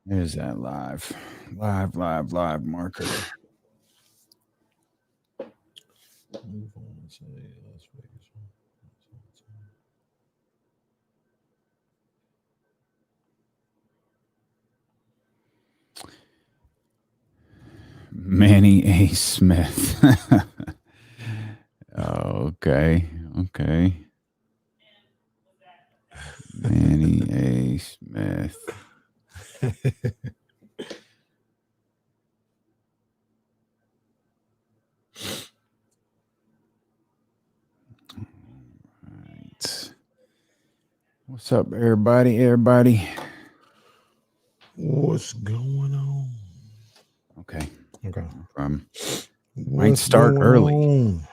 There's that live marker. Move on. Say Las Vegas. Manny A. Smith. Okay. Manny A. Smith. Right. What's up, everybody? What's going on? Okay. Might start early. On?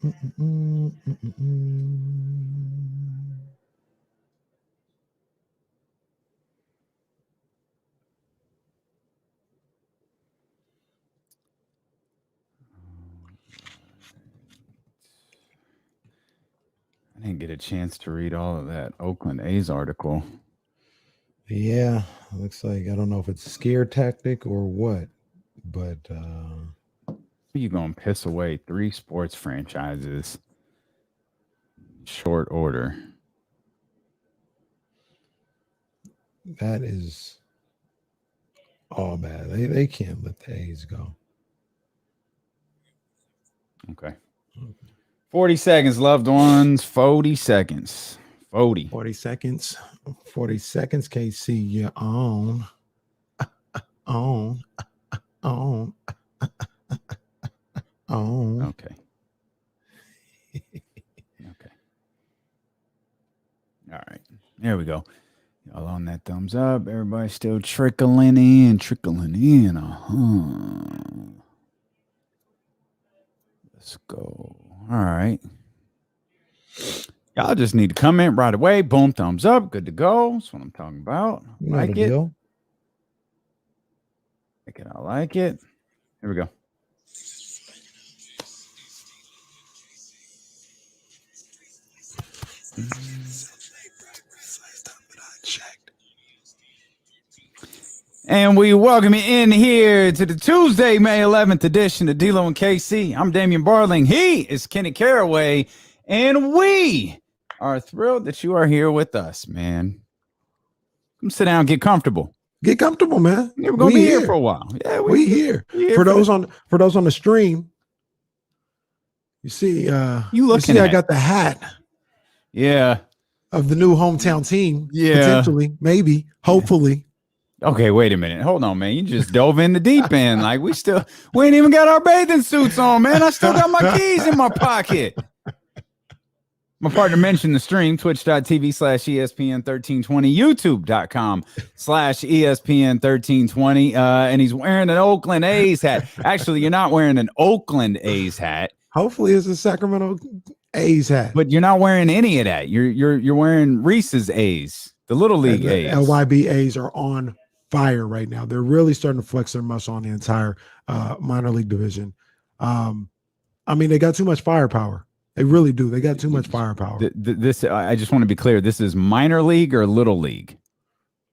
I didn't get a chance to read all of that Oakland A's article. Yeah, looks like I don't know if it's a scare tactic or what, but you gonna piss away 3 sports franchises in short order. That is all bad. They can't let the A's go. Okay. 40 seconds, loved ones. 40 seconds. 40 seconds. 40 seconds, KC. You're on. On. Okay. All right. There we go. Y'all on that thumbs up. Everybody still trickling in. Let's go. All right. Y'all just need to comment right away. Boom, thumbs up. Good to go. That's what I'm talking about. Like it. I like it. Here we go. And we welcome you in here to the Tuesday, May 11th edition of D-Lo and KC. I'm Damian Barling. He is Kenny Caraway. And we are thrilled that you are here with us, man. Come sit down, get comfortable. Get comfortable, man. We're going to be here for a while. Yeah, we here. For those on the stream, you see, I got the hat. Yeah. Of the new hometown team. Yeah. Potentially, maybe, hopefully. Okay, wait a minute. Hold on, man. You just dove in the deep end. Like we ain't even got our bathing suits on, man. I still got my keys in my pocket. My partner mentioned the stream, twitch.tv/ESPN1320, youtube.com/ESPN1320. And he's wearing an Oakland A's hat. Actually, you're not wearing an Oakland A's hat. Hopefully it's a Sacramento A's hat. But you're not wearing any of that. You're wearing Reese's A's, the Little League A's. LYB A's are on fire right now. They're really starting to flex their muscle on the entire minor league division. I mean, they got too much firepower. They really do. They got too much firepower. This I just want to be clear. This is minor league or little league?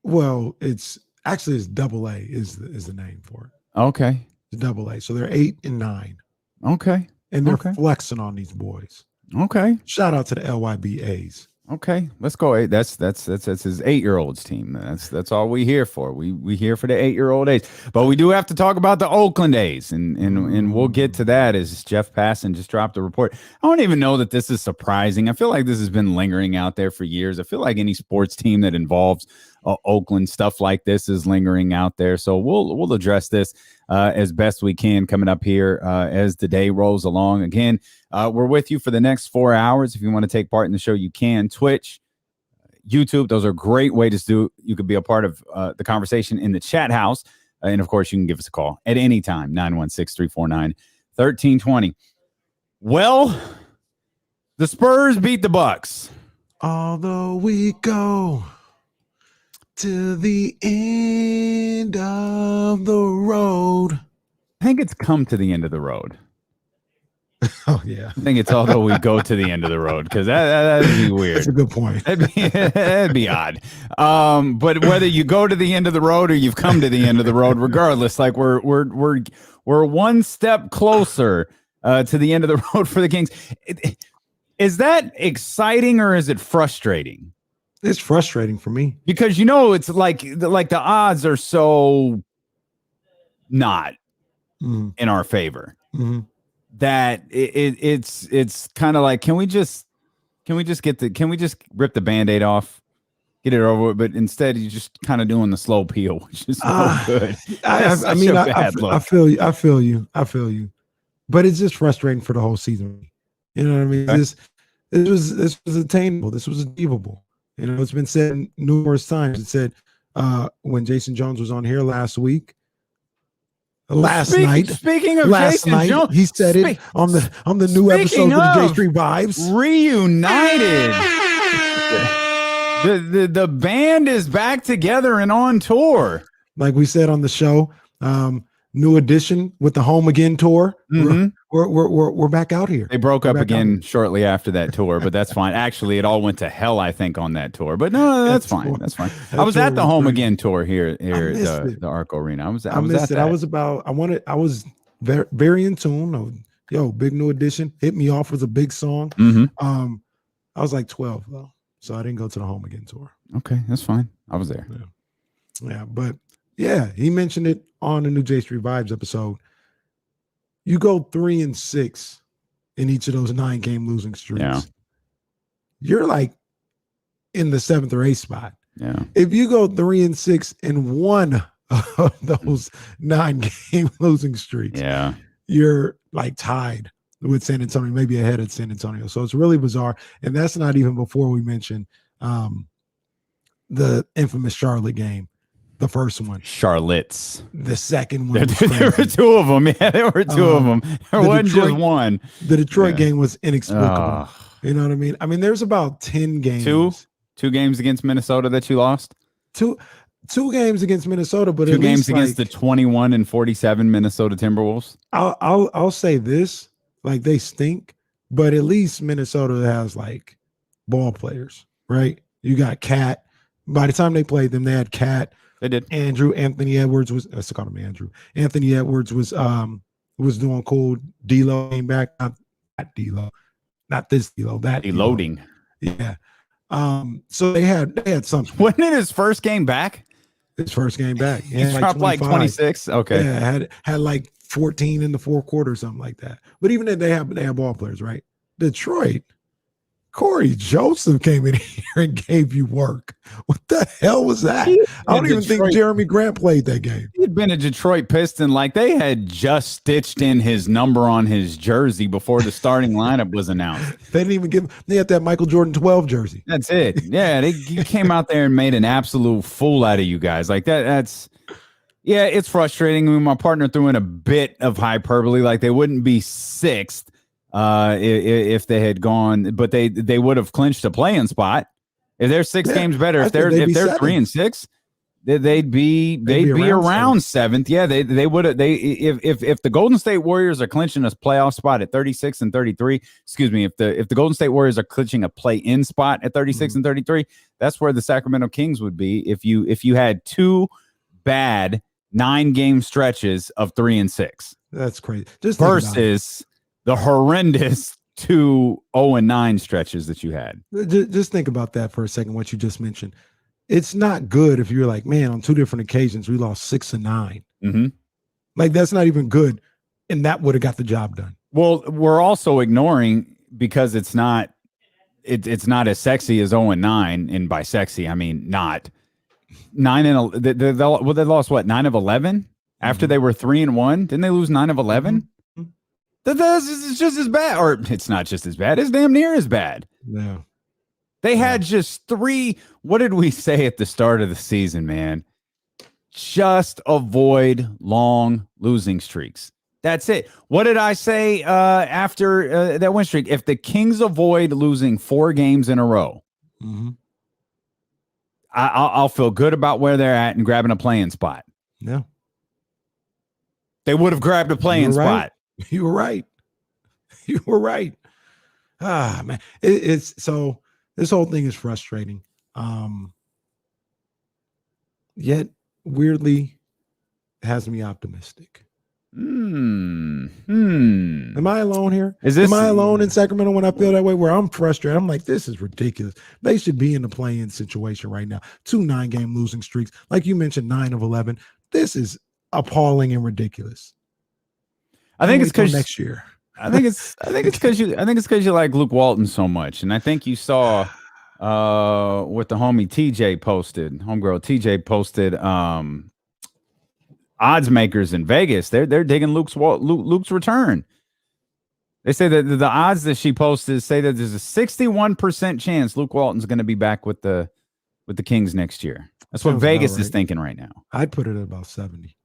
Well, it's double A is the name for it. Okay. It's double A. So they're 8 and 9. Okay. And they're flexing on these boys. Okay. Shout out to the LYB A's. Okay, let's go. That's his 8-year-olds team. That's all we here for. We here for the 8-year-old A's. But we do have to talk about the Oakland A's, and we'll get to that as Jeff Passan just dropped a report. I don't even know that this is surprising. I feel like this has been lingering out there for years. I feel like any sports team that involves Oakland stuff like this is lingering out there. So we'll address this as best we can coming up here as the day rolls along. Again, we're with you for the next 4 hours. If you want to take part in the show, you can. Twitch, YouTube, those are great ways to do. You could be a part of the conversation in the chat house. And, of course, you can give us a call at any time, 916-349-1320. Well, the Spurs beat the Bucks. Although we go to the end of the road. think it's come to the end of the road. Oh yeah, I think it's although we go to the end of the road, because that'd be weird. that's a good point. That'd be odd. But whether you go to the end of the road or you've come to the end of the road, regardless, like we're one step closer to the end of the road for the Kings. Is that exciting or is it frustrating? It's frustrating for me because it's like the odds are so not in our favor. That it's kind of like, can we just rip the Band-Aid off, get it over with? But instead you're just kind of doing the slow peel, which is no good. I feel you, but it's just frustrating for the whole season. You know what I mean? This was attainable. This was achievable. It's been said numerous times. It said when Jason Jones was on here last night. Speaking of Jason Jones, he said it on the new episode of the J Street Vibes. Reunited. the band is back together and on tour. Like we said on the show, new edition with the Home Again tour. We're back out here. They broke up again shortly after that tour, but that's fine. Actually, it all went to hell, I think, on that tour. But no, that's fine. That's fine. I was at the Home Again tour here at the Arco Arena. I missed it. I was very, very in tune. Big new edition. Hit Me Off was a big song. I was like 12 though, so I didn't go to the Home Again tour. Okay, that's fine. I was there. But he mentioned it on the new J Street Vibes episode. You go 3-6 in each of those 9-game losing streaks. Yeah. You're like in the 7th or 8th spot. Yeah. If you go 3-6 in one of those 9-game losing streaks, you're like tied with San Antonio, maybe ahead of San Antonio. So it's really bizarre. And that's not even before we mention the infamous Charlotte game. The first one. Charlotte's. The second one. There were two of them. Yeah, there were two of them. There wasn't just one. The Detroit game was inexplicable. You know what I mean? I mean, there's about 10 games. Two games against Minnesota that you lost? Two games against Minnesota, but two games against the 21-47 Minnesota Timberwolves. I'll say this, like they stink, but at least Minnesota has like ball players, right? You got Cat. By the time they played them, they had Cat. They did. Anthony Edwards was. Let's call him Andrew. Anthony Edwards was doing cool. D'Lo came back. Not D'Lo, not this D'Lo. That Deloading. Yeah. So they had something. Wasn't it his first game back? His first game back. He dropped like 26. Okay. Yeah, had like 14 in the fourth quarter, or something like that. But even then, they have ball players, right? Detroit. Corey Joseph came in here and gave you work. What the hell was that? I don't even think Jeremy Grant played that game. He'd been a Detroit Piston. Like they had just stitched in his number on his jersey before the starting lineup was announced. They didn't even they had that Michael Jordan 12 jersey. That's it. Yeah, they came out there and made an absolute fool out of you guys. Like that's it's frustrating. I mean, my partner threw in a bit of hyperbole, like they wouldn't be sixth. If they had gone, but they would have clinched a play-in spot. If they're 6 games better, if they're 3-6, they'd be around 7th. Yeah, they would have. If the Golden State Warriors are clinching a playoff spot at 36 and 33, excuse me, if the Golden State Warriors are clinching a play-in spot at 36 and 33, that's where the Sacramento Kings would be if you had 2 bad 9-game stretches of 3-6. That's crazy. Just versus the horrendous 2 0-9 stretches that you had. Just think about that for a second, what you just mentioned. It's not good if you're like, man, on 2 different occasions, we lost 6 and 9. Mm-hmm. Like, that's not even good. And that would have got the job done. Well, we're also ignoring, because it's not as sexy as 0-9. And by sexy, I mean not. 9 and they lost what, 9 of 11 after they were 3-1? Didn't they lose 9 of 11? Mm-hmm. It's just as bad, or it's not just as bad. It's damn near as bad. Yeah. They had just 3. What did we say at the start of the season, man? Just avoid long losing streaks. That's it. What did I say after that win streak? If the Kings avoid losing 4 games in a row, I'll feel good about where they're at and grabbing a play-in spot. Yeah. They would have grabbed a playing spot. You were right. You were right. Ah, man. It's so this whole thing is frustrating. Yet weirdly has me optimistic. Am I alone here? Am I alone in Sacramento when I feel that way, where I'm frustrated? I'm like, this is ridiculous. They should be in the play-in situation right now. 2 9-game losing streaks. Like you mentioned, 9 of 11. This is appalling and ridiculous. I think it's because next year. I think it's because you like Luke Walton so much. And I think you saw what the homegirl TJ posted Oddsmakers in Vegas. They're digging Luke's return. They say that the odds that she posted say that there's a 61% chance Luke Walton's going to be back with the Kings next year. That's what Vegas is thinking right now. I'd put it at about 70.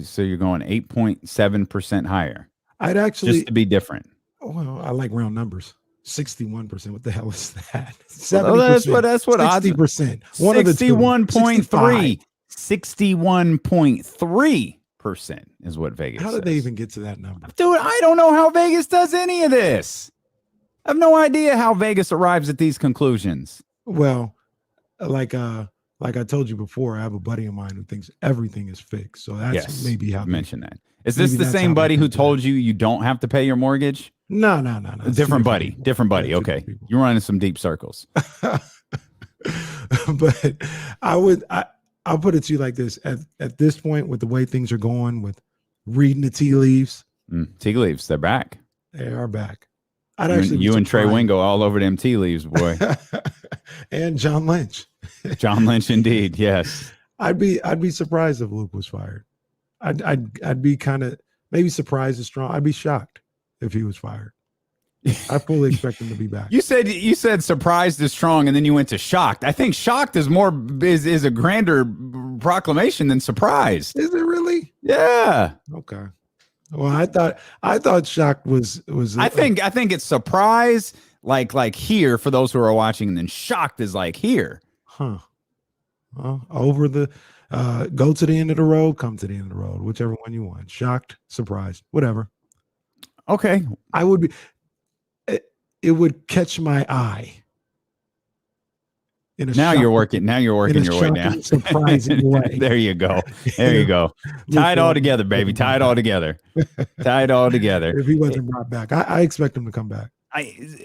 So you're going 8.7% higher. I'd actually just to be different. Well, I like round numbers. 61%. What the hell is that? 70%. Well, that's what 60%. 61.3. 61.3% is what Vegas How did they even get to that number? Dude, I don't know how Vegas does any of this. I have no idea how Vegas arrives at these conclusions. Well, like I told you before, I have a buddy of mine who thinks everything is fixed. So that's maybe how you mentioned that. Is this the same buddy who told you don't have to pay your mortgage? No. Different buddy. Okay. You're running some deep circles. But I'll put it to you like this. At this point, with the way things are going, with reading the tea leaves. Tea leaves, they're back. They are back. You and Trey Wingo all over them tea leaves, boy. And John Lynch. John Lynch, indeed, yes. I'd be surprised if Luke was fired. I'd be kind of maybe surprised is strong. I'd be shocked if he was fired. I fully expect him to be back. You said surprised is strong, and then you went to shocked. I think shocked is a grander proclamation than surprised. Is it really? Yeah. Okay. Well, I thought shocked was. I think it's surprise, like here for those who are watching, and then shocked is like here. Huh. Well, over the go to the end of the road, come to the end of the road, whichever one you want. Shocked, surprised, whatever. Okay. I would be. It would catch my eye. Now you're working your way down. Surprising way. There you go. Tie it all together, baby. Tie it all together. If he wasn't brought back, I expect him to come back.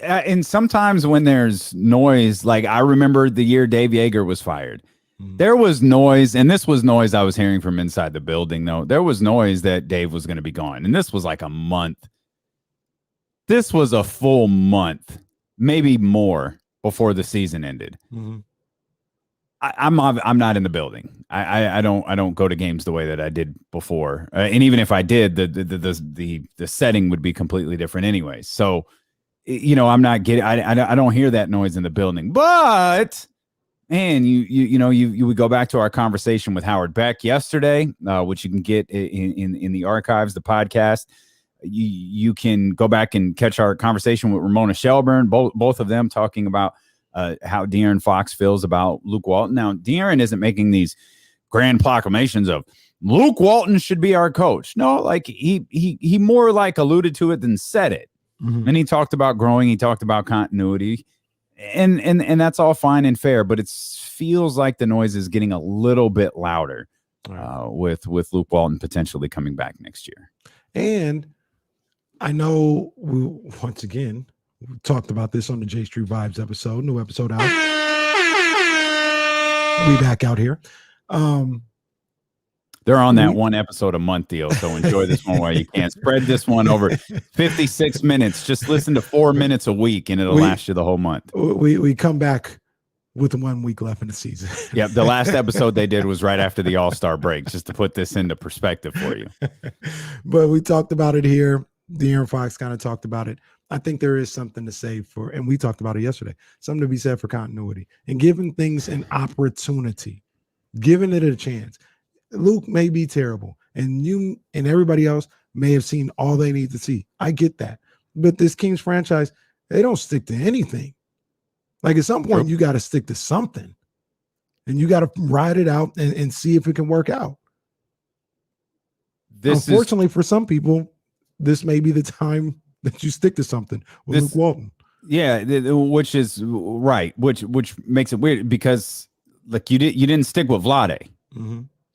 And sometimes when there's noise, like I remember the year Dave Yeager was fired. There was noise, and this was noise I was hearing from inside the building, though. There was noise that Dave was going to be gone, and this was like a month. This was a full month, maybe more, before the season ended. Mm-hmm. I'm not in the building. I don't go to games the way that I did before, and even if I did, the setting would be completely different anyway. So, I'm not getting. I don't hear that noise in the building. But man, you would go back to our conversation with Howard Beck yesterday, which you can get in the archives, the podcast. You can go back and catch our conversation with Ramona Shelburne, both of them talking about how De'Aaron Fox feels about Luke Walton. Now, De'Aaron isn't making these grand proclamations of Luke Walton should be our coach. No, like he more like alluded to it than said it. Mm-hmm. And he talked about growing. He talked about continuity, and that's all fine and fair. But it feels like the noise is getting a little bit louder with Luke Walton potentially coming back next year. And I know we talked about this on the J Street Vibes episode, new episode out. We back out here. They're on that one episode a month deal, so enjoy this one while you can. Spread this one over 56 minutes. Just listen to 4 minutes a week, and it'll last you the whole month. We come back with 1 week left in the season. Yep, the last episode they did was right after the All-Star break, just to put this into perspective for you. But we talked about it here. De'Aaron Fox kind of talked about it. I think there is something to say for, and we talked about it yesterday, something to be said for continuity and giving things an opportunity, giving it a chance. Luke may be terrible, and you and everybody else may have seen all they need to see. I get that. But this Kings franchise, they don't stick to anything. Like at some point, you got to stick to something, and you got to ride it out and see if it can work out. Unfortunately, for some people, this may be the time that you stick to something with Luke Walton. Yeah, which is right, which makes it weird because like you didn't stick with Vlade,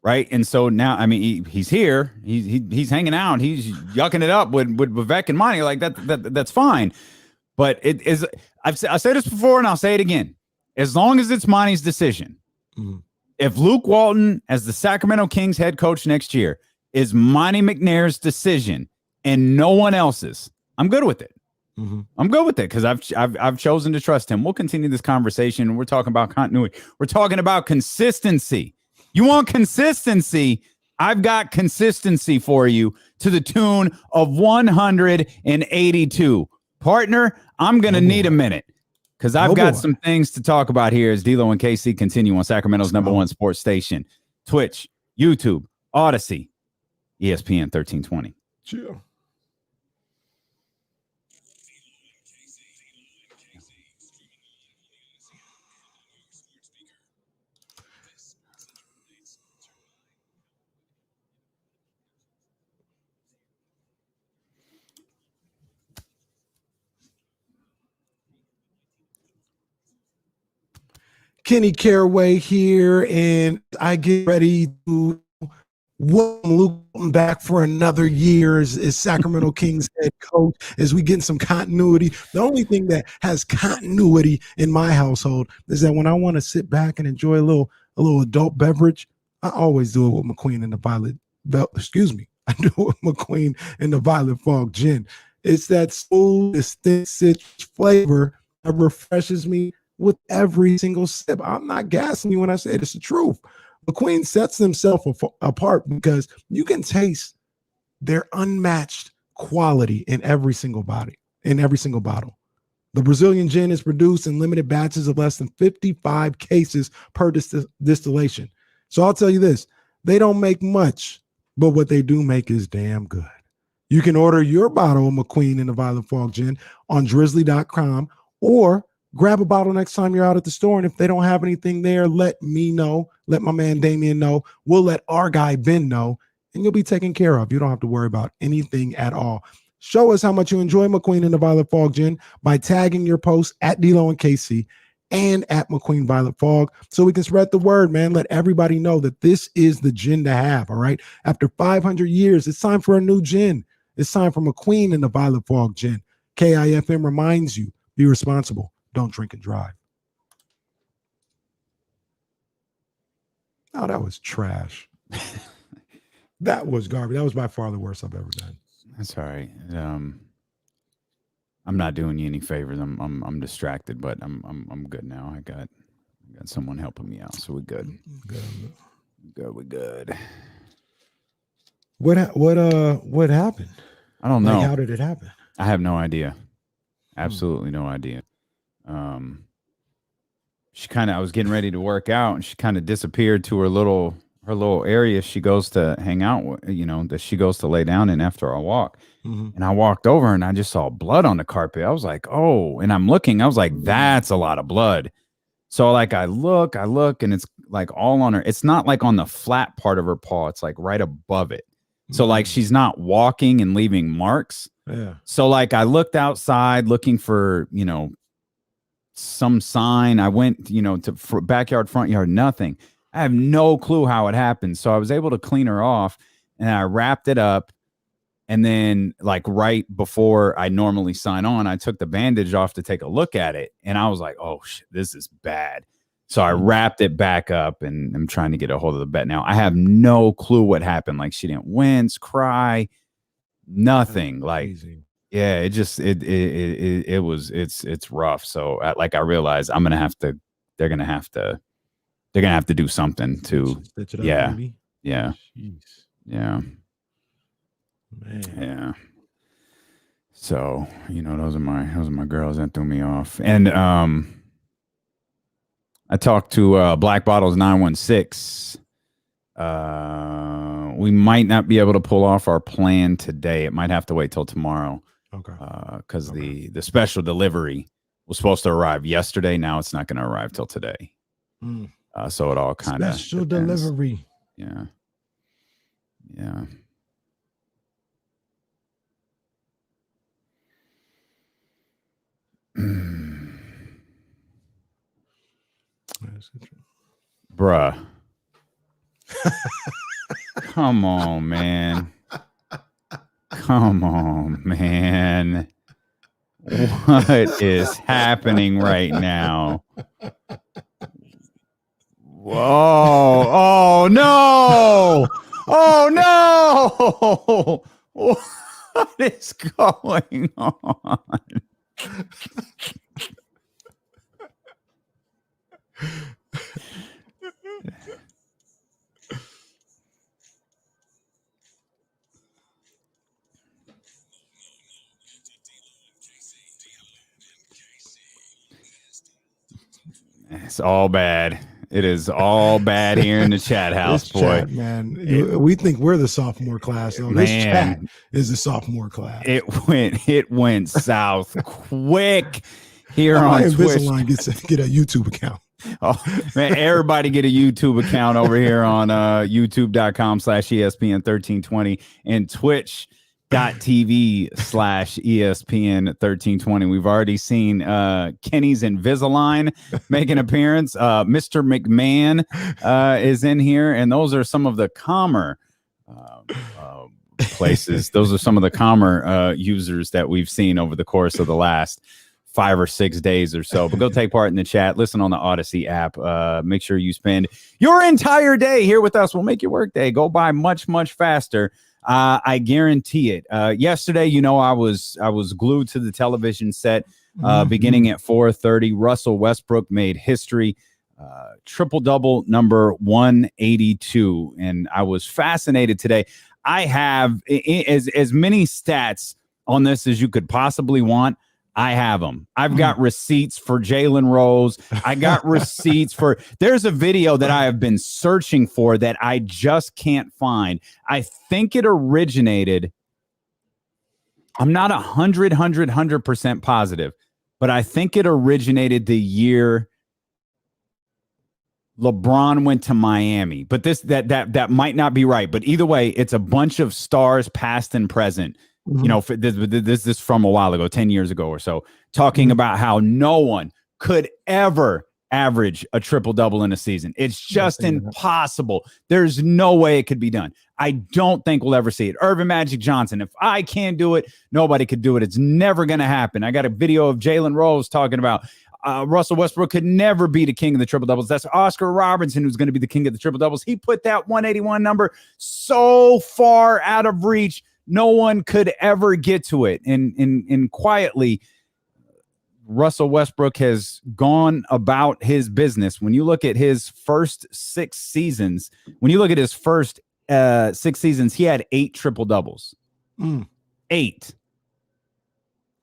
right? And so now, I mean, he's here, he's hanging out, he's yucking it up with Vivek and Monty, like that's fine. But it is, I said this before and I'll say it again. As long as it's Monty's decision, if Luke Walton as the Sacramento Kings head coach next year is Monty McNair's decision and no one else's, I'm good with it. I'm good with it because I've chosen to trust him. We'll continue this conversation. We're talking about continuity. We're talking about consistency. You want consistency? I've got consistency for you to the tune of 182. Partner, I'm going to need a minute because I've got some things to talk about here as D'Lo and KC continue on Sacramento's #1 sports station, Twitch, YouTube, Odyssey, ESPN 1320. Chill. Kenny Caraway here, and I get ready to welcome Luke back for another year as Sacramento Kings head coach as we get some continuity. The only thing that has continuity in my household is that when I want to sit back and enjoy a little adult beverage, I always do it with McQueen and the Violet. I do it with McQueen and the Violet Fog Gin. It's that smooth, distinct citrus flavor that refreshes me with every single sip. I'm not gassing you when I say it. It's the truth. McQueen sets himself apart because you can taste their unmatched quality in every single bottle. The Brazilian gin is produced in limited batches of less than 55 cases per distillation. So I'll tell you this, they don't make much, but what they do make is damn good. You can order your bottle of McQueen and the Violet Fog Gin on drizzly.com or grab a bottle next time you're out at the store. And if they don't have anything there, let me know. Let my man Damien know. We'll let our guy Ben know, and you'll be taken care of. You don't have to worry about anything at all. Show us how much you enjoy McQueen and the Violet Fog Gin by tagging your posts at D'Lo and KC and at McQueen Violet Fog so we can spread the word, man. Let everybody know that this is the gin to have, all right? After 500 years, it's time for a new gin. It's time for McQueen and the Violet Fog Gin. KIFM reminds you, be responsible. Don't drink and drive. Oh, that was trash. That was garbage. That was by far the worst I've ever done. That's all right. I'm not doing you any favors. I'm distracted, but I'm good now. I got someone helping me out, so we're good. We're good. What happened? I don't know. How did it happen? I have no idea. Absolutely no idea. I was getting ready to work out and she kind of disappeared to her little area she goes to hang out with, that she goes to lay down in after our walk. And I walked over and I just saw blood on the carpet. I was like, oh, and I'm looking, I was like, that's a lot of blood. So like I look and it's like all on her. It's not like on the flat part of her paw. It's like right above it. So like she's not walking and leaving marks. Yeah. So like I looked outside looking for, some sign. I went, to backyard, front yard, nothing. I have no clue how it happened. So I was able to clean her off and I wrapped it up. And then like right before I normally sign on, I took the bandage off to take a look at it. And I was like, oh shit, this is bad. So I wrapped it back up and I'm trying to get a hold of the vet now. I have no clue what happened. Like she didn't wince, cry, nothing. Like, yeah, it's rough. So I realized they're going to have to do something to, stitch it up, yeah, maybe? yeah, Jeez. yeah, Man. yeah. So, those are my girls that threw me off. And, I talked to Black Bottles 916. We might not be able to pull off our plan today. It might have to wait till tomorrow. Okay. Because the special delivery was supposed to arrive yesterday. Now it's not going to arrive till today. So it all kind of special delivery. Yeah. Yeah. Bruh. Come on, man. Come on, man. What is happening right now? Whoa. Oh, no. Oh, no. What is going on? It's all bad. It is all bad here in the chat house, boy. Chat, man. We think we're the sophomore class. No, this chat is the sophomore class. It went south quick here on Twitch. Invisalign get a YouTube account. Oh man, everybody get a YouTube account over here on youtube.com/ESPN1320 and twitch.tv/ESPN1320. We've already seen Kenny's Invisalign make an appearance. Mr. McMahon is in here, and those are some of the calmer places. Those are some of the calmer users that we've seen over the course of the last 5 or 6 days or so. But go take part in the chat. Listen on the Odyssey app. Make sure you spend your entire day here with us. We'll make your work day go by much, much faster. I guarantee it. Yesterday, I was glued to the television set beginning at 4:30. Russell Westbrook made history. Triple-double number 182. And I was fascinated today. I have as many stats on this as you could possibly want. I have them. I've got receipts for Jalen Rose. I got receipts for, there's a video that I have been searching for that I just can't find. I think it originated, I'm not 100% positive, but I think it originated the year LeBron went to Miami. But that might not be right. But either way, it's a bunch of stars past and present. This is from a while ago, 10 years ago or so, talking about how no one could ever average a triple-double in a season. It's just impossible. There's no way it could be done. I don't think we'll ever see it. Irvin Magic Johnson, if I can't do it, nobody could do it. It's never going to happen. I got a video of Jalen Rose talking about Russell Westbrook could never be the king of the triple-doubles. That's Oscar Robertson who's going to be the king of the triple-doubles. He put that 181 number so far out of reach, no one could ever get to it. And quietly, Russell Westbrook has gone about his business. When you look at his first 6 seasons, he had 8 triple-doubles. 8.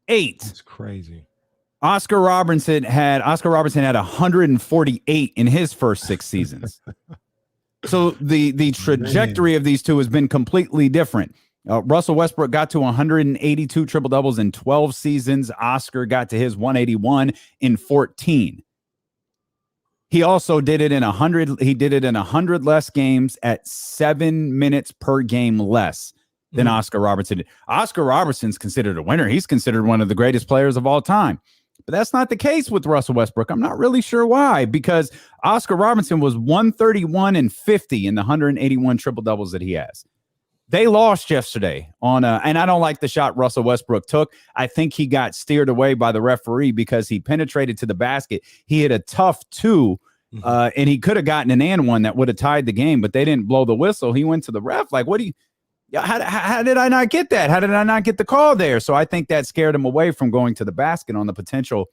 That's crazy. Oscar Robertson had 148 in his first 6 seasons. So the trajectory of these two has been completely different. Russell Westbrook got to 182 triple-doubles in 12 seasons. Oscar got to his 181 in 14. He also did it in 100. He did it in 100 less games at 7 minutes per game less than Oscar Robertson did. Oscar Robertson's considered a winner. He's considered one of the greatest players of all time. But that's not the case with Russell Westbrook. I'm not really sure why, because Oscar Robertson was 131 and 50 in the 181 triple-doubles that he has. They lost yesterday and I don't like the shot Russell Westbrook took. I think he got steered away by the referee because he penetrated to the basket. He hit a tough 2, and he could have gotten an and one that would have tied the game, but they didn't blow the whistle. He went to the ref like, how did I not get that? How did I not get the call there? So I think that scared him away from going to the basket on the potential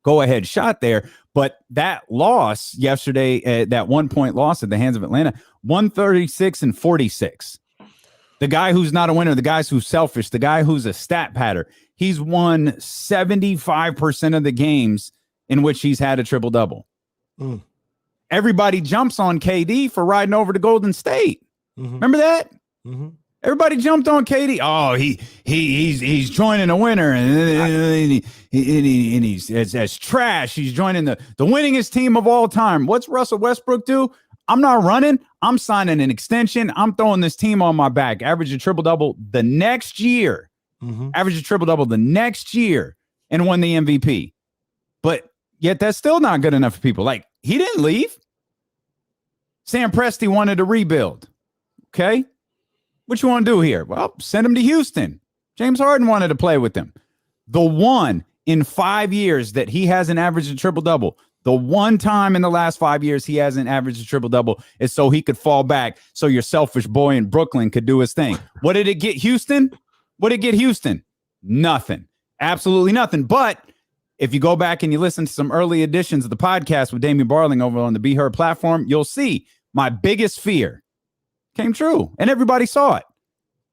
go-ahead shot there. But that loss yesterday, that 1-point loss at the hands of Atlanta, 136 and 46. The guy who's not a winner, the guy who's selfish, the guy who's a stat patter, he's won 75% of the games in which he's had a triple-double. Everybody jumps on KD for riding over to Golden State. Remember that? Everybody jumped on KD. Oh, he's joining a winner, and he's as trash. He's joining the winningest team of all time. What's Russell Westbrook do? I'm not running. I'm signing an extension. I'm throwing this team on my back. Average a triple-double the next year. Average a triple-double the next year. and won the MVP. But yet that's still not good enough for people. Like, he didn't leave. Sam Presti wanted to rebuild. Okay. What you want to do here? Well, send him to Houston. James Harden wanted to play with them. The one in 5 years that he hasn't averaged a triple-double, the one time in the last 5 years he hasn't averaged a triple-double is so he could fall back so your selfish boy in Brooklyn could do his thing. What did it get Houston? What did it get Houston? Nothing. Absolutely nothing. But if you go back and you listen to some early editions of the podcast with Damian Barling over on the Be Heard platform, you'll see my biggest fear came true, and everybody saw it.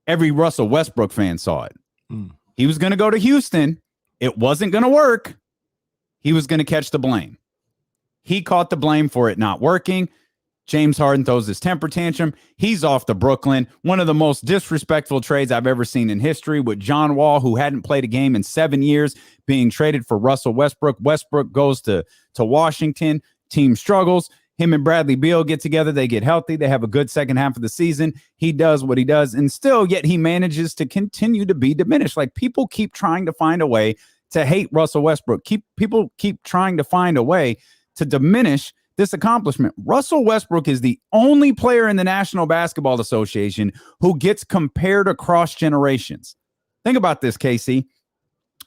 Every Russell Westbrook fan saw it. He was going to go to Houston. It wasn't going to work. He was going to catch the blame. He caught the blame for it not working. James Harden throws his temper tantrum. He's off to Brooklyn. One of the most disrespectful trades I've ever seen in history, with John Wall, who hadn't played a game in 7 years, being traded for Russell Westbrook. Westbrook goes to Washington. Team struggles. Him and Bradley Beil get together. They get healthy. They have a good second half of the season. He does what he does. And still, yet he manages to continue to be diminished. Like, people keep trying to find a way to hate Russell Westbrook. People keep trying to find a way to diminish this accomplishment. Russell Westbrook is the only player in the National Basketball Association who gets compared across generations. Think about this, Casey.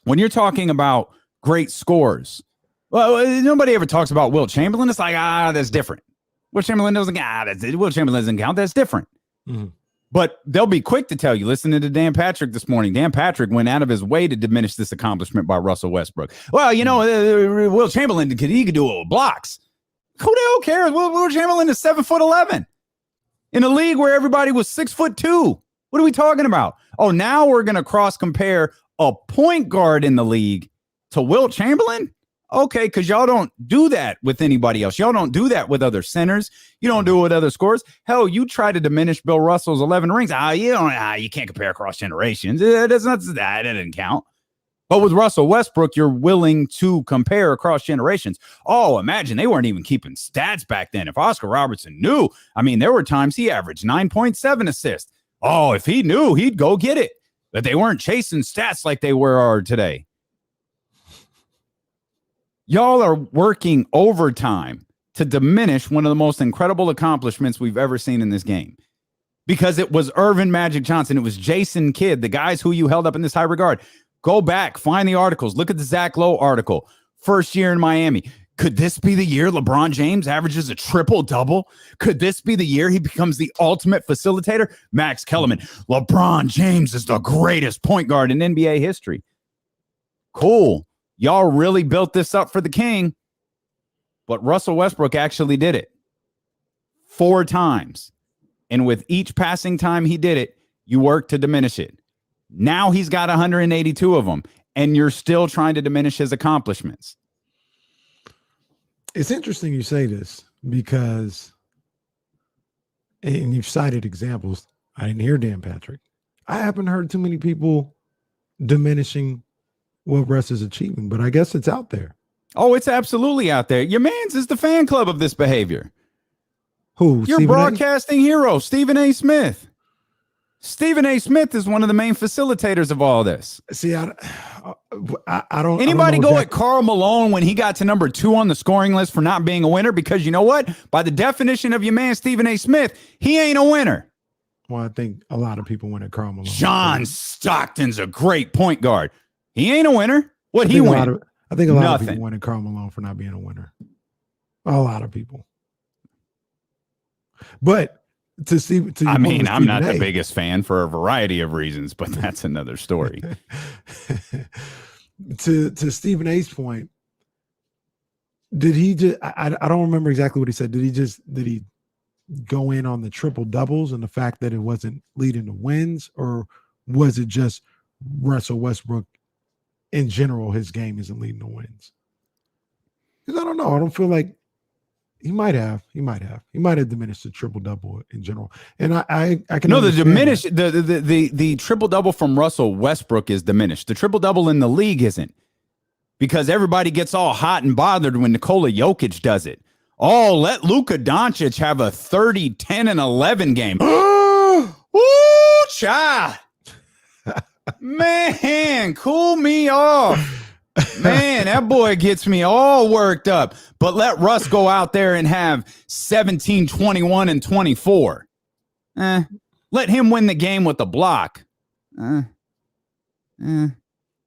When you're talking about great scorers, well, nobody ever talks about Wilt Chamberlain. It's like, that's different. Wilt Chamberlain doesn't count. That's different. Mm-hmm. But they'll be quick to tell you, listening to Dan Patrick this morning, Dan Patrick went out of his way to diminish this accomplishment by Russell Westbrook. Well, Wilt Chamberlain, he could do it with blocks. Who the hell cares? Wilt Chamberlain is 7'11" in a league where everybody was 6'2". What are we talking about? Oh, now we're going to cross compare a point guard in the league to Wilt Chamberlain? Okay, because y'all don't do that with anybody else. Y'all don't do that with other centers. You don't do it with other scorers. Hell, you try to diminish Bill Russell's 11 rings. You can't compare across generations. That doesn't count. But with Russell Westbrook, you're willing to compare across generations. Oh, imagine they weren't even keeping stats back then. If Oscar Robertson knew, there were times he averaged 9.7 assists. Oh, if he knew, he'd go get it. But they weren't chasing stats like they are today. Y'all are working overtime to diminish one of the most incredible accomplishments we've ever seen in this game. Because it was Irvin Magic Johnson. It was Jason Kidd, the guys who you held up in this high regard. Go back, find the articles. Look at the Zach Lowe article. First year in Miami. Could this be the year LeBron James averages a triple-double? Could this be the year he becomes the ultimate facilitator? Max Kellerman. LeBron James is the greatest point guard in NBA history. Cool. Y'all really built this up for the king, but Russell Westbrook actually did it 4 times. And with each passing time he did it, you worked to diminish it. Now he's got 182 of them, and you're still trying to diminish his accomplishments. It's interesting you say this because, and you've cited examples. I didn't hear Dan Patrick. I haven't heard too many people diminishing what Russ is achieving, but I guess it's out there. Oh, it's absolutely out there. Your man's is the fan club of this behavior. Who? Your broadcasting hero, Stephen A. Smith. Stephen A. Smith is one of the main facilitators of all this. See, I don't. Anybody go at Karl Malone when he got to number 2 on the scoring list for not being a winner? Because you know what? By the definition of your man, Stephen A. Smith, he ain't a winner. Well, I think a lot of people went at Karl Malone. John Stockton's a great point guard. He ain't a winner. What he win? I think a lot of people went at Karl Malone for not being a winner. A lot of people. But to see, I'm not the biggest fan for a variety of reasons, but that's another story. to Stephen A's point, did he just? I don't remember exactly what he said. Did he go in on the triple doubles and the fact that it wasn't leading to wins, or was it just Russell Westbrook in general? His game isn't leading to wins. Because I don't know. I don't feel like. He might have diminished the triple double in general, and I can the triple double from Russell Westbrook is diminished. The triple double in the league isn't, because everybody gets all hot and bothered when Nikola Jokic does it. Oh, let Luka Doncic have a 30, 10, and 11 game. Ooh, cha, man, cool me off. Man, that boy gets me all worked up. But let Russ go out there and have 17, 21, and 24. Let him win the game with a block.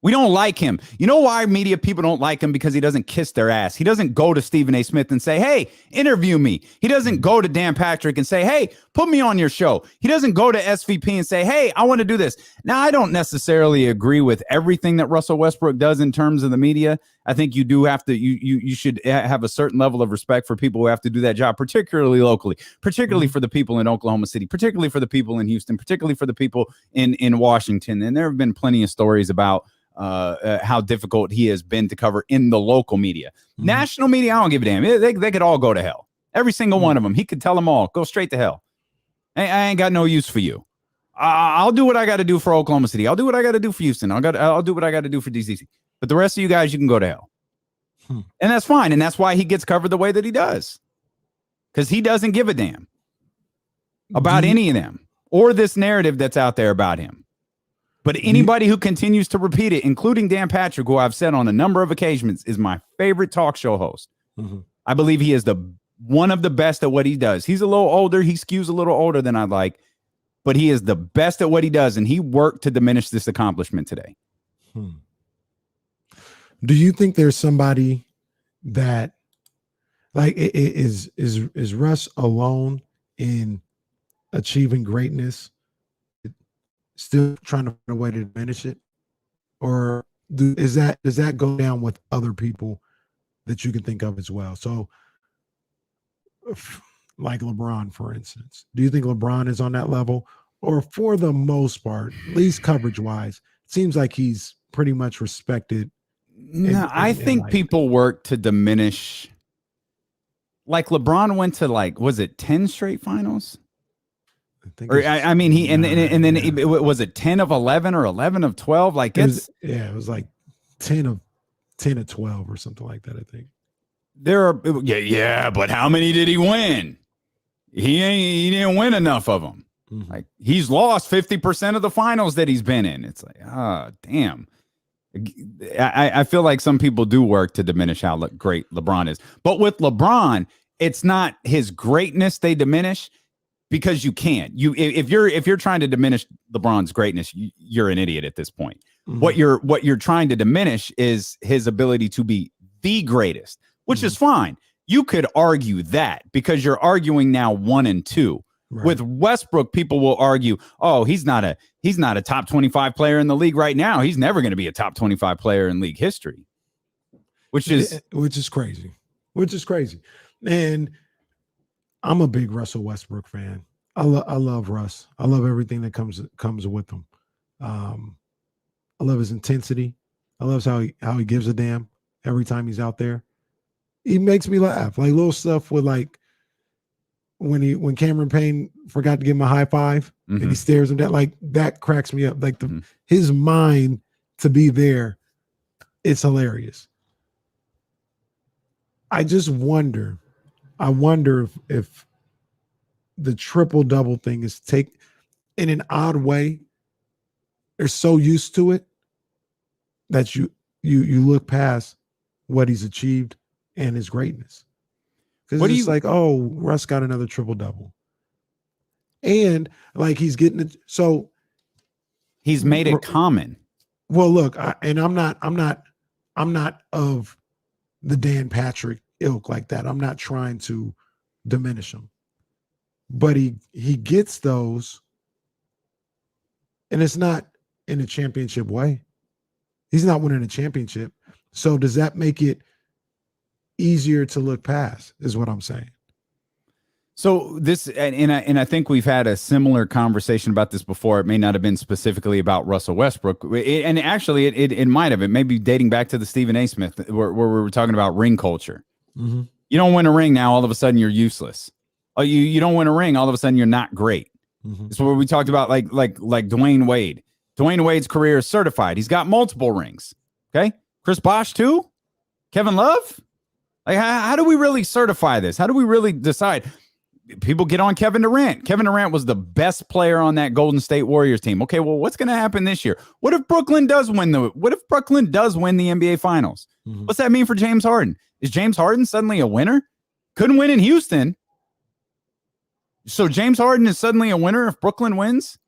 We don't like him. You know why media people don't like him? Because he doesn't kiss their ass. He doesn't go to Stephen A. Smith and say, hey, interview me. He doesn't go to Dan Patrick and say, hey, put me on your show. He doesn't go to SVP and say, hey, I want to do this. Now, I don't necessarily agree with everything that Russell Westbrook does in terms of the media. I think you do have to, you should have a certain level of respect for people who have to do that job, particularly locally, particularly for the people in Oklahoma City, particularly for the people in Houston, particularly for the people in Washington. And there have been plenty of stories about how difficult he has been to cover in the local media. National media, I don't give a damn. They could all go to hell. Every single one of them. He could tell them all, go straight to hell. I ain't got no use for you. I'll do what I got to do for Oklahoma City. I'll do what I got to do for Houston. I'll do what I got to do for DC. But the rest of you guys, you can go to hell. And that's fine. And that's why he gets covered the way that he does. Because he doesn't give a damn about any of them or this narrative that's out there about him. But anybody who continues to repeat it, including Dan Patrick, who I've said on a number of occasions is my favorite talk show host. I believe he is one of the best at what he does. He's a little older. He skews a little older than I'd like, but he is the best at what he does. And he worked to diminish this accomplishment today. Do you think there's somebody that like is Russ alone in achieving greatness, still trying to find a way to diminish it? Or does that go down with other people that you can think of as well? So like LeBron, for instance, do you think LeBron is on that level? Or for the most part, at least coverage wise, it seems like he's pretty much respected. No, I think people work to diminish. Like LeBron went to was it 10 straight finals? I mean, he and then it was it 10 of 11 or 11 of 12? Like it was like 10 of 12 or something like that. I think there are but how many did he win? He didn't win enough of them. Like he's lost 50% of the finals that he's been in. It's like, damn. I feel like some people do work to diminish how great LeBron is. But with LeBron, it's not his greatness they diminish, because you can't. If you're trying to diminish LeBron's greatness, you're an idiot at this point. What you're trying to diminish is his ability to be the greatest, which is fine. You could argue that because you're arguing now 1 and 2. Right. With Westbrook, people will argue, oh, he's not a top 25 player in the league right now. He's never going to be a top 25 player in league history, which is crazy. And I'm a big Russell Westbrook fan. I love Russ. I love everything that comes with him. I love his intensity. I love how he gives a damn every time he's out there. He makes me laugh. Like little stuff with like when Cameron Payne forgot to give him a high five and he stares him down, like that cracks me up. Like his mind to be there, it's hilarious. I just wonder. I wonder if the triple double thing is in an odd way. They're so used to it that you look past what he's achieved and his greatness. Because it's like, oh, Russ got another triple double, and like he's getting it. So he's made it common. Well, look, I'm not of the Dan Patrick ilk like that. I'm not trying to diminish him, but he gets those, and it's not in a championship way. He's not winning a championship. So does that make it easier to look past, is what I'm saying. So this, and I think we've had a similar conversation about this before. It may not have been specifically about Russell Westbrook, and actually it might have. It may be dating back to the Stephen A. Smith, where we were talking about ring culture. You don't win a ring now, all of a sudden you're useless. Oh, you don't win a ring, all of a sudden you're not great. It's what we talked about, like Dwayne Wade. Dwayne Wade's career is certified. He's got multiple rings. Okay, Chris Bosh too. Kevin Love. Like, how do we really certify this? How do we really decide? people get on Kevin Durant. Kevin Durant was the best player on that Golden State Warriors team. Okay, well, what's going to happen this year? What if Brooklyn does win the NBA Finals? Mm-hmm. What's that mean for James Harden? Is James Harden suddenly a winner? Couldn't win in Houston. So James Harden is suddenly a winner if Brooklyn wins?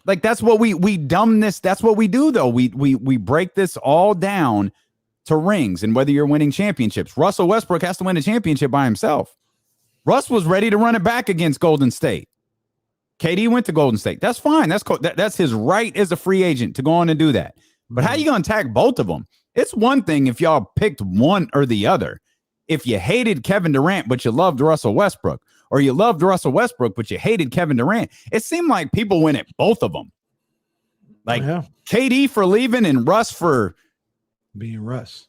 Like, that's what we dumb this. That's what we do, though. We break this all down to rings and whether you're winning championships. Russell Westbrook has to win a championship by himself. Russ was ready to run it back against Golden State. KD went to Golden State. That's fine. That's his right as a free agent to go on and do that. But how you going to attack both of them? It's one thing if y'all picked one or the other. If you hated Kevin Durant, but you loved Russell Westbrook, or you loved Russell Westbrook, but you hated Kevin Durant, it seemed like people went at both of them. Like KD for leaving and Russ for being Russ.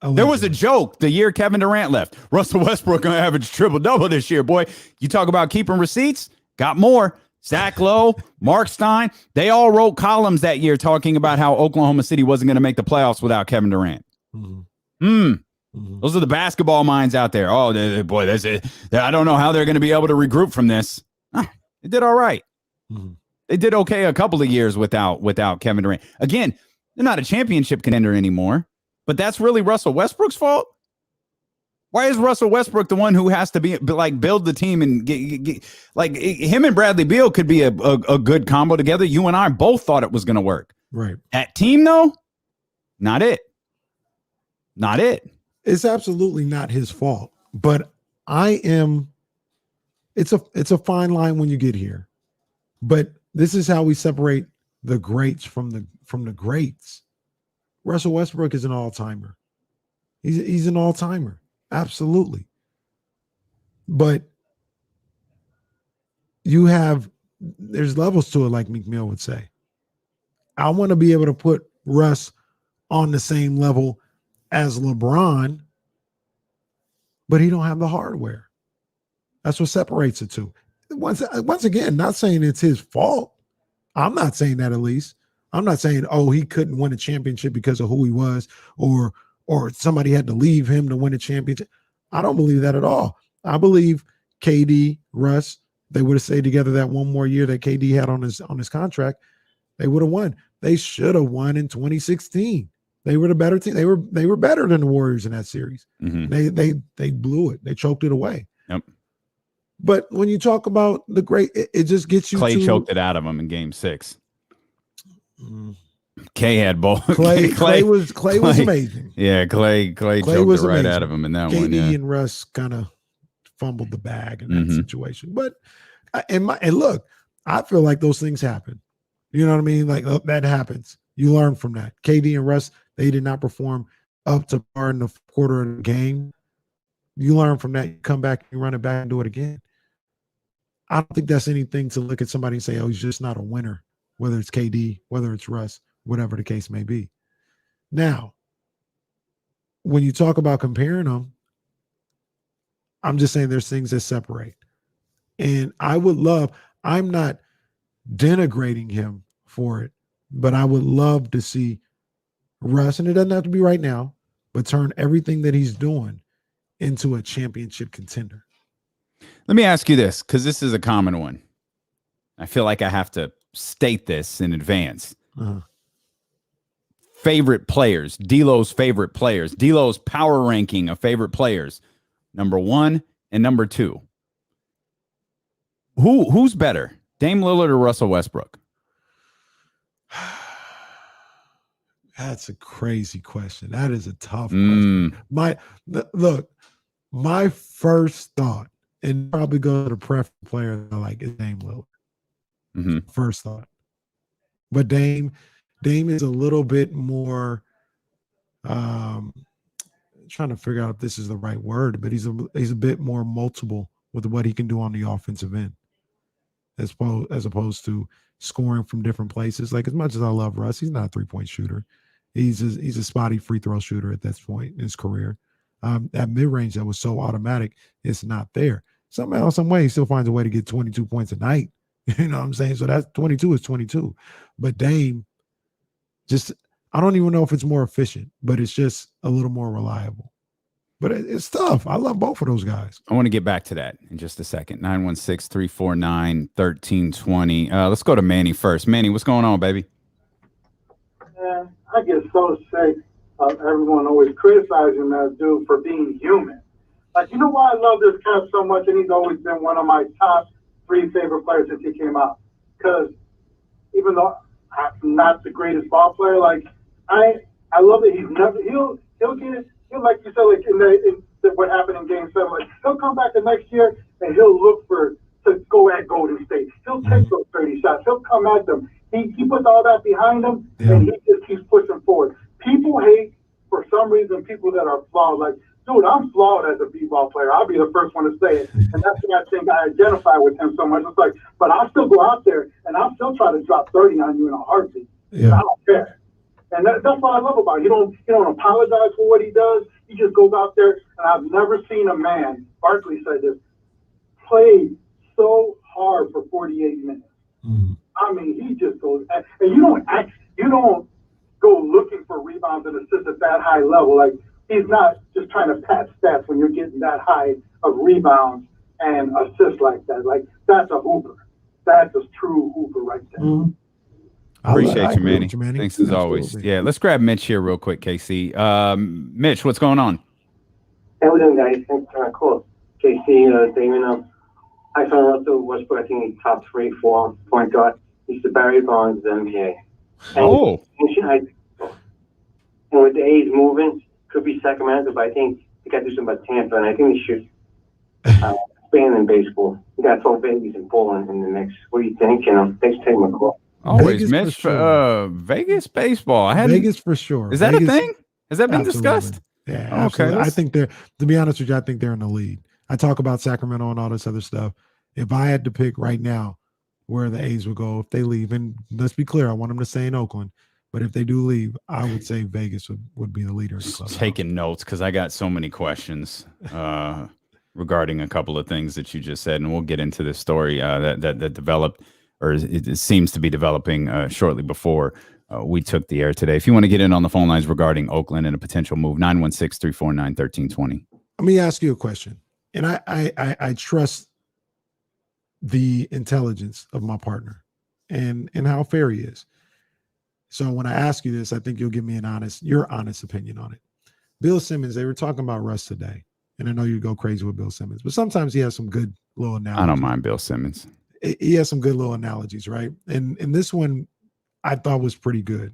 There was a joke the year Kevin Durant left. Russell Westbrook going to average triple-double this year, boy. You talk about keeping receipts, got more. Zach Lowe, Mark Stein, they all wrote columns that year talking about how Oklahoma City wasn't going to make the playoffs without Kevin Durant. Those are the basketball minds out there. Oh, boy, that's it. I don't know how they're going to be able to regroup from this. They did all right. They did okay a couple of years without Kevin Durant. Again, they're not a championship contender anymore. But that's really Russell Westbrook's fault. Why is Russell Westbrook the one who has to be like build the team and get like him and Bradley Beal could be a good combo together? You and I both thought it was going to work. Right. That team, though, not it. Not it. It's absolutely not his fault. But it's a fine line when you get here. But this is how we separate the greats from the greats. Russell Westbrook is an all-timer. He's an all-timer. Absolutely. But there's levels to it, like Meek Mill would say. I want to be able to put Russ on the same level as LeBron, but he don't have the hardware. That's what separates the two. Once again, not saying it's his fault. I'm not saying that, at least. I'm not saying, he couldn't win a championship because of who he was, or somebody had to leave him to win a championship. I don't believe that at all. I believe KD, Russ, they would have stayed together that one more year that KD had on his contract. They would have won. They should have won in 2016. They were the better team. They were better than the Warriors in that series. They blew it. They choked it away. Yep. But when you talk about the great, it just gets you. Clay choked it out of him in Game 6. K had both. Clay was amazing. Yeah, Clay choked it right out of him in that one. KD and Russ kind of fumbled the bag in that situation. But and look, I feel like those things happen. You know what I mean? Like that happens. You learn from that. KD and Russ, they did not perform up to par in the quarter of the game. You learn from that. You come back, you run it back and do it again. I don't think that's anything to look at somebody and say, he's just not a winner. Whether it's KD, whether it's Russ, whatever the case may be. Now, when you talk about comparing them, I'm just saying there's things that separate. And I'm not denigrating him for it, but I would love to see Russ, and it doesn't have to be right now, but turn everything that he's doing into a championship contender. Let me ask you this, because this is a common one. I feel like I have to state this in advance. Favorite players, D'Lo's favorite players, D'Lo's power ranking of favorite players, number 1 and number 2. Who's better, Dame Lillard or Russell Westbrook? That's a crazy question. That is a tough question. My first thought, and probably go to the preferred player that I like, is Dame Lillard. First thought. But Dame is a little bit more trying to figure out if this is the right word, but he's a bit more multiple with what he can do on the offensive end, as opposed to scoring from different places. Like, as much as I love Russ, he's not a 3-point shooter. He's a spotty free throw shooter at this point in his career. That mid-range that was so automatic, it's not there. Somehow, some way, he still finds a way to get 22 points a night. You know what I'm saying? So that's 22 is 22. But Dame, I don't even know if it's more efficient, but it's just a little more reliable. But it's tough. I love both of those guys. I want to get back to that in just a second. 916-349-1320. Let's go to Manny first. Manny, what's going on, baby? Man, I get so sick of everyone always criticizing that dude for being human. Like, you know why I love this cat so much, and he's always been one of my top 3 favorite players since he came out. Because even though I'm not the greatest ball player, like I love that he'll get it. Like you said, like in what happened in Game 7, like he'll come back the next year and he'll look to go at Golden State. He'll take those 30 shots. He'll come at them. He puts all that behind him, and he just keeps pushing forward. People hate, for some reason, people that are flawed. Like, dude, I'm flawed as a b-ball player. I'll be the first one to say it. And that's why I think I identify with him so much. It's like, but I'll still go out there, and I'll still try to drop 30 on you in a heartbeat. Yeah. I don't care. And that's what I love about it. He don't apologize for what he does. He just goes out there, and I've never seen a man, Barkley said this, play so hard for 48 minutes. Mm-hmm. I mean, he just goes, and you don't go looking for rebounds and assists at that high level. Like, he's not just trying to pad stats when you're getting that high of rebounds and assists like that. Like, that's a hooper. That's a true hooper right there. Mm-hmm. Appreciate you, Manny. Thanks as always. Yeah, let's grab Mitch here real quick, KC. Mitch, what's going on? Hey, what are you doing, guys? Thanks for the call. KC, Damon, I saw Russell Westbrook. I think he's top 3, 4 point guard. He's the Barry Bonds of the NBA. And and with the A's moving, could be Sacramento, but I think they got to do something about Tampa, and I think they should expand in baseball. We got 12 Vegas and Poland in the mix. What do you think? Thanks for taking my call. Always, Vegas Mitch. Sure. Vegas baseball. Vegas for sure. Is that Vegas, a thing? Has that been absolutely. discussed? Yeah. Okay. I think to be honest with you, I think they're in the lead. I talk about Sacramento and all this other stuff. If I had to pick right now where the A's would go if they leave, and let's be clear, I want them to stay in Oakland, but if they do leave, I would say Vegas would be the leader of the club. Taking notes because I got so many questions regarding a couple of things that you just said, and we'll get into this story that developed, or it seems to be developing shortly before we took the air today. If you want to get in on the phone lines regarding Oakland and a potential move, 916-349-1320. Let me ask you a question. And I trust the intelligence of my partner and how fair he is. So when I ask you this, I think you'll give me your honest opinion on it. Bill Simmons, they were talking about Russ today. And I know you go crazy with Bill Simmons, but sometimes he has some good little analogies. I don't mind Bill Simmons. He has some good little analogies, right? And this one I thought was pretty good.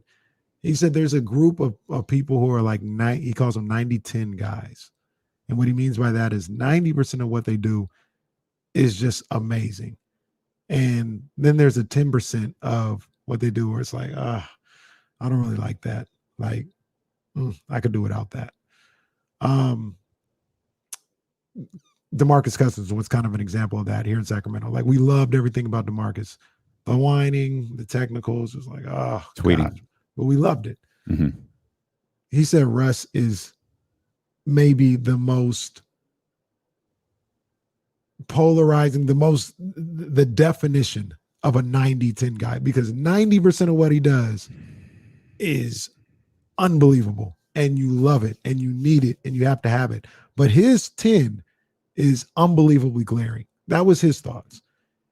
He said there's a group of people who are like, he calls them 90-10 guys. And what he means by that is 90% of what they do is just amazing. And then there's a 10% of what they do where it's like, I don't really like that. Like, I could do without that. DeMarcus Cousins was kind of an example of that here in Sacramento. Like, we loved everything about DeMarcus. The whining, the technicals, was like, tweeting. God. But we loved it. Mm-hmm. He said Russ is maybe the most polarizing, the definition of a 90-10 guy, because 90% of what he does is unbelievable and you love it and you need it and you have to have it. But his 10 is unbelievably glaring. That was his thoughts.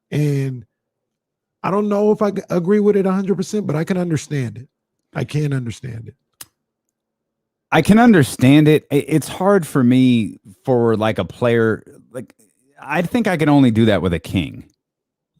And I don't know if I agree with it 100%, but I can understand it. I can understand it. I can understand it. It's hard for me for like a player. Like, I think I can only do that with a king.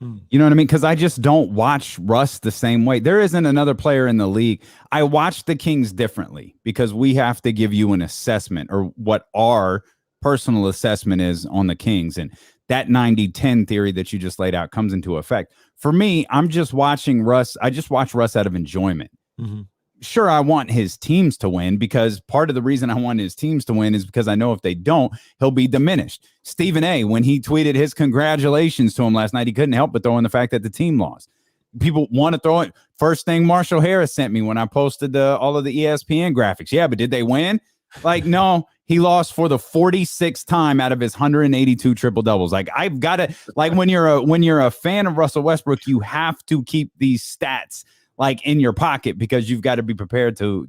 You know what I mean? Because I just don't watch Russ the same way. There isn't another player in the league. I watch the Kings differently because we have to give you an assessment or what our personal assessment is on the Kings. And that 90-10 theory that you just laid out comes into effect. For me, I'm just watching Russ. I just watch Russ out of enjoyment. Mm-hmm. Sure, I want his teams to win because part of the reason I want his teams to win is because I know if they don't, he'll be diminished. Stephen A., when he tweeted his congratulations to him last night, he couldn't help but throw in the fact that the team lost. People want to throw it. First thing Marshall Harris sent me when I posted all of the ESPN graphics. Yeah, but did they win? Like, no, he lost for the 46th time out of his 182 triple doubles. Like, I've got to, like, when you're a fan of Russell Westbrook, you have to keep these stats like in your pocket because you've got to be prepared to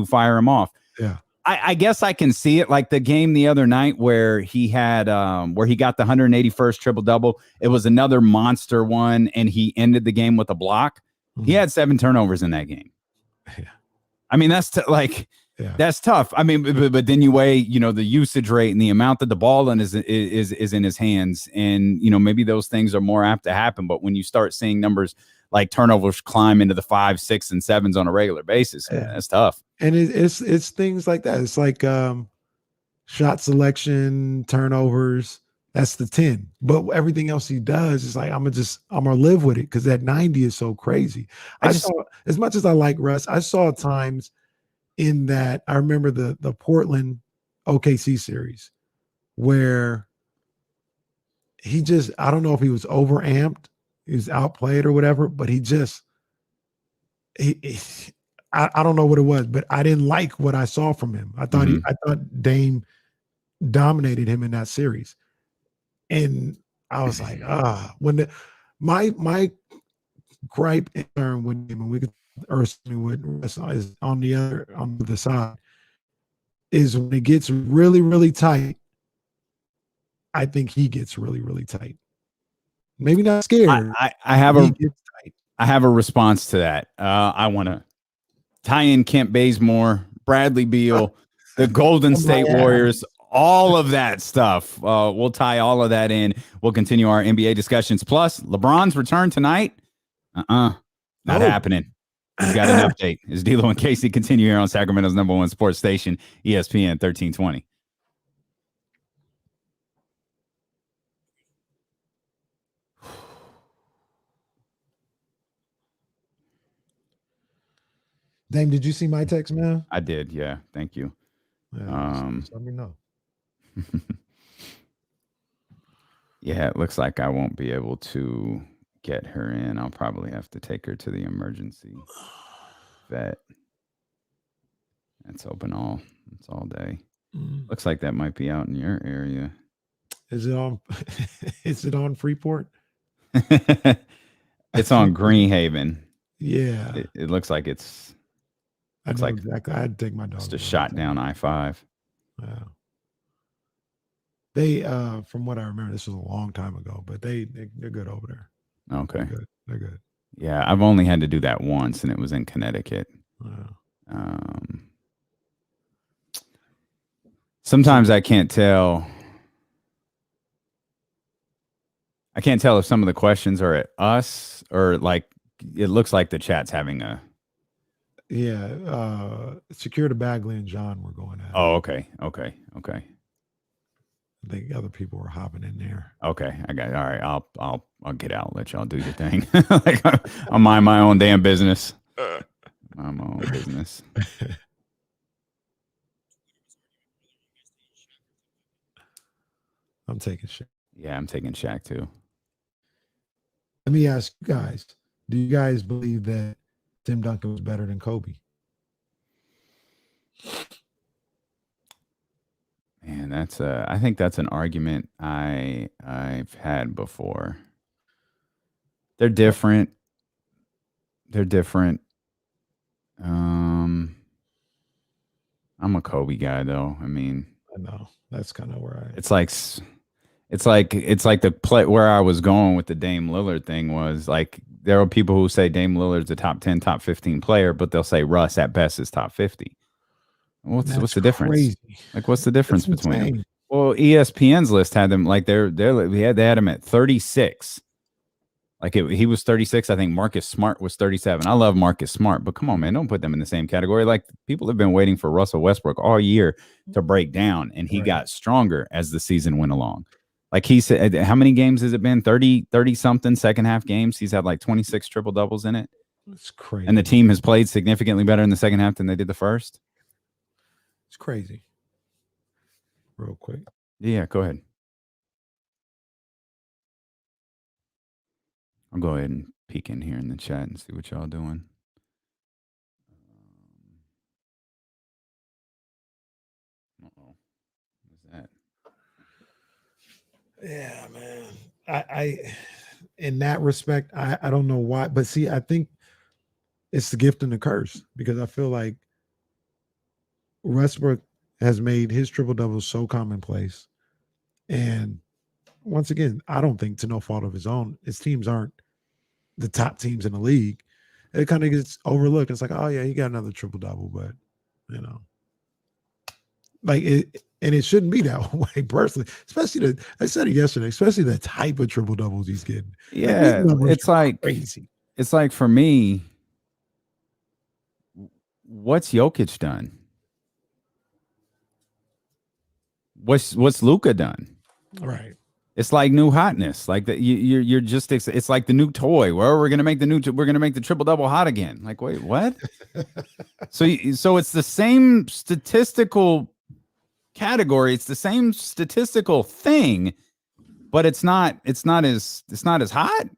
fire him off. Yeah. I guess I can see it, like the game the other night where he had where he got the 181st triple-double. It was another monster one, and he ended the game with a block. He had 7 turnovers in that game. Yeah. I mean, that's that's tough. I mean, but then you weigh, the usage rate and the amount that the ball is in his hands, and maybe those things are more apt to happen. But when you start seeing numbers like turnovers climb into the 5, 6, and 7s on a regular basis, man, that's tough. And it's things like that. It's like shot selection, turnovers. That's the 10. But everything else he does is like, I'm gonna live with it because that 90 is so crazy. I saw, as much as I like Russ, I saw times in that I remember the Portland OKC series where he just, I don't know if he was overamped, he was outplayed or whatever, but I don't know what it was, but I didn't like what I saw from him. I thought I thought Dame dominated him in that series. And I was like, when my gripe and concern with him, and we could is on the side, is when it gets really, really tight. I think he gets really, really tight. Maybe not scared. I have a response to that. I want to tie in Kent Bazemore, Bradley Beil, the Golden State Warriors, all of that stuff. We'll tie all of that in. We'll continue our NBA discussions. Plus, LeBron's return tonight. Not happening. He's got an update. As D'Lo and Casey continue here on Sacramento's #1 sports station, ESPN 1320. Dame, did you see my text, man? I did. Yeah. Thank you. Yeah, let me know. Yeah, it looks like I won't be able to get her in. I'll probably have to take her to the emergency vet. That's open all day. Looks like that might be out in your area. Is it on is it on Freeport? It's on Greenhaven. Yeah. It looks like it's exactly. I had to take my dog. Just a shot down I-5. Yeah. They from what I remember, this was a long time ago, but they're good over there. Okay. They're good. Yeah, I've only had to do that once, and it was in Connecticut. Sometimes I can't tell. I can't tell if some of the questions are at us or like it looks like the chat's having a. Yeah, Secure the Bagley and John were going at. Oh, okay. I think other people were hopping in there. Okay, I got it. All right. I'll get out. Let y'all do your thing. Like I'll mind my own damn business. Mind my own business. I'm taking Shaq. Yeah, I'm taking Shaq too. Let me ask you guys: do you guys believe that Tim Duncan was better than Kobe? Man, I think that's an argument I've had before. They're different. I'm a Kobe guy though. I mean, I know that's kind of where it's like the play where I was going with the Dame Lillard thing was like there are people who say Dame Lillard's a top 10, top 15 player, but they'll say Russ at best is top 50. What's the difference? Crazy. Like, what's the difference between them? Well, ESPN's list had them like they had him at 36. Like he was 36. I think Marcus Smart was 37. I love Marcus Smart, but come on, man, don't put them in the same category. Like people have been waiting for Russell Westbrook all year to break down, and he got stronger as the season went along. Like he said, how many games has it been? 30 something second half games. He's had like 26 triple doubles in it. That's crazy. And the team has played significantly better in the second half than they did the first. It's crazy. Real quick. Yeah, go ahead. I'll go ahead and peek in here in the chat and see what y'all doing. Uh-oh. What's that? Yeah, man. I in that respect, I don't know why, but see, I think it's the gift and the curse because I feel like Westbrook has made his triple doubles so commonplace. And once again, I don't think to no fault of his own, his teams aren't the top teams in the league. It kind of gets overlooked. It's like, oh yeah, he got another triple double, but you know, like it, and it shouldn't be that way personally. Especially I said it yesterday. Especially the type of triple doubles he's getting. Yeah, it's like crazy. It's like for me, what's Jokic done? What's Luka done? Right. It's like new hotness. Like that you're just it's like the new toy. Where we're gonna make the triple double hot again. Like, wait, what? so it's the same statistical category. It's the same statistical thing, but it's not as hot.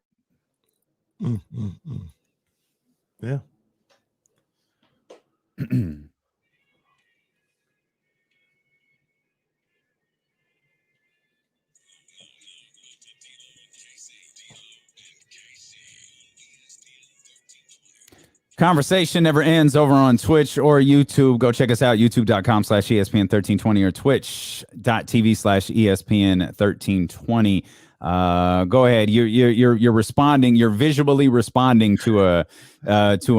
Yeah. Conversation never ends over on Twitch or YouTube. Go check us out, youtube.com/ESPN1320 or twitch.tv/ESPN1320. Go ahead. You're responding. You're visually responding to a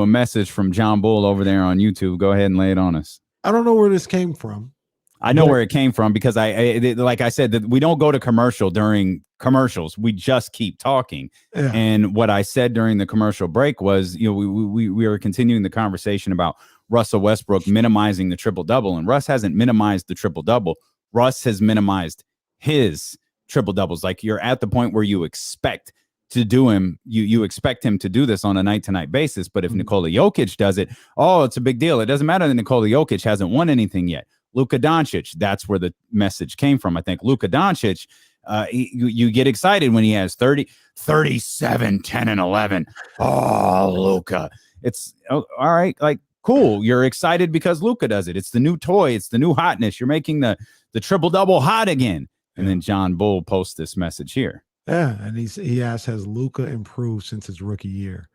message from John Bull over there on YouTube. Go ahead and lay it on us. I don't know where this came from. I know where it came from because like I said, that we don't go to commercial during commercials. We just keep talking. Yeah. And what I said during the commercial break was, we were continuing the conversation about Russell Westbrook minimizing the triple double, and Russ hasn't minimized the triple double. Russ has minimized his triple doubles. Like, you're at the point where you expect to do him. You expect him to do this on a night to night basis. But if Nikola Jokic does it, it's a big deal. It doesn't matter that Nikola Jokic hasn't won anything yet. Luka Doncic, that's where the message came from. I think Luka Doncic, you get excited when he has 30, 37, 10, and 11. Oh, Luka. It's all right. Like, cool. You're excited because Luka does it. It's the new toy. It's the new hotness. You're making the triple double hot again. And then John Bull posts this message here. Yeah. And he asked, has Luka improved since his rookie year?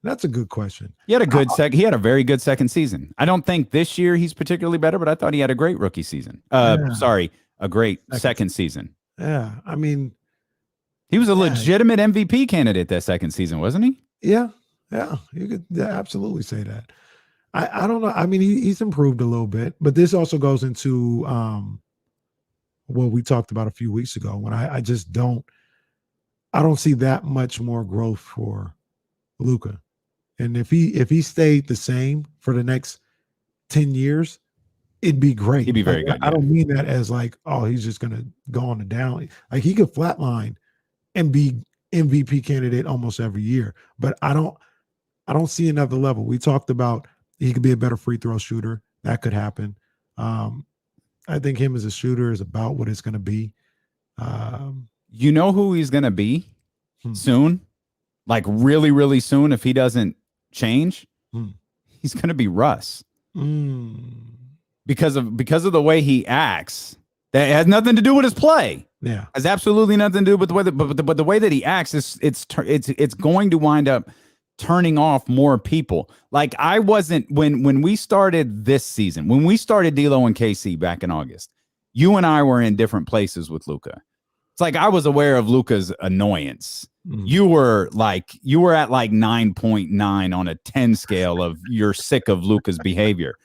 That's a good question. He had a very good second season. I don't think this year he's particularly better, but I thought he had a great rookie season. A great second season. Yeah. I mean, he was a legitimate MVP candidate that second season, wasn't he? Yeah. Yeah. You could absolutely say that. I don't know. I mean, he's improved a little bit, but this also goes into what we talked about a few weeks ago when I don't see that much more growth for Luka. And if he stayed the same for the next 10 years, it'd be great. He'd be very good. I don't mean that as like, oh, he's just going to go on the down. Like, he could flatline and be MVP candidate almost every year. But I don't see another level. We talked about he could be a better free throw shooter. That could happen. I think him as a shooter is about what it's going to be. You know who he's going to be soon? Like, really, really soon, if he doesn't change, he's going to be Russ. Because of the way he acts. That has nothing to do with his play. Yeah, has absolutely nothing to do with the way but the way that he acts it's going to wind up turning off more people. Like, I wasn't when we started this season, when we started D'Lo and KC back in August, you and I were in different places with Luka. It's like I was aware of Luka's annoyance. You were at like 9.9 on a 10 scale of you're sick of Luka's behavior.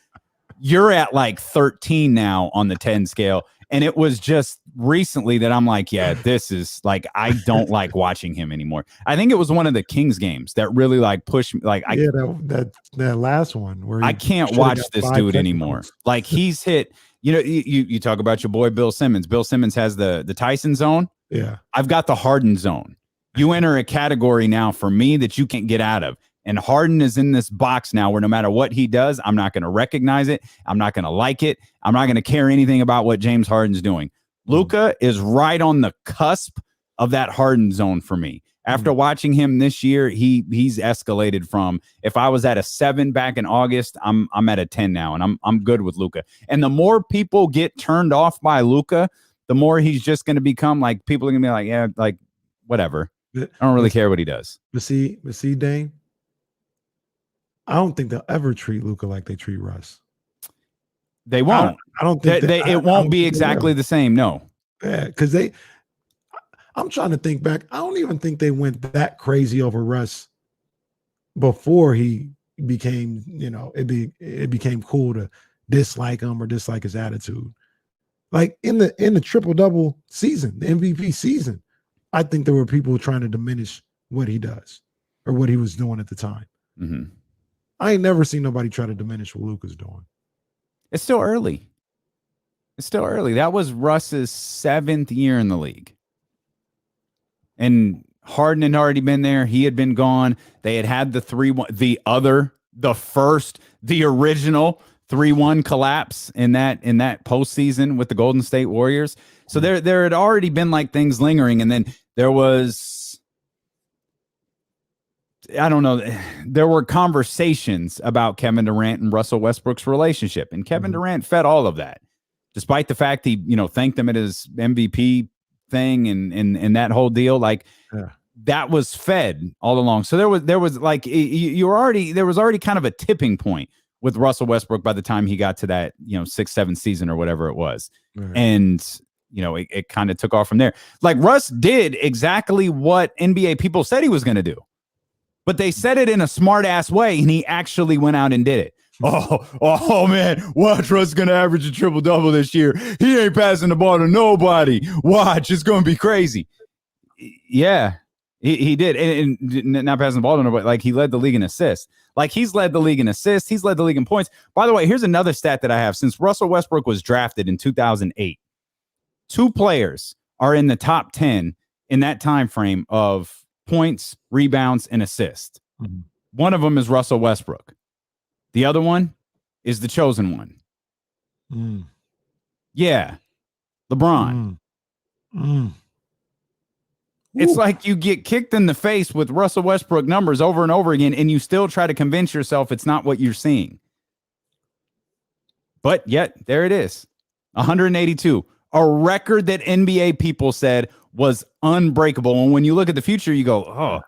You're at like 13 now on the 10 scale. And it was just recently that I'm like, yeah, this is like, I don't like watching him anymore. I think it was one of the Kings games that really like pushed me. Like, that last one where I can't watch this dude anymore. Like, he's hit, you talk about your boy Bill Simmons. Bill Simmons has the Tyson zone. Yeah. I've got the Harden zone. You enter a category now for me that you can't get out of. And Harden is in this box now where no matter what he does, I'm not going to recognize it. I'm not going to like it. I'm not going to care anything about what James Harden's doing. Luka is right on the cusp of that Harden zone for me. After watching him this year, he's escalated from, if I was at a 7 back in August, I'm at a 10 now, and I'm good with Luka. And the more people get turned off by Luka, the more he's just going to become like, people are going to be like, yeah, like, whatever. I don't really care what he does. But see, Dane, I don't think they'll ever treat Luka like they treat Russ. They won't. I don't think it won't be exactly the same. No. Yeah, because I'm trying to think back. I don't even think they went that crazy over Russ before he became, it became cool to dislike him or dislike his attitude. Like in the triple-double season, the MVP season, I think there were people trying to diminish what he does or what he was doing at the time. Mm-hmm. I ain't never seen nobody try to diminish what Luka's doing. It's still early. That was Russ's 7th year in the league. And Harden had already been there. He had been gone. They had the 3-1, the original 3-1 collapse in that postseason with the Golden State Warriors. So there had already been like things lingering. And then there was, I don't know, there were conversations about Kevin Durant and Russell Westbrook's relationship. And Kevin Durant fed all of that, despite the fact he, thanked him at his MVP thing and that whole deal. Like, that was fed all along. So there was like, there was already kind of a tipping point with Russell Westbrook by the time he got to that, 6th, 7th season or whatever it was. And, it kind of took off from there. Like, Russ did exactly what NBA people said he was going to do, but they said it in a smart ass way. And he actually went out and did it. Oh man, watch, Russ going to average a triple-double this year. He ain't passing the ball to nobody. Watch, it's going to be crazy. Yeah, he did. And not passing the ball to nobody. Like, he led the league in assists. Like, he's led the league in assists. He's led the league in points. By the way, here's another stat that I have. Since Russell Westbrook was drafted in 2008, 2 players are in the top 10 in that time frame of points, rebounds, and assists. Mm-hmm. One of them is Russell Westbrook. The other one is the chosen one. Yeah, LeBron. It's like you get kicked in the face with Russell Westbrook numbers over and over again, and you still try to convince yourself it's not what you're seeing. But yet, there it is. 182. A record that NBA people said was unbreakable. And when you look at the future, you go, oh,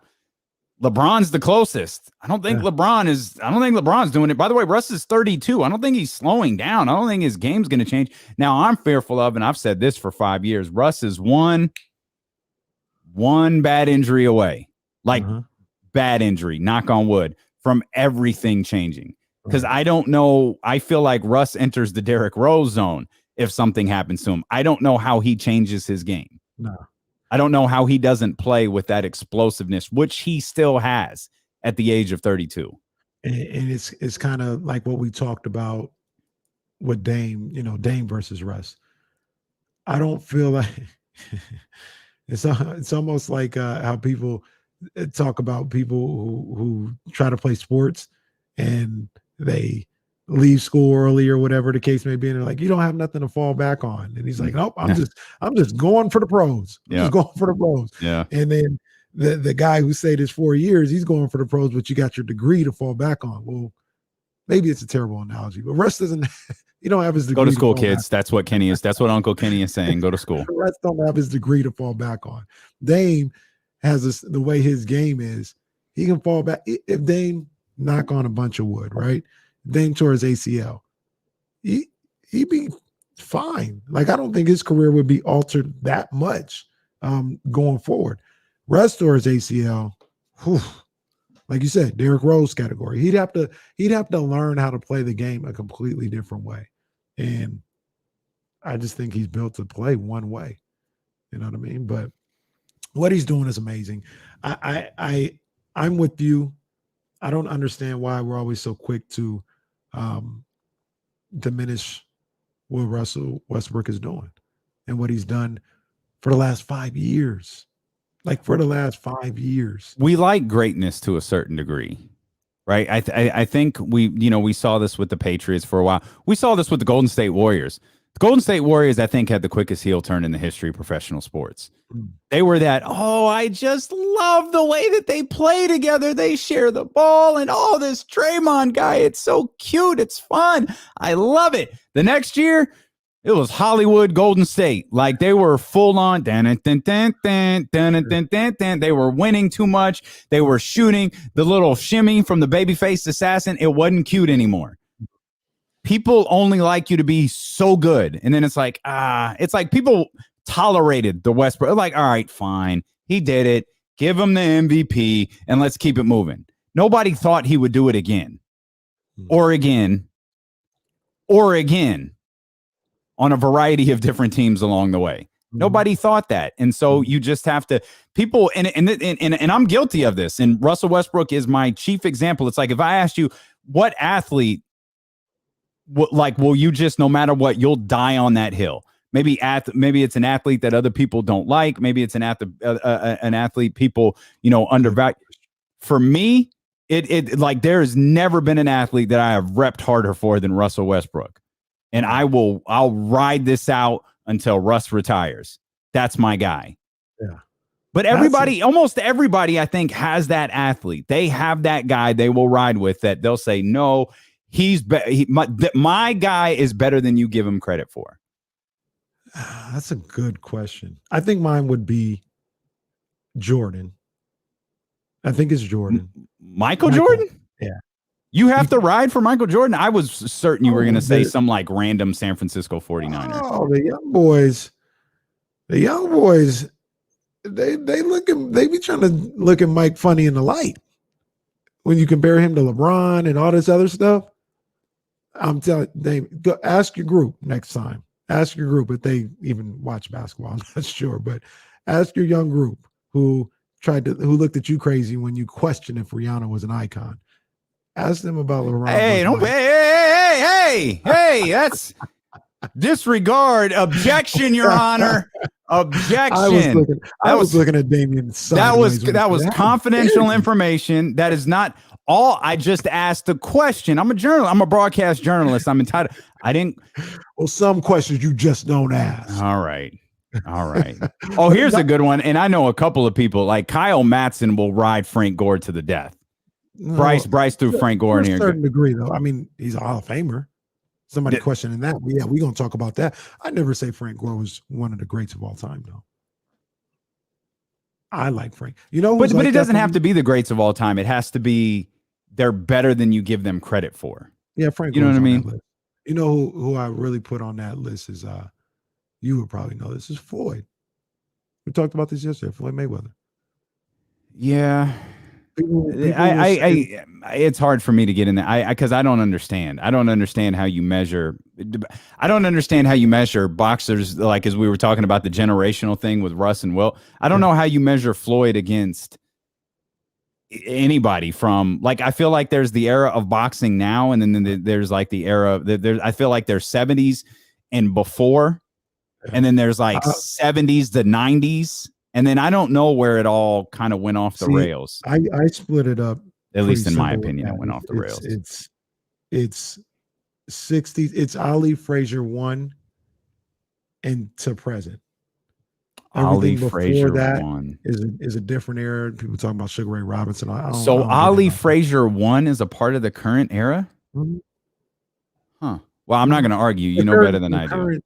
LeBron's the closest. I don't think LeBron's doing it. By the way, Russ is 32. I don't think he's slowing down. I don't think his game's going to change. Now, I'm fearful of, and I've said this for 5 years, Russ is one bad injury away, like bad injury, knock on wood, from everything changing. Because I don't know. I feel like Russ enters the Derrick Rose zone if something happens to him. I don't know how he changes his game. No. I don't know how he doesn't play with that explosiveness, which he still has at the age of 32. And it's kind of like what we talked about with Dame, Dame versus Russ. I don't feel like it's almost like how people talk about people who try to play sports and they leave school early or whatever the case may be, and they're like, you don't have nothing to fall back on. And he's like, nope, I'm just going for the pros. Just going for the pros. Yeah. And then the guy who stayed his 4 years, he's going for the pros, but you got your degree to fall back on. Well, maybe it's a terrible analogy, but Russ doesn't. You don't have his degree. Go to school, kids. That's what Kenny is. That's what Uncle Kenny is saying. Go to school. Russ don't have his degree to fall back on. Dame has the way his game is. He can fall back. If Dame knock on a bunch of wood, right? Dame tore his ACL. He'd be fine. Like, I don't think his career would be altered that much going forward. Russ tore his ACL. Like you said, Derrick Rose category. He'd have to learn how to play the game a completely different way. And I just think he's built to play one way. You know what I mean? But what he's doing is amazing. I'm with you. I don't understand why we're always so quick to diminish what Russell Westbrook is doing and what he's done for the last 5 years. Like, for the last 5 years. We like greatness to a certain degree, right? I think we saw this with the Patriots for a while. We saw this with the Golden State Warriors. The Golden State Warriors, I think, had the quickest heel turn in the history of professional sports. They were I just love the way that they play together. They share the ball, and this Draymond guy, it's so cute. It's fun. I love it. The next year, it was Hollywood Golden State. Like, they were full on. They were winning too much. They were shooting the little shimmy from the babyface assassin. It wasn't cute anymore. people only like you to be so good. And then it's like, it's like people tolerated the Westbrook. Like, all right, fine. He did it. Give him the MVP and let's keep it moving. Nobody thought he would do it again or again or again on a variety of different teams along the way. Nobody thought that. And so you just have to people and I'm guilty of this. And Russell Westbrook is my chief example. It's like if I asked you what athlete will you just no matter what, you'll die on that hill. Maybe it's an athlete that other people don't like. Maybe it's an athlete people, undervalue. For me, it like there has never been an athlete that I have repped harder for than Russell Westbrook. And I'll ride this out until Russ retires. That's my guy. Yeah. But almost everybody, I think, has that athlete. They have that guy they will ride with that they'll say, no, my guy is better than you give him credit for. That's a good question. I think mine would be Jordan. I think it's Jordan. Michael Jordan? Yeah. You have to ride for Michael Jordan? I was certain you were going to say some like random San Francisco 49er. Oh, the young boys, they be trying to look at Mike funny in the light. When you compare him to LeBron and all this other stuff, I'm telling you, go ask your group next time. Ask your group if they even watch basketball. I'm not sure, but ask your young group who looked at you crazy when you questioned if Rihanna was an icon. Ask them about LeBron. Hey, that's disregard. Objection, Your Honor. Objection. I was looking at Damian. That was confidential information. That is not all. I just asked a question. I'm a journalist. I'm a broadcast journalist. I'm entitled. I didn't. Well, some questions you just don't ask. All right. Oh, here's a good one. And I know a couple of people like Kyle Matson will ride Frank Gore to the death. No, Bryce threw Frank Gore in here. To a certain degree, though. I mean, he's a Hall of Famer. Somebody questioning that. Yeah, we're going to talk about that. I never say Frank Gore was one of the greats of all time, though. I like Frank. But it doesn't have to be the greats of all time. It has to be they're better than you give them credit for. Yeah, Frank. You know what I mean? You know who I really put on that list is you would probably know this is Floyd. We talked about this yesterday. Floyd Mayweather. Yeah. It's hard for me to get in there because I don't understand. I don't understand how you measure. I don't understand how you measure boxers, like as we were talking about the generational thing with Russ and Will. I don't know how you measure Floyd against anybody from like, I feel like there's the era of boxing now. And then there's like the era I feel like there's 70s and before, and then there's like 70s to 90s. And then I don't know where it all kind of went off the rails. I split it up. At least in my opinion, it went off the rails. It's 60s. It's Ali, Frazier 1 and to present. Ali Frazier that 1 is a different era. People talking about Sugar Ray Robinson. Ali Frazier 1 is a part of the current era? Mm-hmm. Huh. Well, I'm not going to argue. You know better than I do.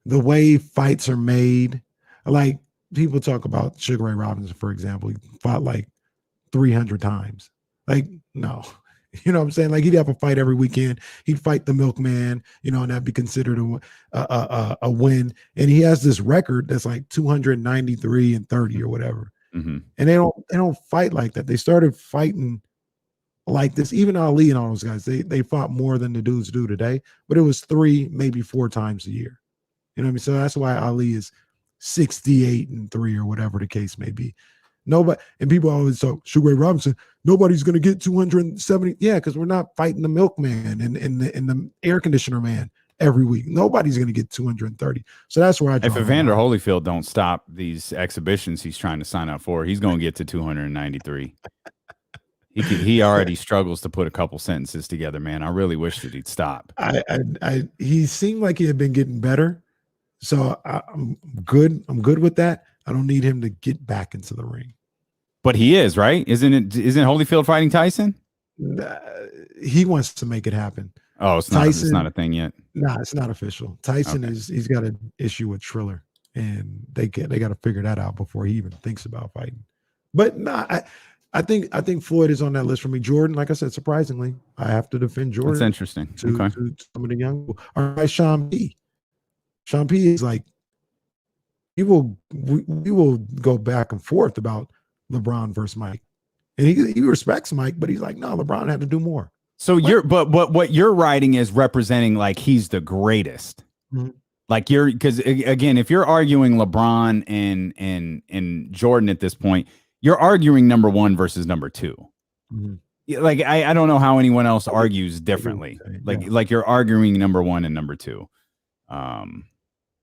The way fights are made. Like people talk about Sugar Ray Robinson, for example, he fought like 300 times. Like, no, you know what I'm saying? Like he'd have a fight every weekend. He'd fight the milkman, and that'd be considered a win. And he has this record that's like 293-30 or whatever. Mm-hmm. And they don't fight like that. They started fighting like this. Even Ali and all those guys, they fought more than the dudes do today, but it was 3, maybe 4 times a year. You know what I mean? So that's why Ali is 68-3 or whatever the case may be. Nobody, and people always talk Sugar Ray Robinson, nobody's going to get 270. Yeah, because we're not fighting the milkman and the air conditioner man every week. Nobody's going to get 230. So that's where I draw. If Evander Holyfield don't stop these exhibitions he's trying to sign up for, he's going to get to 293. He already struggles to put a couple sentences together, man. I really wish that he'd stop. He seemed like he had been getting better. So I'm good. I'm good with that. I don't need him to get back into the ring. But he is, right? Isn't Holyfield fighting Tyson? He wants to make it happen. Oh, it's not a thing yet. Nah, it's not official. Tyson he's got an issue with Triller, and they got to figure that out before he even thinks about fighting. But I think Floyd is on that list for me. Jordan, like I said, surprisingly, I have to defend Jordan. That's interesting. To Okay. some of the young. All right, Sean P. Sean P is like, we will go back and forth about LeBron versus Mike, and he respects Mike, but he's like, no, LeBron had to do more. So but what you're writing is representing like he's the greatest. Mhm. Like because again, if you're arguing LeBron and Jordan at this point, you're arguing number one versus number two. Mm-hmm. Like I don't know how anyone else argues differently. Yeah. Like you're arguing number one and number two.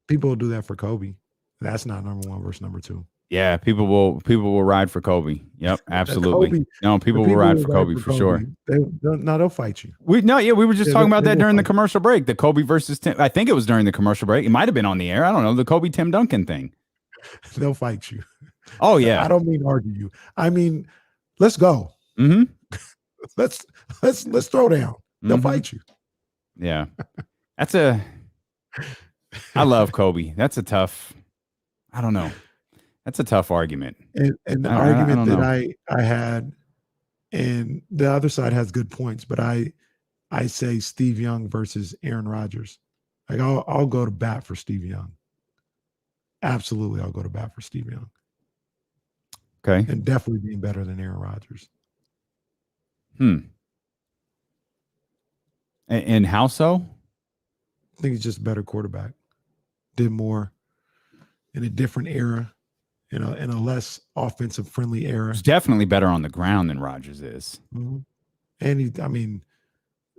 People will do that for Kobe. That's not number one versus number two. Yeah, people will ride for Kobe. Yep, absolutely. Kobe, no, people will ride for Kobe for sure. They'll fight you. We were just talking about that during the commercial break. The Kobe versus Tim. I think it was during the commercial break. It might have been on the air. I don't know. The Kobe Tim Duncan thing. They'll fight you. Oh yeah. I don't mean argue you. I mean, let's go. Mm-hmm. let's throw down. They'll fight you. Yeah. I love Kobe. That's a tough. I don't know. That's a tough argument. And the argument that I had, and the other side has good points, but I say Steve Young versus Aaron Rodgers. Like I'll go to bat for Steve Young. Absolutely, I'll go to bat for Steve Young. Okay. And definitely being better than Aaron Rodgers. And how so? I think he's just a better quarterback. Did more in a different era, in a less offensive friendly era. He's definitely better on the ground than Rodgers is. Mm-hmm. And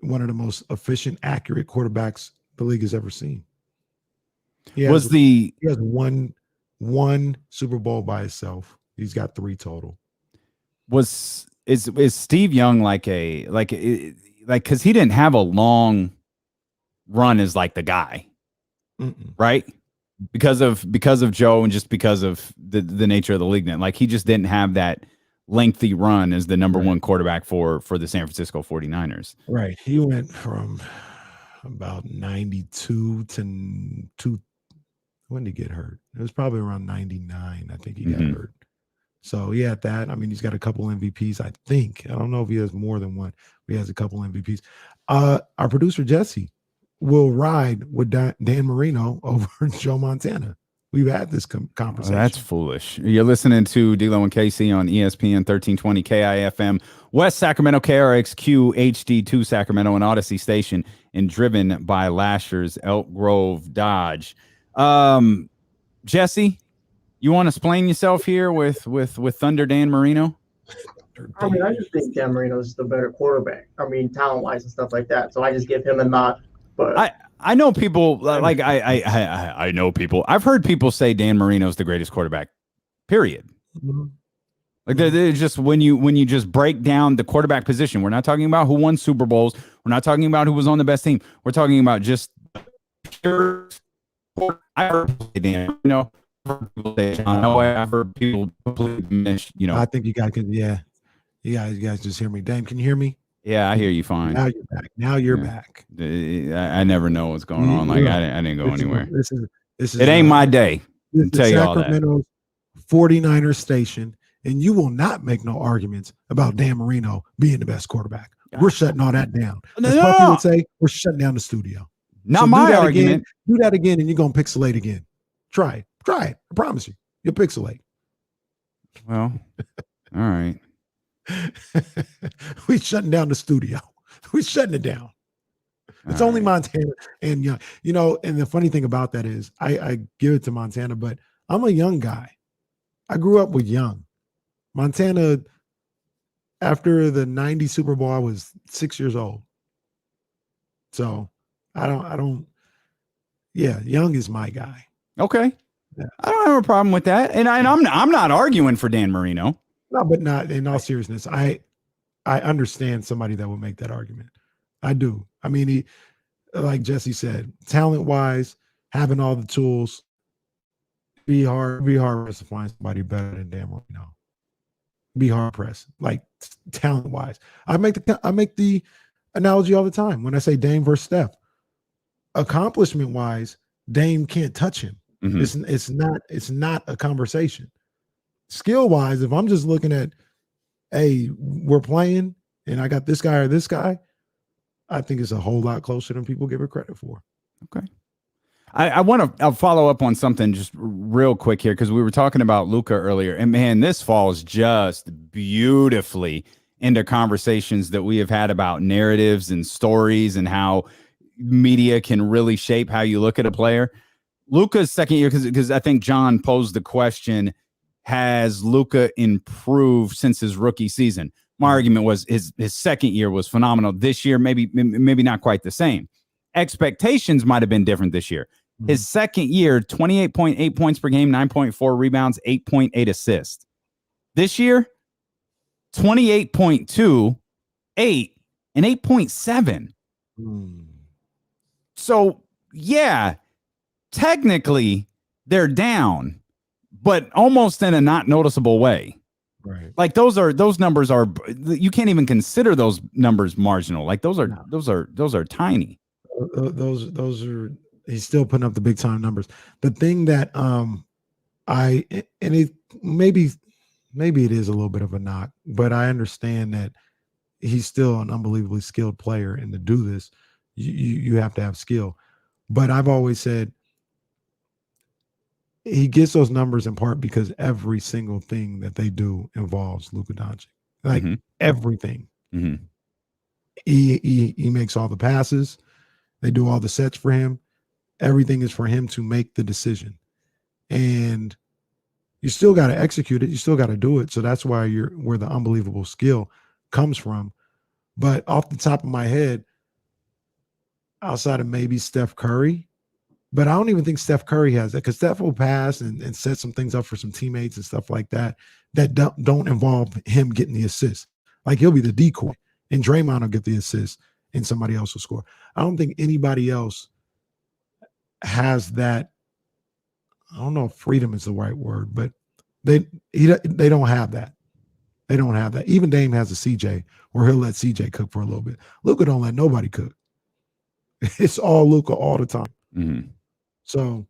one of the most efficient, accurate quarterbacks the league has ever seen. He has one Super Bowl by himself. He's got 3 total. Is Steve Young because he didn't have a long run as like the guy, right? Because of Joe and just because of the nature of the league. Then, like he just didn't have that lengthy run as the number one quarterback for the San Francisco 49ers. Right. He went from about 92 to when did he get hurt? It was probably around 99. I think he got hurt. So he had that. I mean, he's got a couple MVPs, I think. I don't know if he has more than one. But he has a couple MVPs. Our producer, Jesse, will ride with Dan Marino over Joe Montana. We've had this conversation. That's foolish. You're listening to D-Lo and KC on ESPN 1320 KIFM, West Sacramento, KRXQ, HD2 Sacramento, and Odyssey Station, and driven by Lashers, Elk Grove, Dodge. Jesse, you want to explain yourself here with Thunder Dan Marino? I mean, I just think Dan Marino's the better quarterback. I mean, talent-wise and stuff like that. So I just give him a nod. But I know people like I know people. I've heard people say Dan Marino's the greatest quarterback. Period. Mm-hmm. Like they're just when you just break down the quarterback position, we're not talking about who won Super Bowls. We're not talking about who was on the best team. We're talking about just pure. I heard Dan, people say John Elway. I've heard people completely diminish. I think you guys can. Yeah, you guys just hear me. Dan, can you hear me? Yeah, I hear you fine. Now you're back. I never know what's going on. Like I didn't go anywhere. This is it ain't my day. I'll tell you all that. Sacramento's 49ers station, and you will not make no arguments about Dan Marino being the best quarterback. We're shutting all that down. As Puppy would say, we're shutting down the studio. Not my argument. Do that again, and you're gonna pixelate again. Try it. I promise you, you'll pixelate. Well, all right. We shutting down the studio. We shutting it down. It's only Montana, and and the funny thing about that is, I give it to Montana, but I'm a young guy. I grew up with Young. Montana, after the '90 Super Bowl, I was 6 years old. So I don't. Yeah, Young is my guy. Okay, yeah. I don't have a problem with that, and I'm not arguing for Dan Marino. No, but not in all seriousness. I understand somebody that will make that argument. I do. I mean, he, like Jesse said, talent-wise, having all the tools, be hard pressed to find somebody better than Dan Marino. Be hard pressed, like talent-wise. I make the analogy all the time when I say Dame versus Steph. Accomplishment-wise, Dame can't touch him. Mm-hmm. It's not a conversation. Skill-wise, if I'm just looking at hey, we're playing and I got this guy or this guy, I think it's a whole lot closer than people give it credit for. Okay. I want to follow up on something just real quick here, because we were talking about Luka earlier, and man, this falls just beautifully into conversations that we have had about narratives and stories and how media can really shape how you look at a player. Luka's second year, because I think John posed the question, has Luka improved since his rookie season? My argument was his second year was phenomenal. This year, maybe not quite the same. Expectations might have been different this year. His second year, 28.8 points per game, 9.4 rebounds, 8.8 assists. This year, 28.2, 8, and 8.7. So, yeah, technically they're down, but almost in a not noticeable way. Right. Like those numbers are, you can't even consider those numbers marginal. Like those are tiny. Those are, he's still putting up the big time numbers. The thing that maybe it is a little bit of a knock, but I understand that he's still an unbelievably skilled player, and to do this, you have to have skill. But I've always said he gets those numbers in part because every single thing that they do involves Luka Doncic. Like everything. Mm-hmm. He makes all the passes. They do all the sets for him. Everything is for him to make the decision. And you still got to execute it. You still got to do it. So that's why where the unbelievable skill comes from. But off the top of my head, outside of maybe Steph Curry, but I don't even think Steph Curry has that, because Steph will pass and set some things up for some teammates and stuff like that don't involve him getting the assist. Like he'll be the decoy and Draymond will get the assist and somebody else will score. I don't think anybody else has that. I don't know if freedom is the right word, but they don't have that. They don't have that. Even Dame has a CJ where he'll let CJ cook for a little bit. Luka don't let nobody cook. It's all Luka all the time. Mm-hmm. So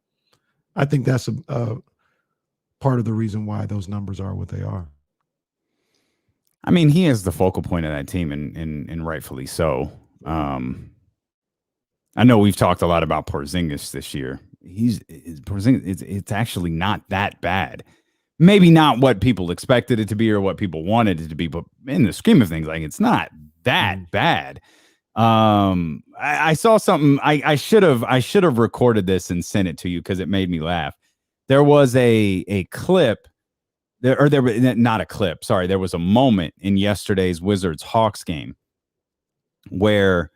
I think that's a part of the reason why those numbers are what they are. I mean, he is the focal point of that team, and rightfully so. I know we've talked a lot about Porzingis this year. It's actually not that bad. Maybe not what people expected it to be or what people wanted it to be, but in the scheme of things, like it's not that bad. I saw something. I should have recorded this and sent it to you because it made me laugh. There was a clip there was not a clip. Sorry. There was a moment in yesterday's Wizards Hawks game where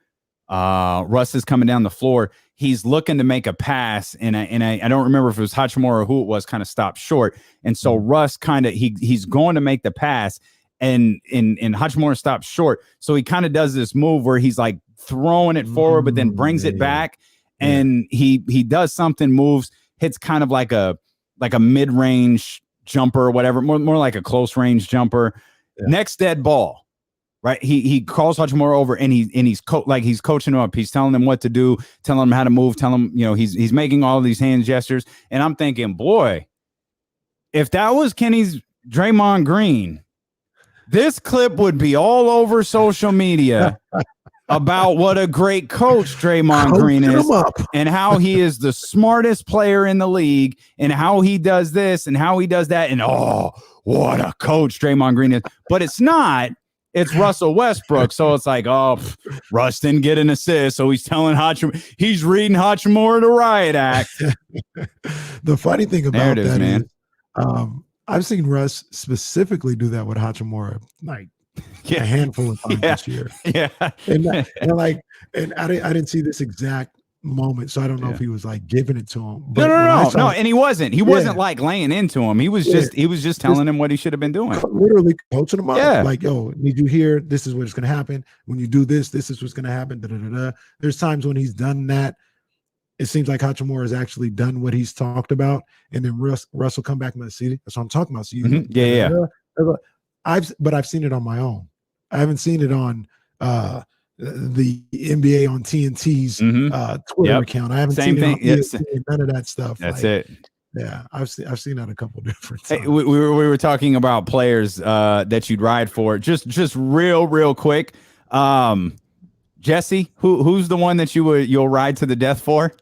Russ is coming down the floor. He's looking to make a pass, and I don't remember if it was Hachimura or who it was, kind of stopped short. And so Russ he's going to make the pass, and Hachimura stops short. So he kind of does this move where he's like throwing it forward, but then brings it back, and he does something, moves, hits kind of like a mid-range jumper or whatever, more like a close range jumper. Next dead ball. Right, he calls Hachimura over, and he's coaching him up. He's telling him what to do, telling him how to move, telling him, he's making all these hand gestures. And I'm thinking, boy, if that was Kenny's Draymond Green, this clip would be all over social media about what a great coach Draymond Green is, and how he is the smartest player in the league, and how he does this and how he does that, and oh, what a coach Draymond Green is. But it's not. It's Russell Westbrook, so it's like, Russ didn't get an assist, so he's telling Hachimura, he's reading Hachimura the riot act. The funny thing about that is, I've seen Russ specifically do that with Hachimura, like a handful of times this year. Yeah, and I didn't see this exact moment, so I don't know if he was like giving it to him. But no, and he wasn't. He wasn't like laying into him. He was just telling him what he should have been doing. Literally coaching him up. Yeah. Like, yo, need you here? This is what's going to happen. When you do this, this is what's going to happen. Da, da, da, da. There's times when he's done that. It seems like Hachimura has actually done what he's talked about, and then Russ will come back and see, that's what I'm talking about. So I've seen it on my own. I haven't seen it on the NBA on TNT's Twitter account. I haven't seen it on ESPN, none of that stuff. That's it. Yeah, I've seen that a couple different Hey, times. we were talking about players that you'd ride for. Just real quick. Jesse, who's the one that you'll ride to the death for?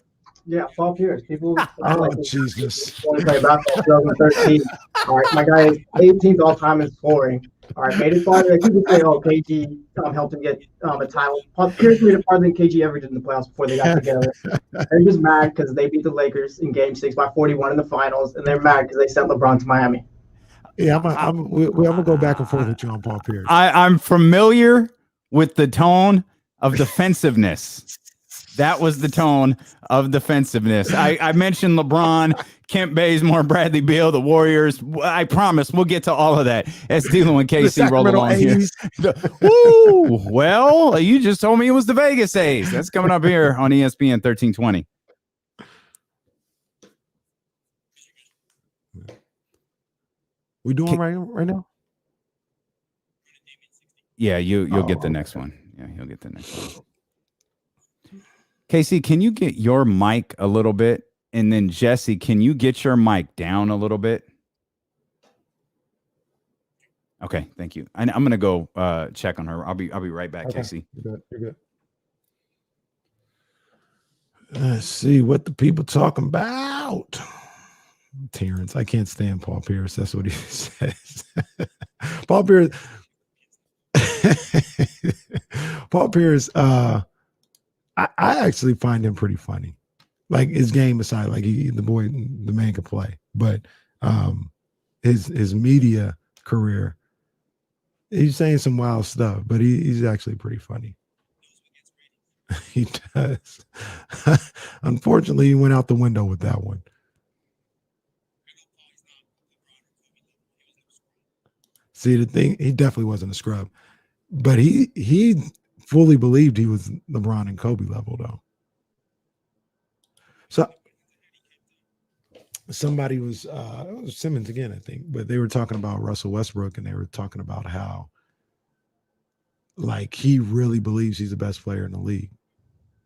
Yeah, Paul Pierce. People Oh, Jesus. want to play basketball 2013. All right, my guy is 18th all time in scoring. All right, made it farther. People say, "Oh, KG helped him get a title." Paul Pierce made it farther than KG ever did in the playoffs before they got together. They're just mad because they beat the Lakers in Game 6 by 41 in the finals, and they're mad because they sent LeBron to Miami. Yeah, I'm gonna go back and forth with you on Paul Pierce. I'm familiar with the tone of defensiveness. That was the tone of defensiveness. I mentioned LeBron, Kent Bazemore, Bradley Beil, the Warriors. I promise we'll get to all of that as Dylan with KC roll along here. Woo! Well, you just told me it was the Vegas A's. That's coming up here on ESPN 1320. We doing right now? Yeah, you'll get the next one. Yeah, you'll get the next one. Casey, can you get your mic a little bit? And then Jesse, can you get your mic down a little bit? Okay, thank you. I'm gonna go check on her. I'll be right back, Okay. Casey. You're good. Let's see what the people talking about. Terrence, I can't stand Paul Pierce. That's what he says. Paul Pierce. Paul Pierce. I actually find him pretty funny. Like his game aside, like the man can play, but his media career, he's saying some wild stuff, but he's actually pretty funny. He does. Unfortunately, he went out the window with that one. See, the thing, he definitely wasn't a scrub, but he fully believed he was LeBron and Kobe level, though. So somebody was it was Simmons again, I think, but they were talking about Russell Westbrook, and they were talking about how like he really believes he's the best player in the league.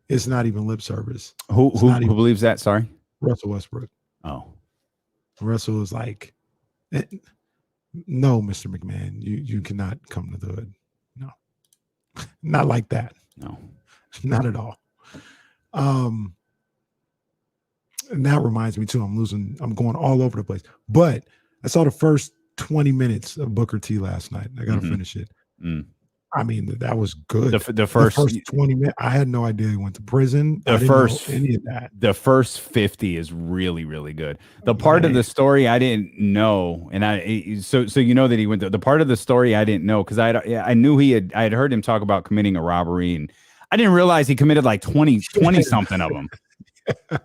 It's not even lip service. Who believes that? Sorry, Russell Westbrook. Oh, Russell was like, no, Mr. McMahon, you cannot come to the hood. No, not like that. no, Not at all. And that reminds me too, I'm going all over the place. But I saw the first 20 minutes of Booker T last night. I got to finish it. I mean, that was good. The first 20 minutes, I had no idea he went to prison. I didn't know any of that. The first 50 is really, really good. The part of the story I didn't know, and so you know that he went to the part of the story I didn't know because I knew I had heard him talk about committing a robbery, and I didn't realize he committed like 20 something of them.